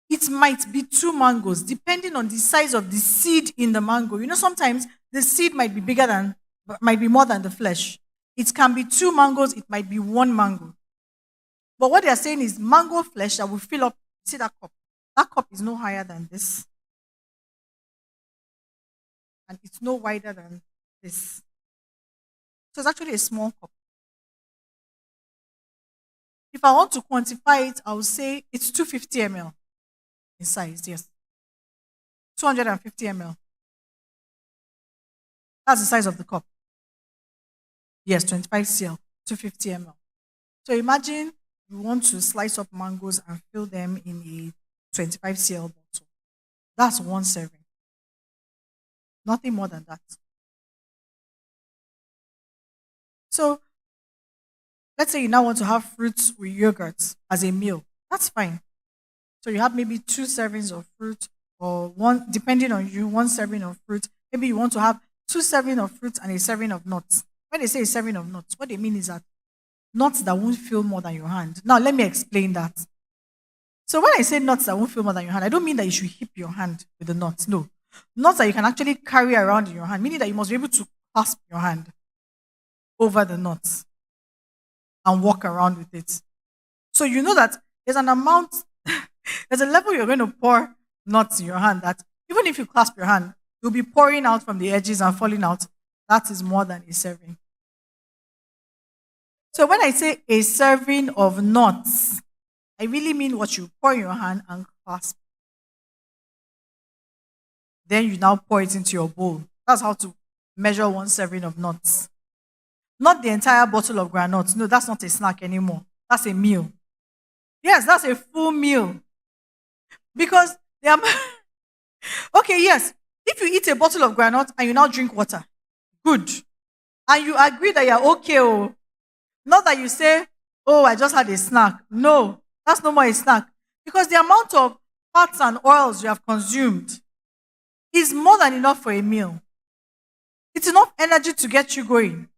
it might be 2 mangoes, depending on the size of the seed in the mango. You know, sometimes the seed might be bigger than, might be more than the flesh. It can be 2 mangoes, it might be 1 mango. But what they are saying is mango flesh that will fill up, see that cup. That cup is no higher than this, and it's no wider than this. So it's actually a small cup. If I want to quantify it, I would say it's 250 ml in size, yes. 250 ml. That's the size of the cup. Yes, 25 cl, 250 ml. So imagine you want to slice up mangoes and fill them in a 25 cl bottle. That's 1 serving. Nothing more than that. So let's say you now want to have fruits with yogurt as a meal. That's fine. So you have maybe 2 servings of fruit, or one, depending on you, 1 serving of fruit. Maybe you want to have 2 servings of fruit and a serving of nuts. When they say a serving of nuts, what they mean is that nuts that won't fill more than your hand. Now, let me explain that. So when I say nuts that won't fill more than your hand, I don't mean that you should hip your hand with the nuts. No. Nuts that you can actually carry around in your hand, meaning that you must be able to clasp your hand over the nuts and walk around with it. So you know that there's an amount, there's a level you're going to pour nuts in your hand that even if you clasp your hand, you'll be pouring out from the edges and falling out. That is more than a serving. So when I say a serving of nuts, I really mean what you pour in your hand and clasp. Then you now pour it into your bowl. That's how to measure 1 serving of nuts. Not the entire bottle of granuts. No, that's not a snack anymore. That's a meal. Yes, that's a full meal. Because they are okay, yes. If you eat a bottle of granuts and you now drink water, good. And you agree that you're okay. Oh. Not that you say, oh, I just had a snack. No, that's no more a snack. Because the amount of fats and oils you have consumed is more than enough for a meal. It's enough energy to get you going.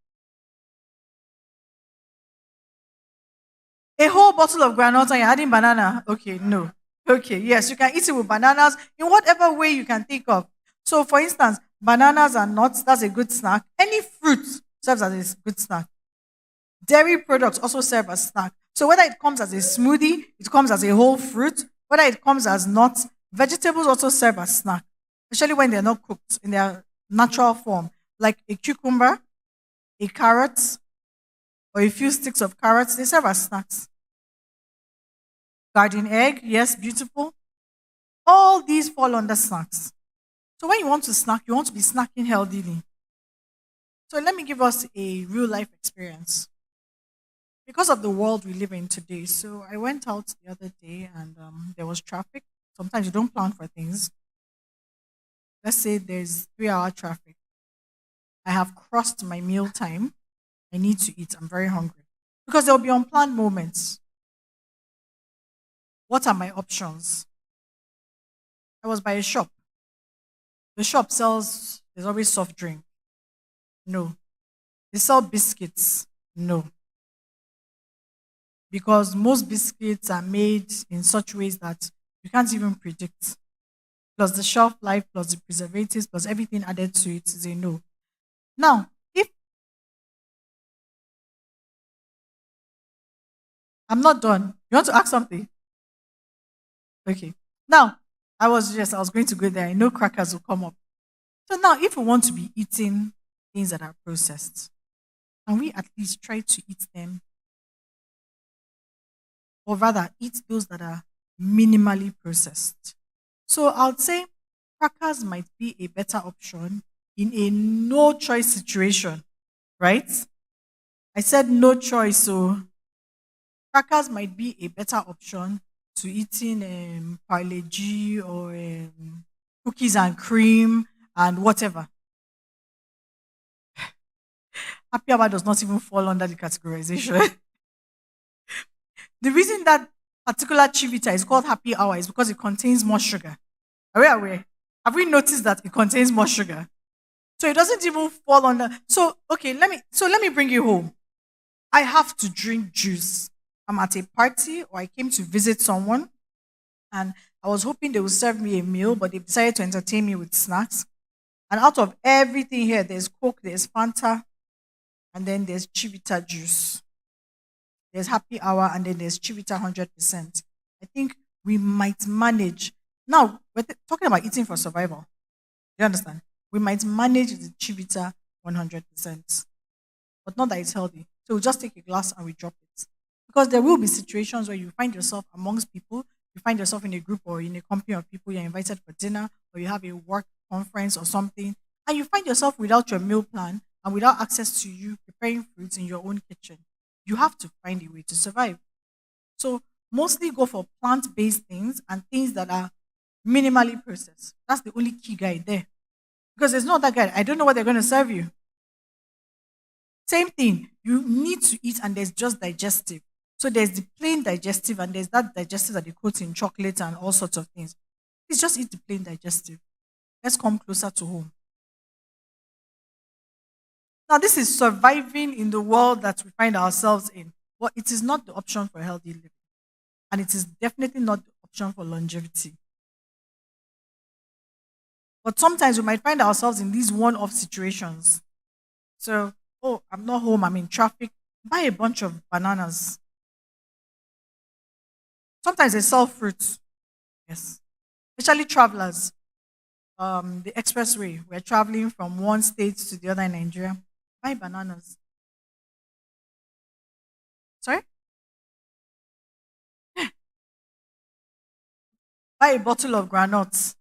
A whole bottle of granules and you're adding banana. Okay, no. Okay, yes, you can eat it with bananas in whatever way you can think of. So, for instance, bananas and nuts, that's a good snack. Any fruit serves as a good snack. Dairy products also serve as snack. So, whether it comes as a smoothie, it comes as a whole fruit, whether it comes as nuts, vegetables also serve as snack, especially when they're not cooked in their natural form, like a cucumber, a carrot, or a few sticks of carrots, they serve as snacks. Garden egg, yes, beautiful. All these fall under snacks. So when you want to snack, you want to be snacking healthily. So let me give us a real life experience. Because of the world we live in today, so I went out the other day and there was traffic. Sometimes you don't plan for things. Let's say there's 3 hour traffic. I have crossed my meal time. I need to eat. I'm very hungry. Because there will be unplanned moments. What are my options? I was by a shop. The shop sells, there's always soft drink. No. They sell biscuits. No. Because most biscuits are made in such ways that you can't even predict. Plus the shelf life, plus the preservatives, plus everything added to it is a no. Now, if I'm not done, you want to ask something? Okay. Now, I was going to go there. I know crackers will come up. So now, if we want to be eating things that are processed, can we at least try to eat them, or rather, eat those that are minimally processed? So I'd say crackers might be a better option in a no choice situation, right? I said no choice, so crackers might be a better option to eating Parle-G or cookies and cream and whatever. Happy hour does not even fall under the categorization. The reason that particular chivita is called happy hour is because it contains more sugar. Are we aware? Have we noticed that it contains more sugar? So it doesn't even fall under. So okay, let me bring you home. I have to drink juice. I'm at a party or I came to visit someone and I was hoping they would serve me a meal, but they decided to entertain me with snacks. And out of everything here, there's Coke, there's Fanta, and then there's Chivita juice. There's Happy Hour, and then there's Chivita 100%. I think we might manage. Now, we're talking about eating for survival. You understand? We might manage the Chivita 100%, but not that it's healthy. So we just take a glass and we drop it. Because there will be situations where you find yourself amongst people, you find yourself in a group or in a company of people, you're invited for dinner, or you have a work conference or something, and you find yourself without your meal plan and without access to you preparing fruits in your own kitchen. You have to find a way to survive. So mostly go for plant-based things and things that are minimally processed. That's the only key guide there. Because there's no other guide. I don't know what they're going to serve you. Same thing. You need to eat, and there's just digestive. So there's the plain digestive, and there's that digestive that they coat in chocolate and all sorts of things. Please just eat the plain digestive. Let's come closer to home. Now, this is surviving in the world that we find ourselves in. But it is not the option for healthy living. And it is definitely not the option for longevity. But sometimes we might find ourselves in these one off situations. So, oh, I'm not home, I'm in traffic. Buy a bunch of bananas. Sometimes they sell fruits. Yes. Especially travelers. The expressway. We're traveling from one state to the other in Nigeria. Buy bananas. Sorry? Buy a bottle of granuts.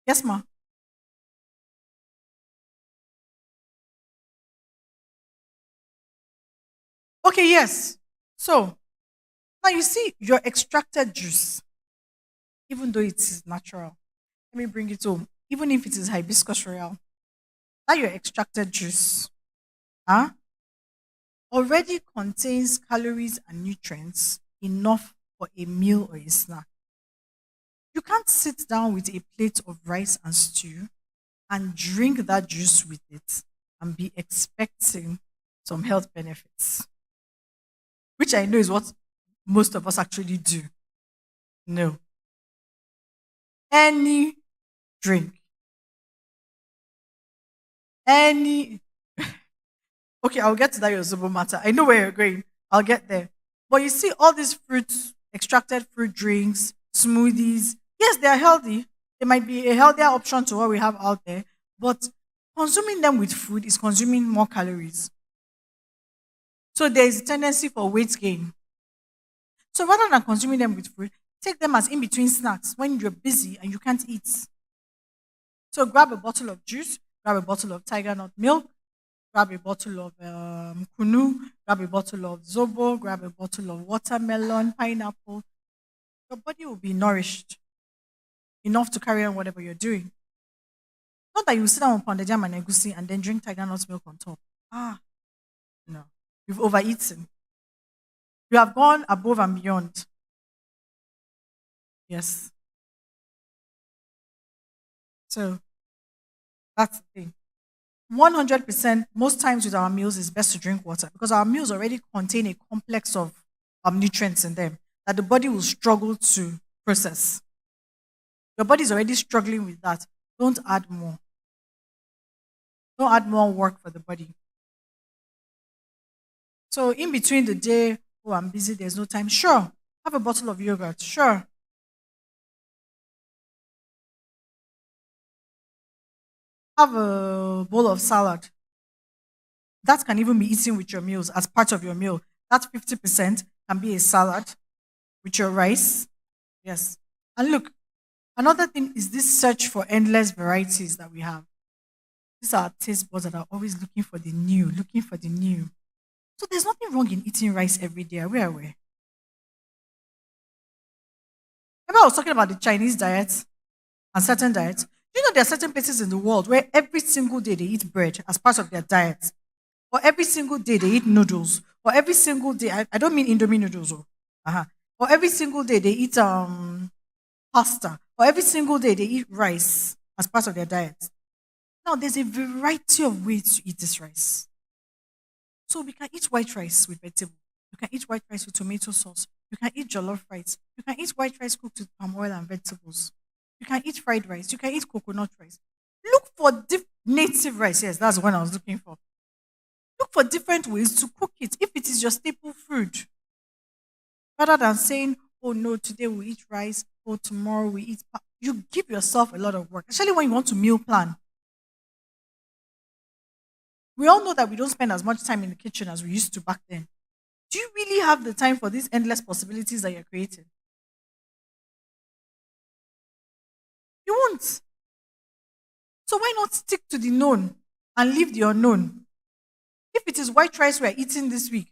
Yes, ma. Okay, yes. So now you see your extracted juice, even though it is natural. Let me bring it home. Even if it is hibiscus royal, that your extracted juice, huh, already contains calories and nutrients enough for a meal or a snack. You can't sit down with a plate of rice and stew and drink that juice with it and be expecting some health benefits, which I know is what most of us actually do. No. Any drink, any. Okay, I'll get to that your Zobo matter. I know where you're going. I'll get there. But you see, all these fruits, extracted fruit drinks, smoothies, yes, they are healthy. They might be a healthier option to what we have out there, but consuming them with food is consuming more calories. So there is a tendency for weight gain. So rather than consuming them with food, take them as in between snacks when you're busy and you can't eat. So grab a bottle of juice, grab a bottle of tiger nut milk, grab a bottle of kunu, grab a bottle of zobo, grab a bottle of watermelon, pineapple. Your body will be nourished enough to carry on whatever you're doing. Not that you sit down on pounded jam and egusi and then drink tiger nut milk on top. Ah, no. You've overeaten. You have gone above and beyond. Yes. So that's the thing. 100% most times with our meals is best to drink water because our meals already contain a complex of nutrients in them that the body will struggle to process. Your body is already struggling with that. Don't add more. Don't add more work for the body. So in between the day, oh, I'm busy, there's no time. Sure. Have a bottle of yogurt. Sure. Have a bowl of salad. That can even be eaten with your meals as part of your meal. That 50% can be a salad with your rice. Yes. And look, another thing is this search for endless varieties that we have. These are our taste buds that are always looking for the new, looking for the new. So there's nothing wrong in eating rice every day. Are we? Remember, I was talking about the Chinese diet and certain diets. Do you know there are certain places in the world where every single day they eat bread as part of their diet? Or every single day they eat noodles? For every single day, I don't mean Indomie noodles. Oh. Uh-huh. For every single day, they eat pasta. For every single day, they eat rice as part of their diet. Now, there's a variety of ways to eat this rice. So we can eat white rice with vegetable. You can eat white rice with tomato sauce. You can eat jollof rice. You can eat white rice cooked with palm oil and vegetables. You can eat fried rice. You can eat coconut rice. Look for native rice. Yes, that's what I was looking for. Look for different ways to cook it if it is your staple food. Rather than saying, oh no, today we eat rice, or tomorrow we eat. You give yourself a lot of work, especially when you want to meal plan. We all know that we don't spend as much time in the kitchen as we used to back then. Do you really have the time for these endless possibilities that you're creating? You won't. So why not stick to the known and leave the unknown? If it is white rice we're eating this week,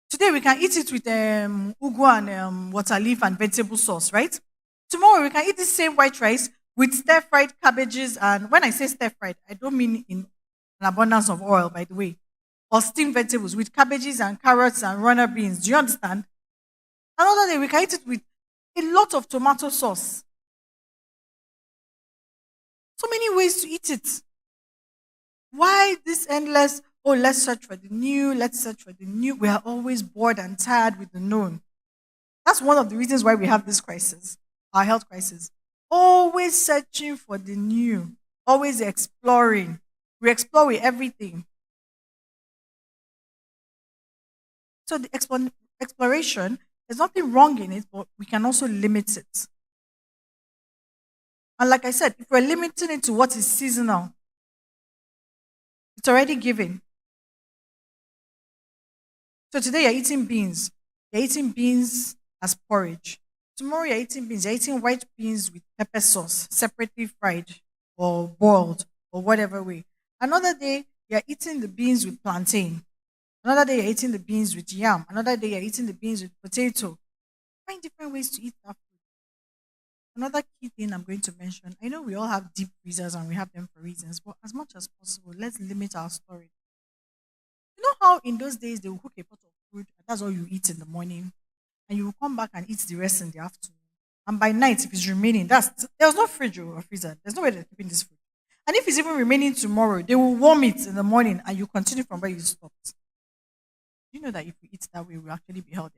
today we can eat it with ugu and water leaf and vegetable sauce, right? Tomorrow we can eat the same white rice with stir fried cabbages. And when I say stir fried, I don't mean in an abundance of oil, by the way, or steamed vegetables with cabbages and carrots and runner beans. Do you understand? Another day we can eat it with a lot of tomato sauce. So many ways to eat it. Why this endless? Oh, let's search for the new. Let's search for the new. We are always bored and tired with the known. That's one of the reasons why we have this crisis, our health crisis. Always searching for the new, always exploring. We explore with everything. So the exploration, there's nothing wrong in it, but we can also limit it. And like I said, if we're limiting it to what is seasonal, it's already given. So today you're eating beans. You're eating beans as porridge. Tomorrow you're eating beans. You're eating white beans with pepper sauce, separately fried or boiled or whatever way. Another day you're eating the beans with plantain. Another day you're eating the beans with yam. Another day you're eating the beans with potato. Find different ways to eat that food. Another key thing I'm going to mention, I know we all have deep freezers and we have them for reasons, but as much as possible, let's limit our storage. You know how in those days they will cook a pot of food and that's all you eat in the morning, and you will come back and eat the rest in the afternoon. And by night, if it's remaining, there's no fridge or freezer. There's no way they're keeping this food. And if it's even remaining tomorrow, they will warm it in the morning and you continue from where you stopped. You know that if we eat that way, we'll actually be healthier.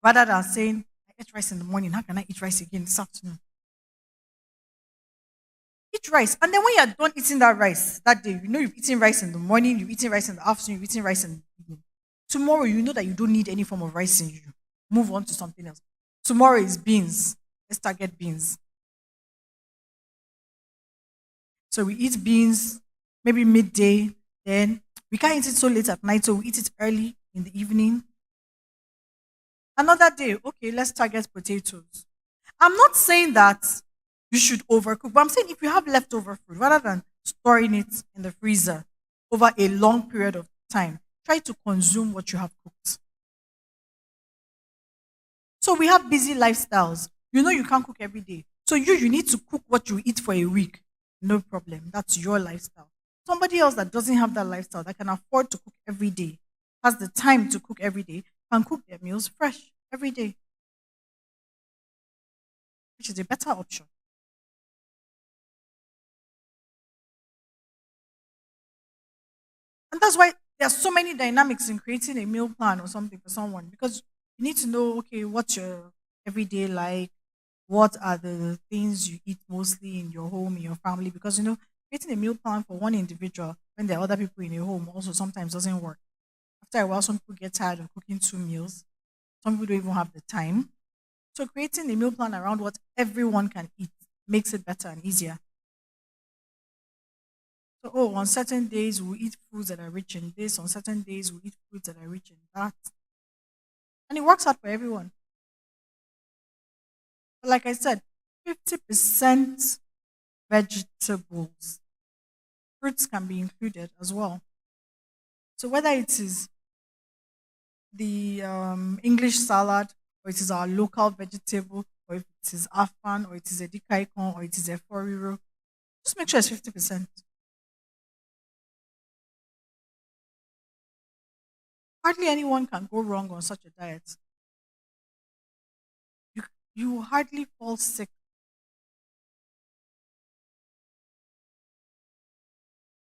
Rather than saying, I ate rice in the morning, how can I eat rice again this afternoon? Eat rice. And then when you're done eating that rice that day, you know you've eaten rice in the morning, you've eaten rice in the afternoon, you've eaten rice in the evening. Tomorrow, you know that you don't need any form of rice in you. Move on to something else. Tomorrow is beans. Let's target beans. So we eat beans maybe midday, then we can't eat it so late at night, so we eat it early in the evening. Another day, okay, let's target potatoes. I'm not saying that you should overcook, but I'm saying if you have leftover food, rather than storing it in the freezer over a long period of time, try to consume what you have cooked. So we have busy lifestyles. You know you can't cook every day. So you need to cook what you eat for a week. No problem. That's your lifestyle. Somebody else that doesn't have that lifestyle, that can afford to cook every day, has the time to cook every day, can cook their meals fresh every day, which is a better option. And that's why there's so many dynamics in creating a meal plan or something for someone, because you need to know, okay, what's your everyday like? What are the things you eat mostly in your home, in your family? Because, creating a meal plan for one individual when there are other people in your home also sometimes doesn't work. After a while, some people get tired of cooking two meals. Some people don't even have the time. So creating a meal plan around what everyone can eat makes it better and easier. So, oh, on certain days we eat foods that are rich in this. On certain days we eat foods that are rich in that, and it works out for everyone. But like I said, 50% vegetables, fruits can be included as well. So whether it is the English salad, or it is our local vegetable, or if it is afan, or it is a dikaikon, or it is a foriro, just make sure it's 50%. Hardly anyone can go wrong on such a diet. You, you hardly fall sick.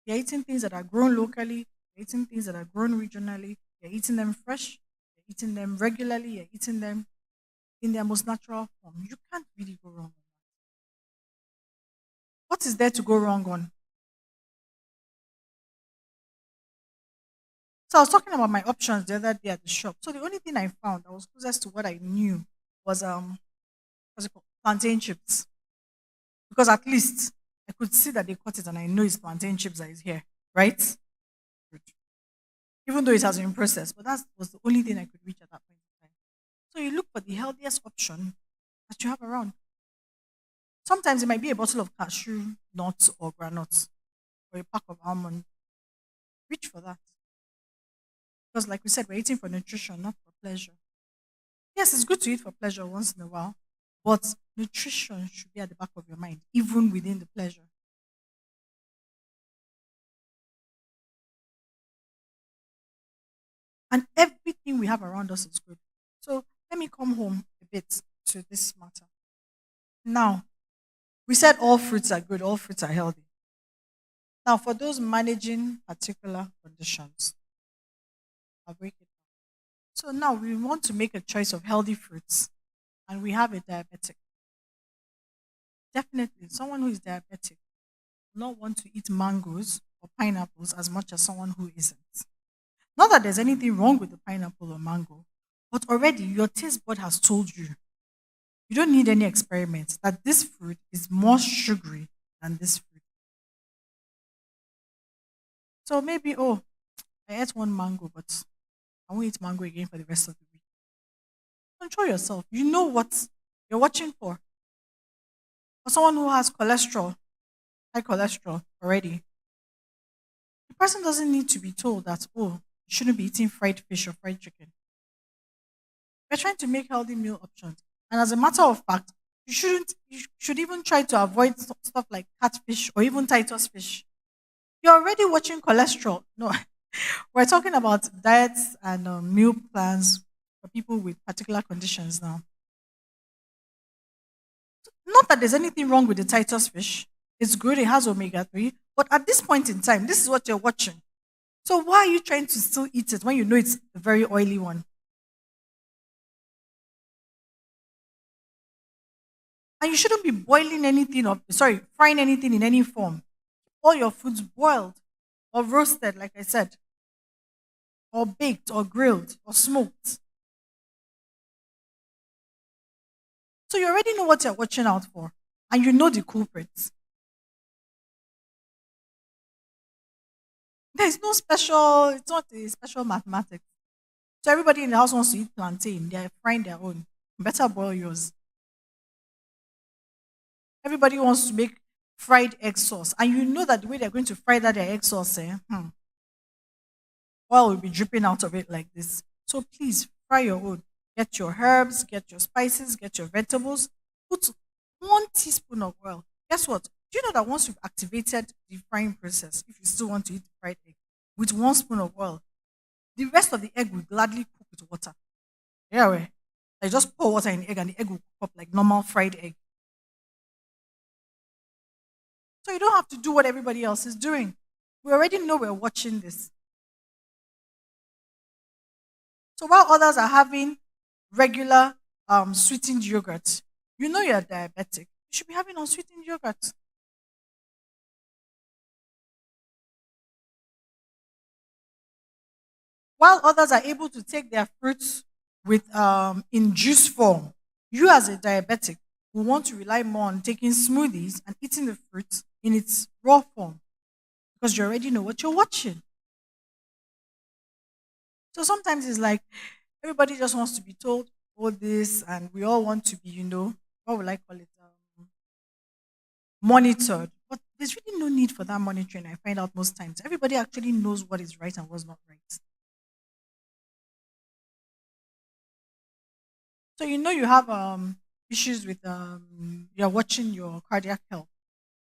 You're eating things that are grown locally, you're eating things that are grown regionally, you're eating them fresh, you're eating them regularly, you're eating them in their most natural form. You can't really go wrong. What is there to go wrong on? So I was talking about my options the other day at the shop. So the only thing I found that was closest to what I knew was what's it called? Plantain chips. Because at least I could see that they cut it and I know it's plantain chips that is here. Right? Good. Even though it has been processed, but that was the only thing I could reach at that point in time. So you look for the healthiest option that you have around. Sometimes it might be a bottle of cashew nuts or granuts or a pack of almond. Reach for that. Because like we said, we're eating for nutrition, not for pleasure. Yes, it's good to eat for pleasure once in a while, but nutrition should be at the back of your mind, even within the pleasure. And everything we have around us is good. So let me come home a bit to this matter. Now, we said all fruits are good, all fruits are healthy. Now, for those managing particular conditions, I'll break it. So now we want to make a choice of healthy fruits, and we have a diabetic. Definitely, someone who is diabetic will not want to eat mangoes or pineapples as much as someone who isn't. Not that there's anything wrong with the pineapple or mango, but already your taste bud has told you. You don't need any experiments that this fruit is more sugary than this fruit. So maybe, oh, I ate one mango, but I won't eat mango again for the rest of the week. Control yourself. You know what you're watching for. For someone who has cholesterol, high cholesterol already, the person doesn't need to be told that, oh, you shouldn't be eating fried fish or fried chicken. We're trying to make healthy meal options. And as a matter of fact, you should even try to avoid stuff like catfish or even Titus fish. You're already watching cholesterol. No, we're talking about diets and meal plans for people with particular conditions now. Not that there's anything wrong with the Titus fish. It's good, it has omega 3. But at this point in time, this is what you're watching. So why are you trying to still eat it when you know it's a very oily one? And you shouldn't be boiling anything or sorry, frying anything in any form. All your foods boiled or roasted, like I said, or baked or grilled or smoked. So you already know what you're watching out for. And you know the culprits. There's no special, it's not a special mathematics. So everybody in the house wants to eat plantain. They're frying their own. Better boil yours. Everybody wants to make fried egg sauce. And you know that the way they're going to fry that their egg sauce, oil will be dripping out of it like this. So please fry your own. Get your herbs, get your spices, get your vegetables. Put 1 teaspoon of oil. Guess what? Do you know that once you've activated the frying process, if you still want to eat the fried egg, with 1 spoon of oil, the rest of the egg will gladly cook with water. Yeah, way. I just pour water in the egg and the egg will cook up like normal fried egg. So you don't have to do what everybody else is doing. We already know we're watching this. So while others are having regular sweetened yogurt, you know you're diabetic. You should be having unsweetened yogurt. While others are able to take their fruits with in juice form, you as a diabetic will want to rely more on taking smoothies and eating the fruit in its raw form because you already know what you're watching. So sometimes it's like everybody just wants to be told all this, and we all want to be, what would I call it, monitored. But there's really no need for that monitoring. I find out most times everybody actually knows what is right and what's not right. So you know you have issues with you're watching your cardiac health.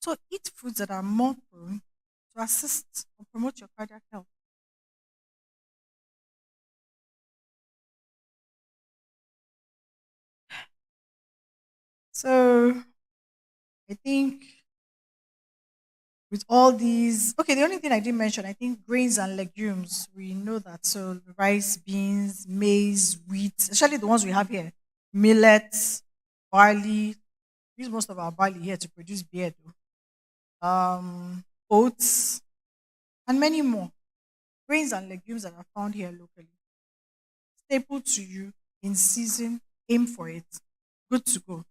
So eat foods that are more prone to assist or promote your cardiac health. So I think with all these, okay, the only thing I didn't mention, I think grains and legumes, we know that. So rice, beans, maize, wheat, especially the ones we have here, millets, barley. We use most of our barley here to produce beer, though. Oats, and many more. Grains and legumes that are found here locally. Staple to you in season, aim for it. Good to go.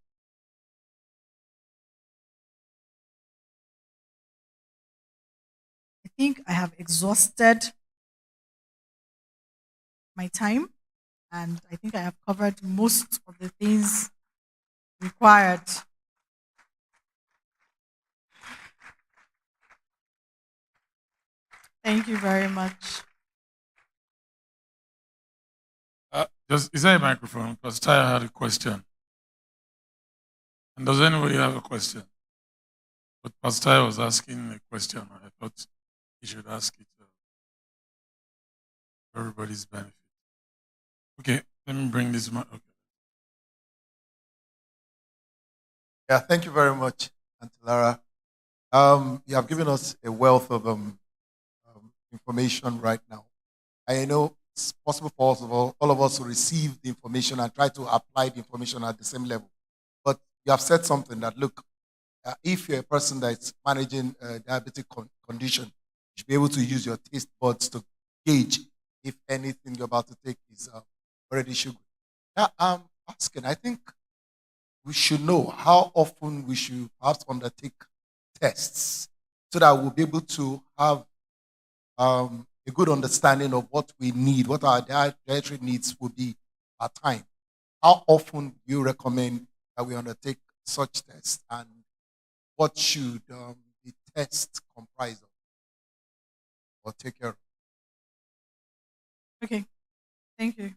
I think I have exhausted my time and I think I have covered most of the things required. Thank you very much.
Just is there a microphone? Because Tyre had a question. And does anybody have a question? But Pastor was asking a question. I thought he should ask it for everybody's benefit. Okay, let me bring this. Okay.
Yeah, thank you very much, Auntie Lara. You have given us a wealth of information right now. I know it's possible for us, all of us to receive the information and try to apply the information at the same level. But you have said something that, look, if you're a person that's managing a diabetic condition, you should be able to use your taste buds to gauge if anything you're about to take is already sugary. Now, I'm asking, I think we should know how often we should perhaps undertake tests so that we'll be able to have a good understanding of what we need, what our dietary needs will be at time. How often do you recommend that we undertake such tests, and what should the test comprise of or take care of?
Okay, thank you.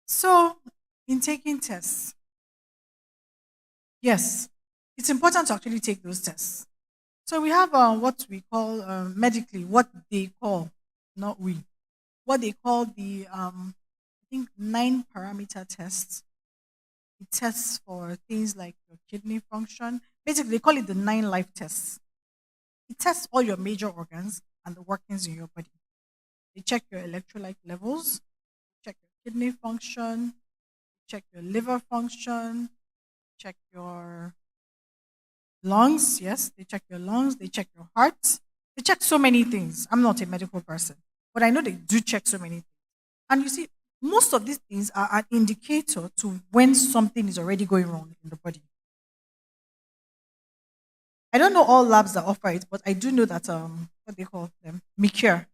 So, in taking tests, yes, it's important to actually take those tests. So, we have what we call medically, what they call, not we, what they call the, I think, 9 parameter tests. It tests for things like your kidney function. Basically, they call it the 9 life tests. It tests all your major organs and the workings in your body. They check your electrolyte levels, check your kidney function, check your liver function, check your lungs. Yes, they check your lungs, they check your heart. They check so many things. I'm not a medical person, but I know they do check so many things. And you see, most of these things are an indicator to when something is already going wrong in the body. I don't know all labs that offer it, but I do know that what they call them, Micure,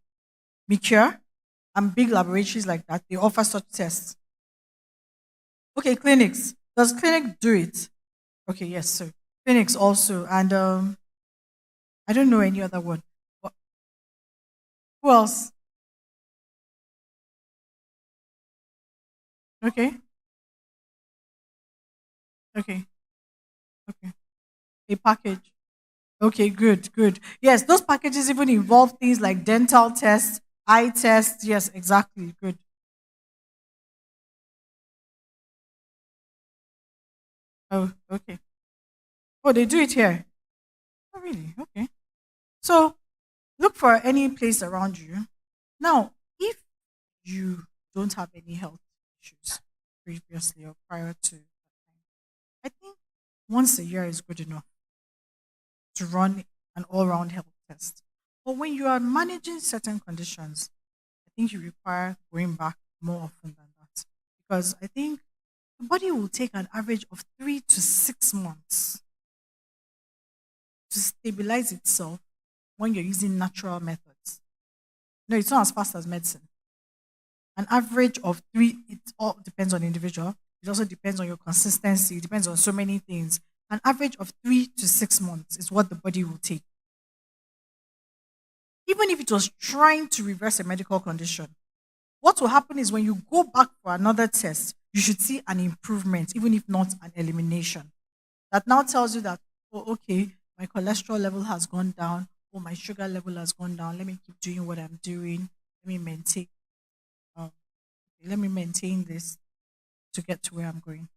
and big laboratories like that, they offer such tests. Okay, clinics. Does clinic do it? Okay, yes, sir. Clinics also, and I don't know any other one. But who else? Okay, okay, okay. A package. Okay, good, good. Yes, those packages even involve things like dental tests, eye tests. Yes, exactly. Good. Oh, okay. Oh, they do it here. Oh, really? Okay. So look for any place around you. Now, if you don't have any health issues previously or prior to that time, I think once a year is good enough to run an all-round health test. But when you are managing certain conditions, I think you require going back more often than that. Because I think the body will take an average of 3 to 6 months to stabilize itself when you're using natural methods. No, it's not as fast as medicine. An average of 3, it all depends on the individual. It also depends on your consistency. It depends on so many things. An average of 3 to 6 months is what the body will take. Even if it was trying to reverse a medical condition, what will happen is when you go back for another test, you should see an improvement, even if not an elimination. That now tells you that, oh, okay, my cholesterol level has gone down, or my sugar level has gone down. Let me keep doing what I'm doing. Let me maintain. Um, let me maintain this to get to where I'm going.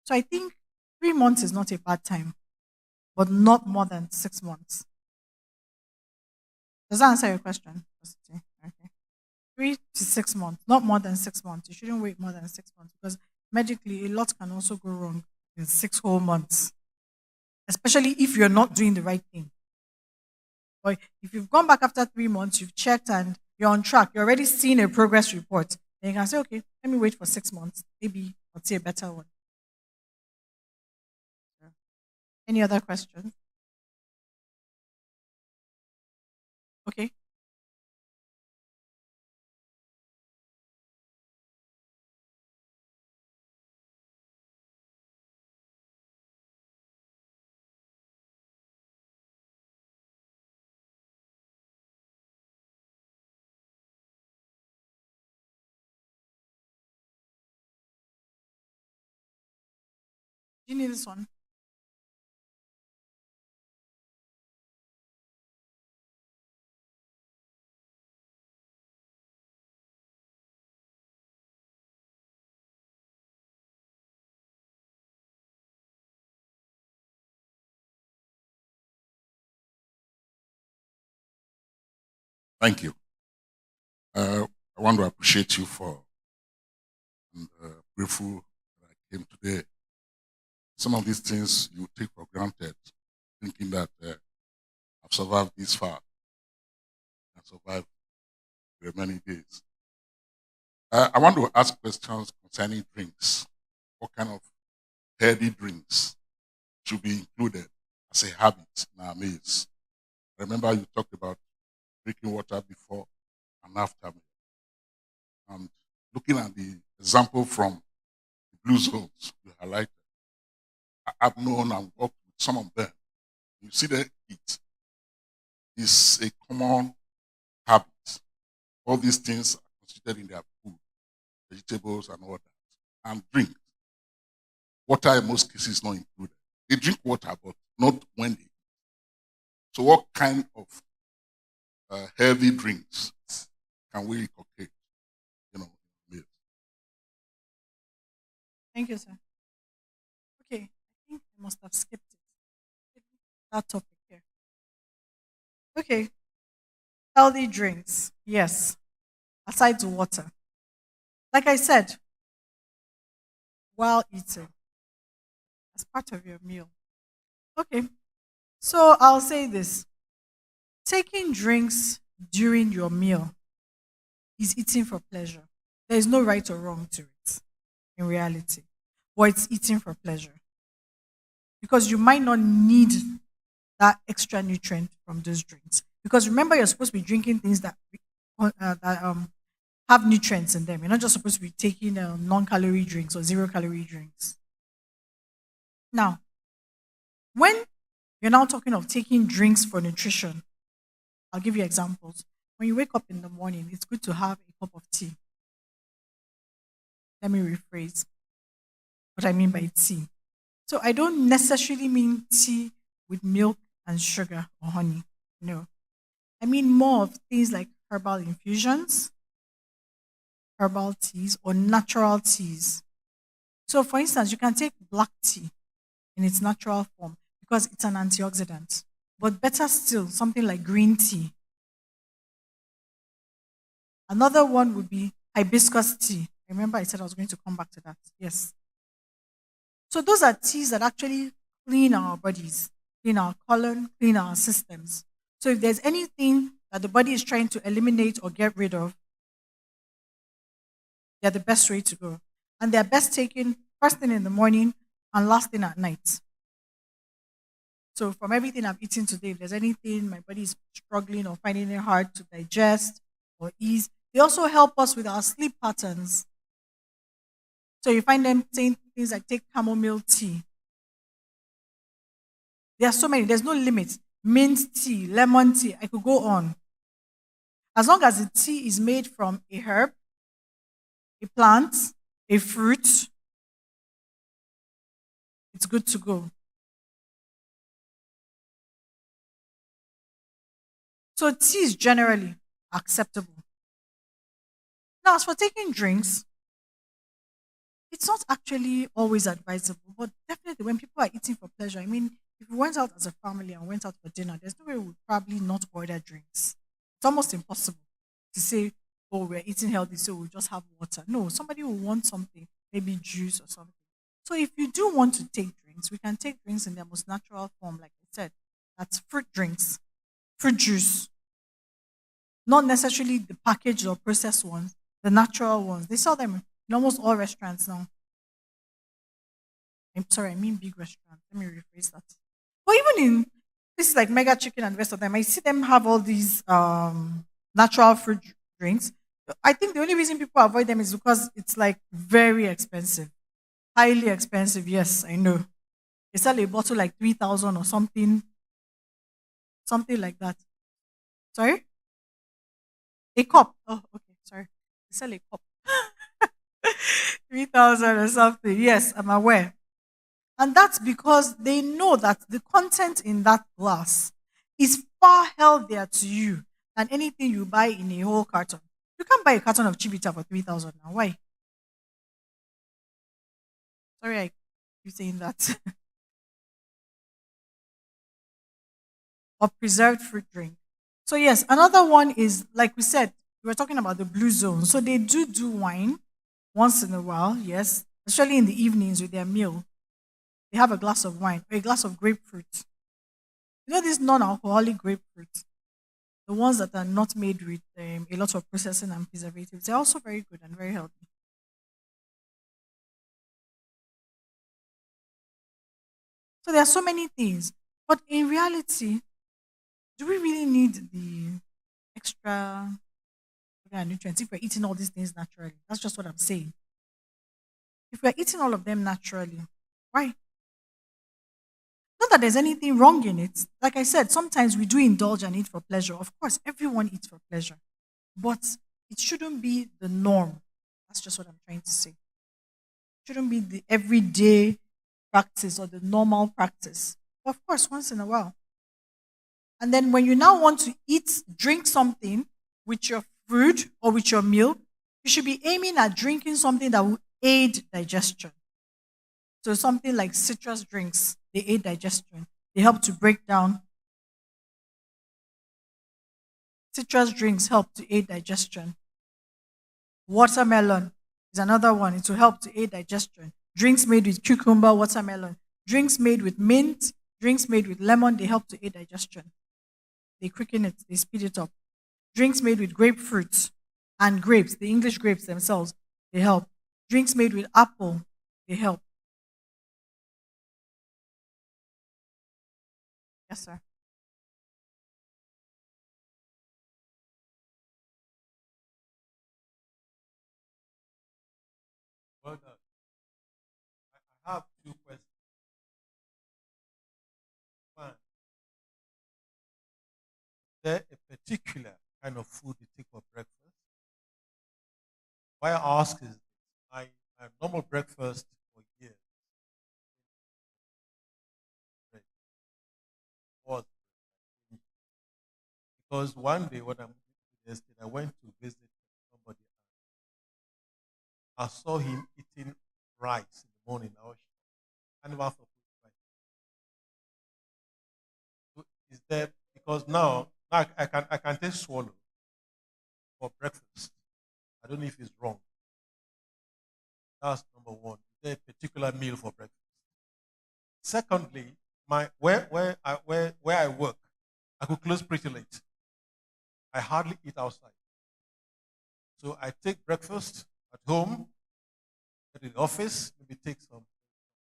So I think 3 months is not a bad time, but not more than 6 months. Does that answer your question? Okay. 3 to 6 months, not more than 6 months. You shouldn't wait more than 6 months because medically, a lot can also go wrong in 6 whole months, especially if you're not doing the right thing. Or if you've gone back after 3 months, you've checked and you're on track, you're already seeing a progress report, then you can say, okay, let me wait for 6 months. Maybe I'll see a better one. Any other questions? Okay. Do you need this one?
Thank you. I want to appreciate you for and grateful that I came today. Some of these things you take for granted, thinking that I've survived this far and survived the many days. I want to ask questions concerning drinks. What kind of healthy drinks should be included as a habit in our meals? Remember, you talked about drinking water before and after meal. And looking at the example from the blue zones you highlighted, I've known and worked with some of them. You see them eat. It's a common habit. All these things are considered in their food, vegetables and all that. And drink. Water in most cases is not included. They drink water, but not when they eat. So what kind of healthy drinks can we inculcate, meals?
Thank you, sir. Okay. I think I must have skipped it. That topic here. Okay. Healthy drinks. Yes. Aside to water. Like I said, while eating, as part of your meal. Okay. So I'll say this: taking drinks during your meal is eating for pleasure. There is no right or wrong to it in reality, but it's eating for pleasure because you might not need that extra nutrient from those drinks. Because remember, you're supposed to be drinking things that have nutrients in them. You're not just supposed to be taking non-calorie drinks or zero-calorie drinks. Now, when you're now talking of taking drinks for nutrition, I'll give you examples. When you wake up in the morning, it's good to have a cup of tea. Let me rephrase what I mean by tea. So I don't necessarily mean tea with milk and sugar or honey. No. I mean more of things like herbal infusions, herbal teas, or natural teas. So, for instance, you can take black tea in its natural form because it's an antioxidant. But better still, something like green tea. Another one would be hibiscus tea. Remember, I said I was going to come back to that. Yes. So, those are teas that actually clean our bodies, clean our colon, clean our systems. So, if there's anything that the body is trying to eliminate or get rid of, they're the best way to go. And they're best taken first thing in the morning and last thing at night. So from everything I've eaten today, if there's anything my body is struggling or finding it hard to digest or ease, they also help us with our sleep patterns. So you find them saying things like take chamomile tea. There are so many, there's no limit. Mint tea, lemon tea, I could go on. As long as the tea is made from a herb, a plant, a fruit, it's good to go. So tea is generally acceptable. Now, as for taking drinks, It's not actually always advisable, but definitely when people are eating for pleasure, I mean, if we went out as a family and went out for dinner, there's no way we would probably not order drinks. It's almost impossible to say, oh, we're eating healthy, so we'll just have water. No, somebody will want something, maybe juice or something. So if you do want to take drinks, we can take drinks in their most natural form, like I said. That's fruit drinks, fruit juice, not necessarily the packaged or processed ones, the natural ones. They sell them in almost all restaurants now. I'm sorry, I mean big restaurants. Let me rephrase that. But even in places like Mega Chicken and the rest of them, I see them have all these natural fruit drinks. I think the only reason people avoid them is because it's like very expensive, highly expensive. Yes, I know. They sell a bottle like 3,000 or something, something like that. Sorry, a cup. Oh, okay, sorry. They sell a cup, 3,000 or something. Yes, I'm aware. And that's because they know that the content in that glass is far healthier to you than anything you buy in a whole carton. You can't buy a carton of Chivita for 3,000 now. Why? Sorry, I keep saying that. Or preserved fruit drink. So, yes, another one is like we said, we were talking about the blue zone. So, they do wine once in a while, yes, especially in the evenings with their meal. They have a glass of wine or a glass of grapefruit. You know, this non alcoholic grapefruit, the ones that are not made with a lot of processing and preservatives, they're also very good and very healthy. So there are so many things. But in reality, do we really need the extra nutrients if we're eating all these things naturally? That's just what I'm saying. If we're eating all of them naturally, why? Not that there's anything wrong in it. Like I said, sometimes we do indulge and eat for pleasure. Of course, everyone eats for pleasure. But it shouldn't be the norm. That's just what I'm trying to say. It shouldn't be the everyday practice or the normal practice. Of course, once in a while. And then when you now want to eat, drink something with your food or with your meal, you should be aiming at drinking something that will aid digestion. So something like citrus drinks, they aid digestion. They help to break down. Citrus drinks help to aid digestion. Watermelon is another one. It will help to aid digestion. Drinks made with cucumber, watermelon. Drinks made with mint, drinks made with lemon, they help to aid digestion. They quicken it, they speed it up. Drinks made with grapefruit and grapes, the English grapes themselves, they help. Drinks made with apple, they help. Yes, sir.
Well done. I have two questions. One, is there a particular kind of food you take for breakfast? Why I ask is my normal breakfast for years bread was because one day when I'm yesterday, I went to visit somebody. I saw him eating rice in the morning. I was shocked. I never thought of rice. So is there because now I can take swallow for breakfast. I don't know if it's wrong. That's number one. Is there a particular meal for breakfast? Secondly, my where I work, I could close pretty late. I hardly eat outside. So I take breakfast at home, at the office, maybe take some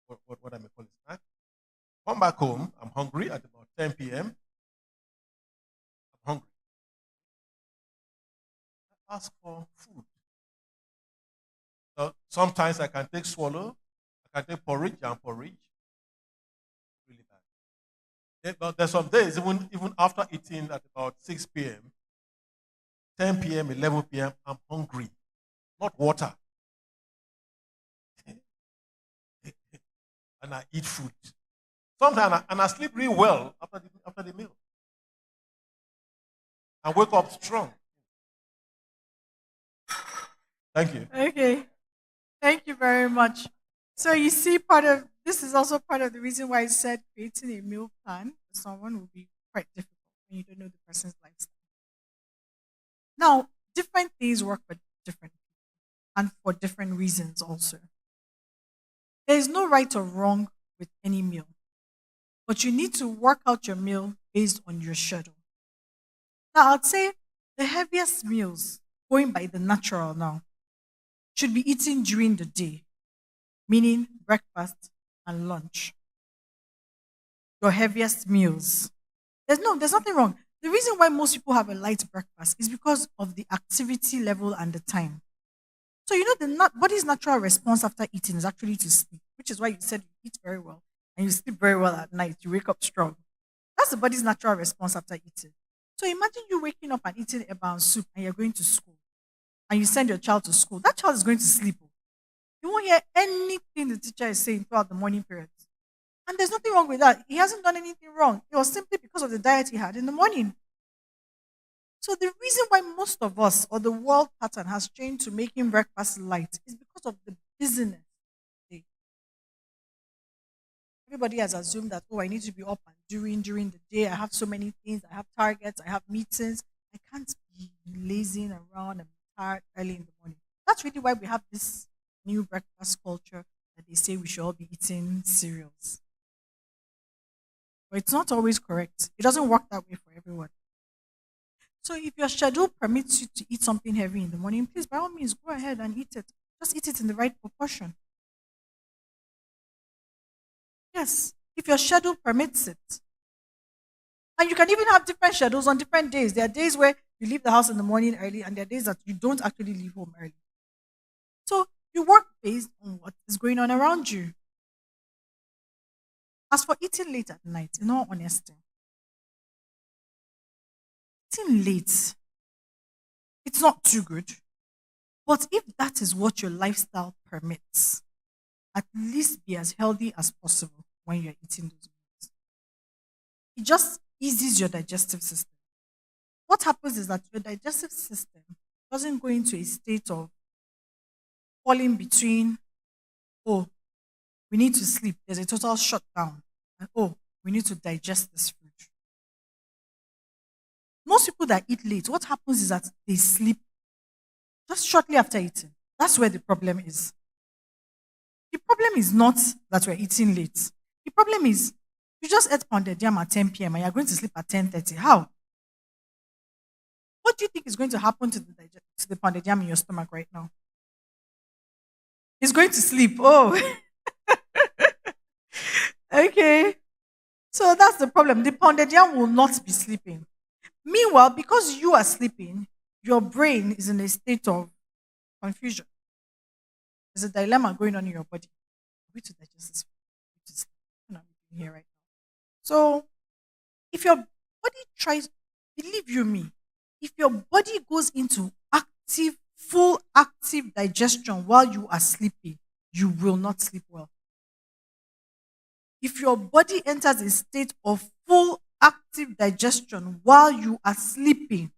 what I may call a snack. Come back home, I'm hungry at about 10 p.m. I'm hungry. I ask for food. So sometimes I can take swallow, I can take porridge, jam porridge, really bad. But there's some days, even after eating at about 6 p.m., 10 p.m., 11 p.m., I'm hungry. Not water. And I eat food. Sometimes and I sleep really well after the meal. I wake up strong. Thank you.
Okay. Thank you very much. So you see, part of this is also part of the reason why I said creating a meal plan for someone will be quite difficult when you don't know the person's lifestyle. Now, different things work for different and for different reasons also. There is no right or wrong with any meal, but you need to work out your meal based on your schedule. Now, I'd say the heaviest meals, going by the natural now, should be eaten during the day, meaning breakfast and lunch. Your heaviest meals. There's nothing wrong. The reason why most people have a light breakfast is because of the activity level and the time. So you know the body's natural response after eating is actually to sleep, which is why you said you eat very well and you sleep very well at night. You wake up strong. That's the body's natural response after eating. So imagine you waking up and eating a bound soup and you're going to school and you send your child to school. That child is going to sleep. You won't hear anything the teacher is saying throughout the morning period. And there's nothing wrong with that. He hasn't done anything wrong. It was simply because of the diet he had in the morning. So the reason why most of us or the world pattern has changed to making breakfast light is because of the busyness. Everybody has assumed that, oh, I need to be up and doing during the day. I have so many things. I have targets. I have meetings. I can't be lazing around and tired early in the morning. That's really why we have this new breakfast culture that they say we should all be eating cereals. But it's not always correct. It doesn't work that way for everyone. So if your schedule permits you to eat something heavy in the morning, please by all means go ahead and eat it. Just eat it in the right proportion. Yes, if your schedule permits it. And you can even have different schedules on different days. There are days where you leave the house in the morning early, and there are days that you don't actually leave home early. So you work based on what is going on around you. As for eating late at night, in all honesty, eating late, it's not too good. But if that is what your lifestyle permits, at least be as healthy as possible when you're eating those meals. It just eases your digestive system. What happens is that your digestive system doesn't go into a state of falling between, oh, we need to sleep. There's a total shutdown. And oh, we need to digest this food. Most people that eat late, what happens is that they sleep just shortly after eating. That's where the problem is. The problem is not that we're eating late. The problem is you just ate pounded yam at 10 p.m. and you're going to sleep at 10:30. How? What do you think is going to happen to the pounded yam in your stomach right now? It's going to sleep. Oh, okay. So that's the problem. The pounded yam will not be sleeping. Meanwhile, because you are sleeping, your brain is in a state of confusion. There's a dilemma going on in your body. Are we to digest this? Are we to sleep? What are we doing here right now? So, if your body tries, believe you me, if your body goes into full active digestion while you are sleeping, you will not sleep well. If your body enters a state of full active digestion while you are sleeping,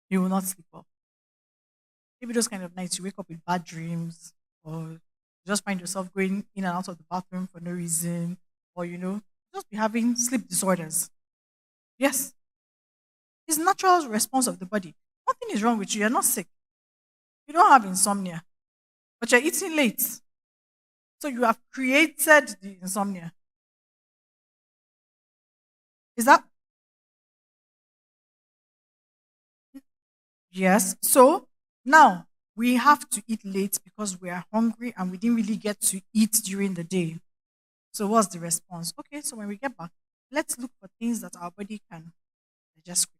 you will not sleep well. Maybe those kind of nights you wake up with bad dreams, or you just find yourself going in and out of the bathroom for no reason, or just be having sleep disorders. Yes, it's natural response of the body. Nothing is wrong with you. You're not sick. You don't have insomnia, but you're eating late. So you have created the insomnia. Is that? Yes. So now we have to eat late because we are hungry and we didn't really get to eat during the day. So what's the response? Okay, so when we get back, let's look for things that our body can digest quicker.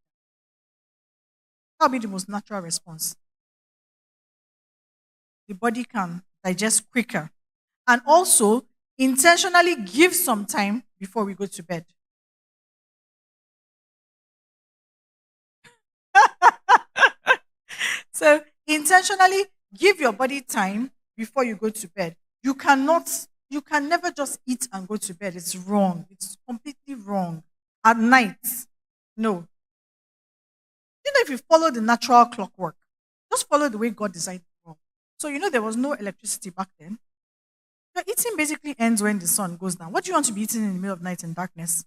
That'll be the most natural response. The body can digest quicker. And also intentionally give some time before we go to bed. So intentionally give your body time before you go to bed. You can never just eat and go to bed. It's wrong. It's completely wrong. At night, no. If you follow the natural clockwork, just follow the way God designed the world. So there was no electricity back then. Your eating basically ends when the sun goes down. What do you want to be eating in the middle of night in darkness?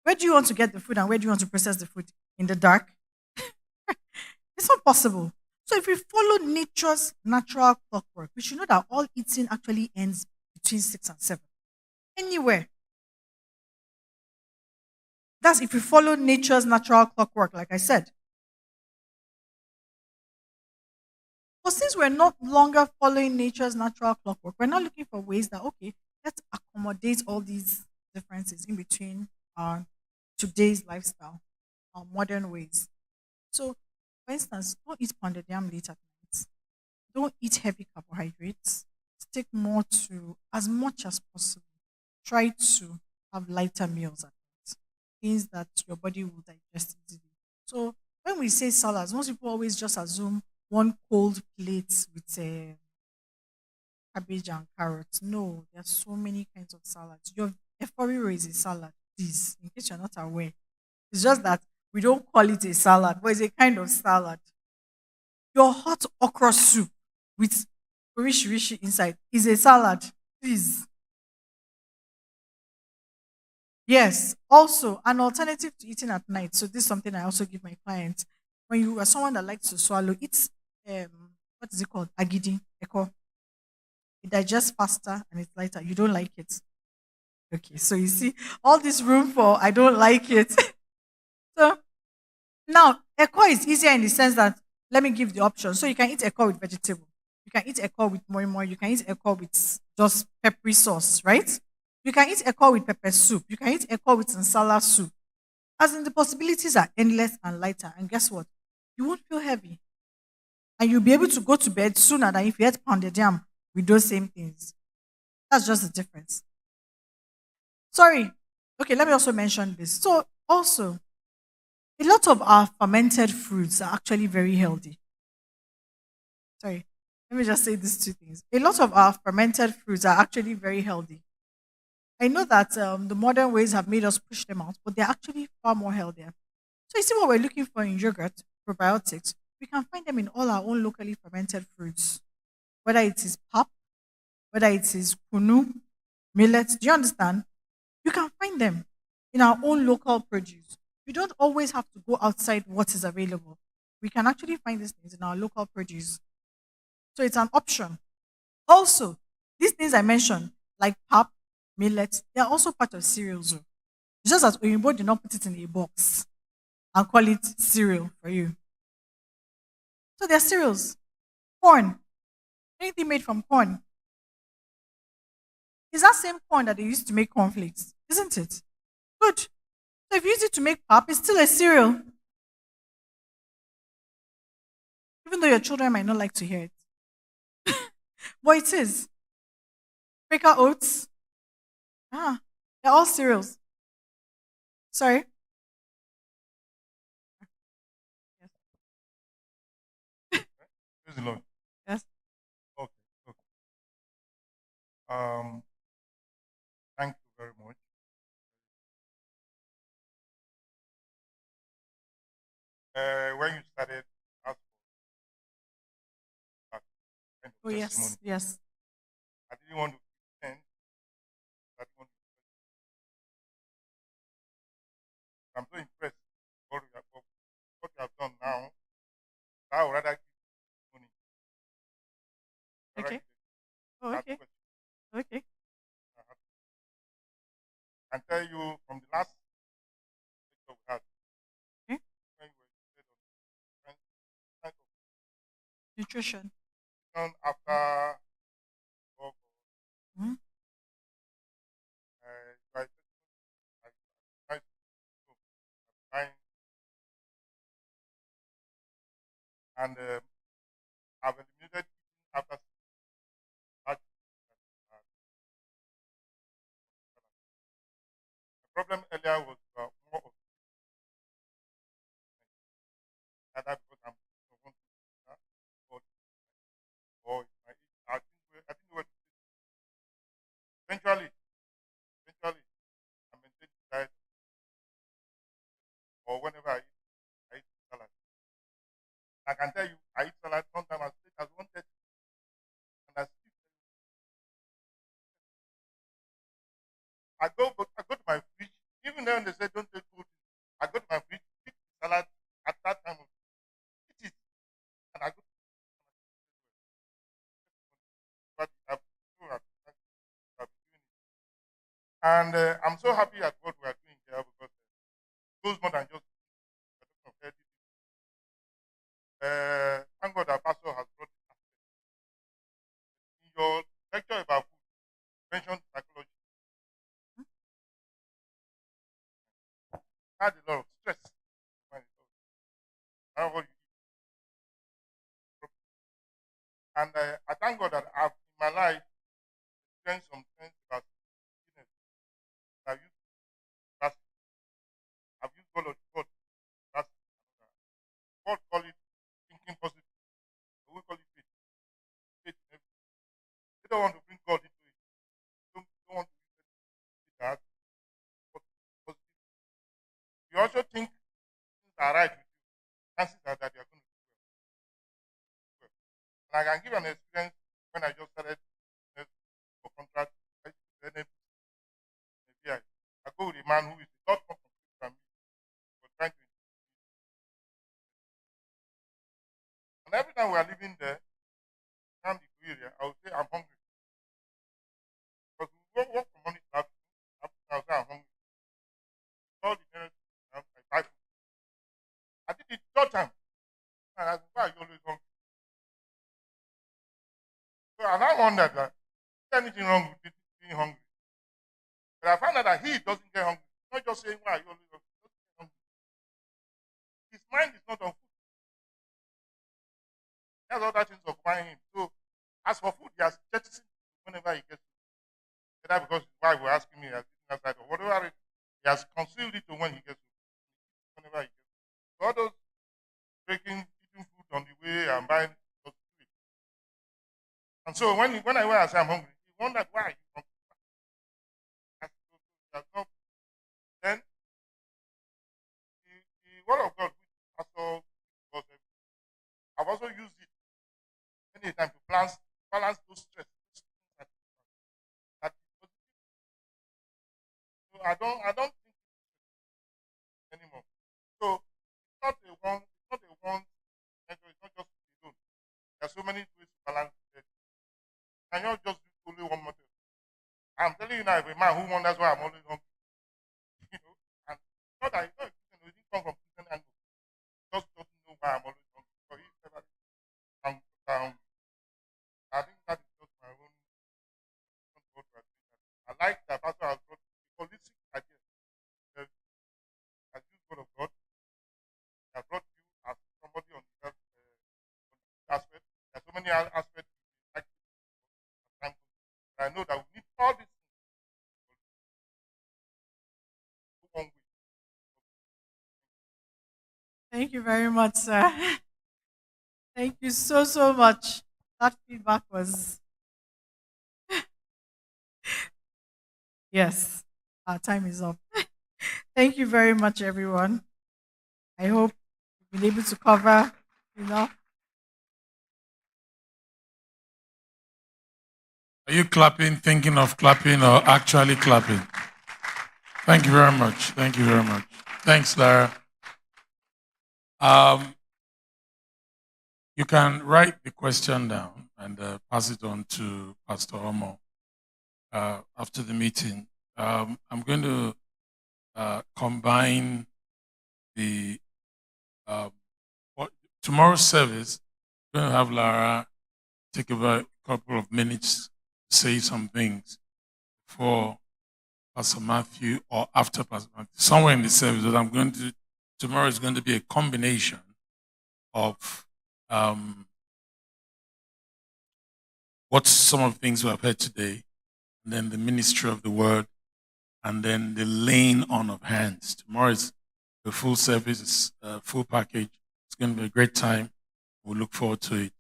Where do you want to get the food and where do you want to process the food? In the dark? It's not possible. So if we follow nature's natural clockwork, we should know that all eating actually ends between 6 and 7. Anywhere. That's if we follow nature's natural clockwork, like I said. But since we're not longer following nature's natural clockwork, we're not looking for ways that, okay, let's accommodate all these differences in between our today's lifestyle, our modern ways. So, for instance, don't eat pounded yam late at night. Don't eat heavy carbohydrates. Stick more to, as much as possible, try to have lighter meals at night, things that your body will digest easily. So when we say salads, most people always just assume one cold plate with cabbage and carrots. No, there are so many kinds of salads. Your efforiro is a salad, please, in case you're not aware. It's just that we don't call it a salad, but it's a kind of salad. Your hot okra soup with rishi inside is a salad. Please. Yes. Also, an alternative to eating at night. So this is something I also give my clients. When you are someone that likes to swallow, it's what is it called? Agidi, echo. It digests faster and it's lighter. You don't like it. Okay, so you see all this room for I don't like it. So now, echo is easier in the sense that let me give the option. So you can eat echo with vegetable. You can eat echo with more. You can eat echo with just peppery sauce, right? You can eat echo with pepper soup. You can eat echo with nsala soup. As in the possibilities are endless and lighter. And guess what? You won't feel heavy. And you'll be able to go to bed sooner than if you had pounded yam with those same things. That's just the difference. Sorry. Okay, let me also mention this. So also, a lot of our fermented fruits are actually very healthy. Sorry, let me just say these two things. A lot of our fermented fruits are actually very healthy. I know that the modern ways have made us push them out, but they're actually far more healthier. So you see what we're looking for in yogurt, probiotics, we can find them in all our own locally fermented fruits, whether it is pap, whether it is kunu, millet. Do you understand? You can find them in our own local produce. You don't always have to go outside what is available. We can actually find these things in our local produce. So it's an option. Also, these things I mentioned, like pap, millet, they are also part of cereals. Oh. It's just that Oyinbo did not put it in a box and call it cereal for you. So they're cereals. Corn, anything made from corn. It's that same corn that they used to make cornflakes, isn't it? Good. So if you use it to make pap, it's still a cereal. Even though your children might not like to hear it. But it is. Quaker oats. Ah, they're all cereals. Sorry. Yes.
Praise the Lord.
Yes.
Okay. Okay. Um, thank you very much. When you started, ask for that kind
Oh
of testimony.
yes. Yes.
I didn't want to pretend. I didn't want to, I'm so impressed with what you have done now. I would rather give money. Rather
Okay.
give
Oh,
that
okay.
question.
Okay.
I can tell you from the last lecture we had,
Okay.
when you were said on different kind of
Nutrition.
nutrition after work,
Mhm.
you are like, nice to time, and I've eliminated eating after that. The problem earlier was more of either because I'm someone or or I think we were eventually I maintain the diet or whenever I eat salad. I can tell you I eat salad sometimes as late as 1:30.
And I'm so happy at what we are doing here because it goes more than just thank God our pastor has brought it. In your lecture about food, you mentioned psychology. I had a lot of stress. I don't know what you eat. And I thank God that I've in my life experienced some things about happiness. I've used glasses. I've used God glasses. God call it thinking positive. But we call it faith. Faith in everything. They don't want to bring God into it. Don't want to use it that. But positive. You also think things are right with you. Chances are that you are going to do well. And I can give an experience when I just started business for contract. I used to NFBI. I go with a man who is a lot more complete than me. Was trying to, and every time we are living there, around the area, I would say I'm hungry. Because we work from morning to afternoon. I would say I'm hungry. All the nearest I buy food. I did it third time. And I said, why are you always hungry? So and I wondered that is there anything wrong with being hungry? But I found out that he doesn't get hungry. He's not just saying why are you always hungry. He doesn't get hungry. His mind is not on food. He has other things occupying him. So as for food, he has jettisoned whenever he gets food. Whether because his wife will asking me, he has eaten outside or whatever it is, he has concealed it to when he gets food. Whenever he gets food. So all those eating food on the way and buying those food. And so when I went and said I'm hungry, he wondered why he's hungry. Not, then the word of God, which Pastor was, I've also used it many times to balance those stress. That, so I don't think anymore. So it's not a one, it's not just alone. There are so many ways to balance it. And you just do only one method. I'm telling you now, if a man who wonders why I'm always hungry, and not that it's not he didn't come from Christian angle. Just doesn't know why I'm always hungry. So he never I think that is just my own thought. I like that Pastor has brought the holistic idea. Has used word of God. He has brought you as somebody on the health aspect. There are so many aspects like time. But I know that we need all these things to go one way.
Thank you very much, sir. Thank you so much. That feedback was, yes, our time is up. Thank you very much, everyone. I hope we've been able to cover enough.
Are you clapping, thinking of clapping, or actually clapping? Thank you very much. Thank you very much. Thanks, Lara. You can write the question down and pass it on to Pastor Omo after the meeting. I'm going to combine the tomorrow's service. We're going to have Lara take about a couple of minutes to say some things for Pastor Matthew or after Pastor Matthew, somewhere in the service. But tomorrow is going to be a combination of what some of the things we have heard today, and then the ministry of the word, and then the laying on of hands. Tomorrow is the full service, it's a full package. It's going to be a great time. We look forward to it.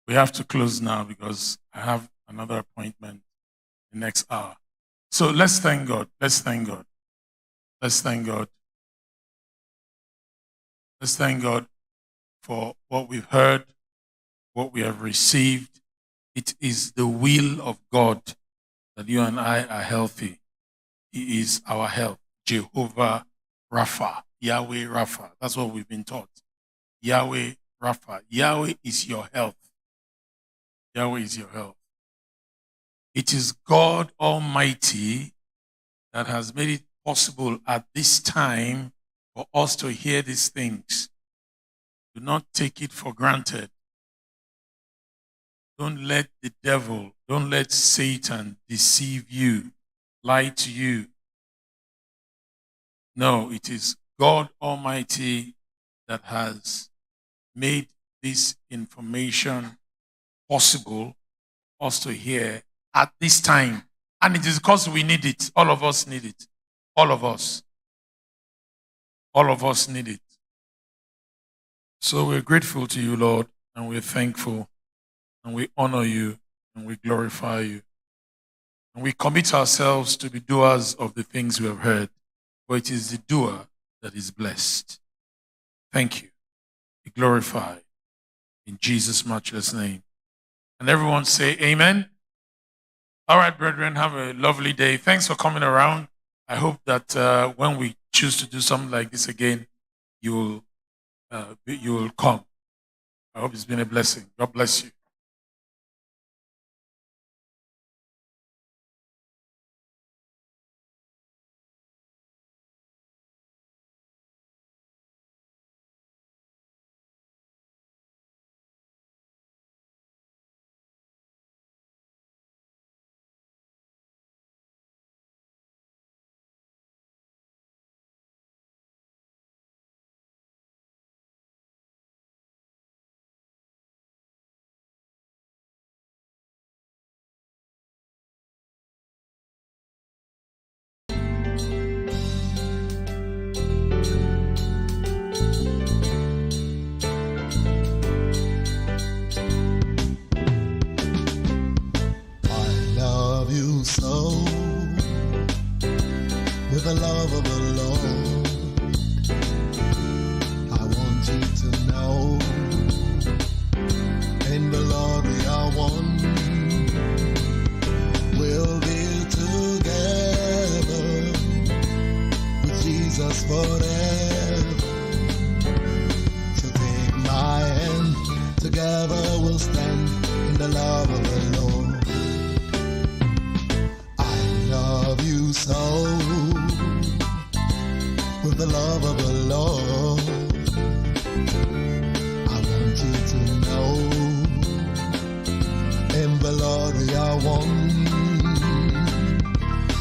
We have to close now because I have another appointment the next hour. So let's thank God. Let's thank God. Let's thank God. Let's thank God for what we've heard, what we have received. It is the will of God that you and I are healthy. He is our health. Jehovah Rapha, Yahweh Rapha. That's what we've been taught. Yahweh Rapha. Yahweh is your health. Yahweh is your health. It is God Almighty that has made it possible at this time for us to hear these things. Do not take it for granted. Don't let the devil, don't let Satan deceive you, lie to you. No, it is God Almighty that has made this information possible for us to hear at this time. And it is because we need it. All of us need it. All of us. All of us need it. So we're grateful to you, Lord, and we're thankful, and we honor you, and we glorify you. And we commit ourselves to be doers of the things we have heard, for it is the doer that is blessed. Thank you. Be glorified. In Jesus' matchless name. And everyone say amen. All right, brethren, have a lovely day. Thanks for coming around. I hope that when we choose to do something like this again, you will come. I hope it's been a blessing. God bless you.
I love you so with the love of the Lord. I want you to know in the Lord we are one. We'll be together with Jesus forever. So take my hand, together we'll stand in the love of the Lord. I love you so with the love of the Lord. I want you to know in the Lord we are one.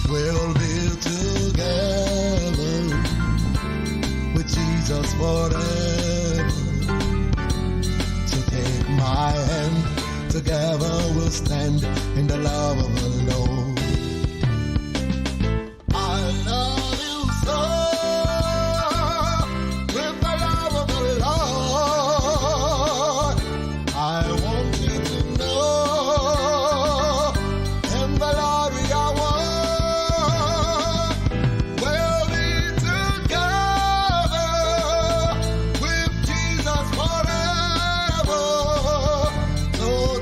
We'll be together with Jesus forever. So take my hand, together we'll stand in the love of the Lord. I love you so with the love of the Lord. I want you to know in the Lord we are one.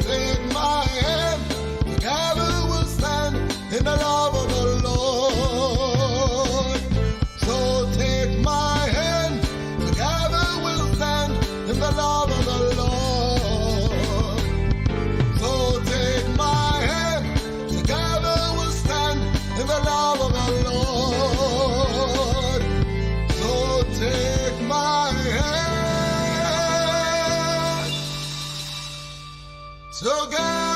We'll be together with Jesus forever. So take my hand, together we'll stand in the love of the Lord. So take my hand, together we'll stand in the love of the Lord. So take my hand, together we'll stand in the love of the Lord. So take my hand, together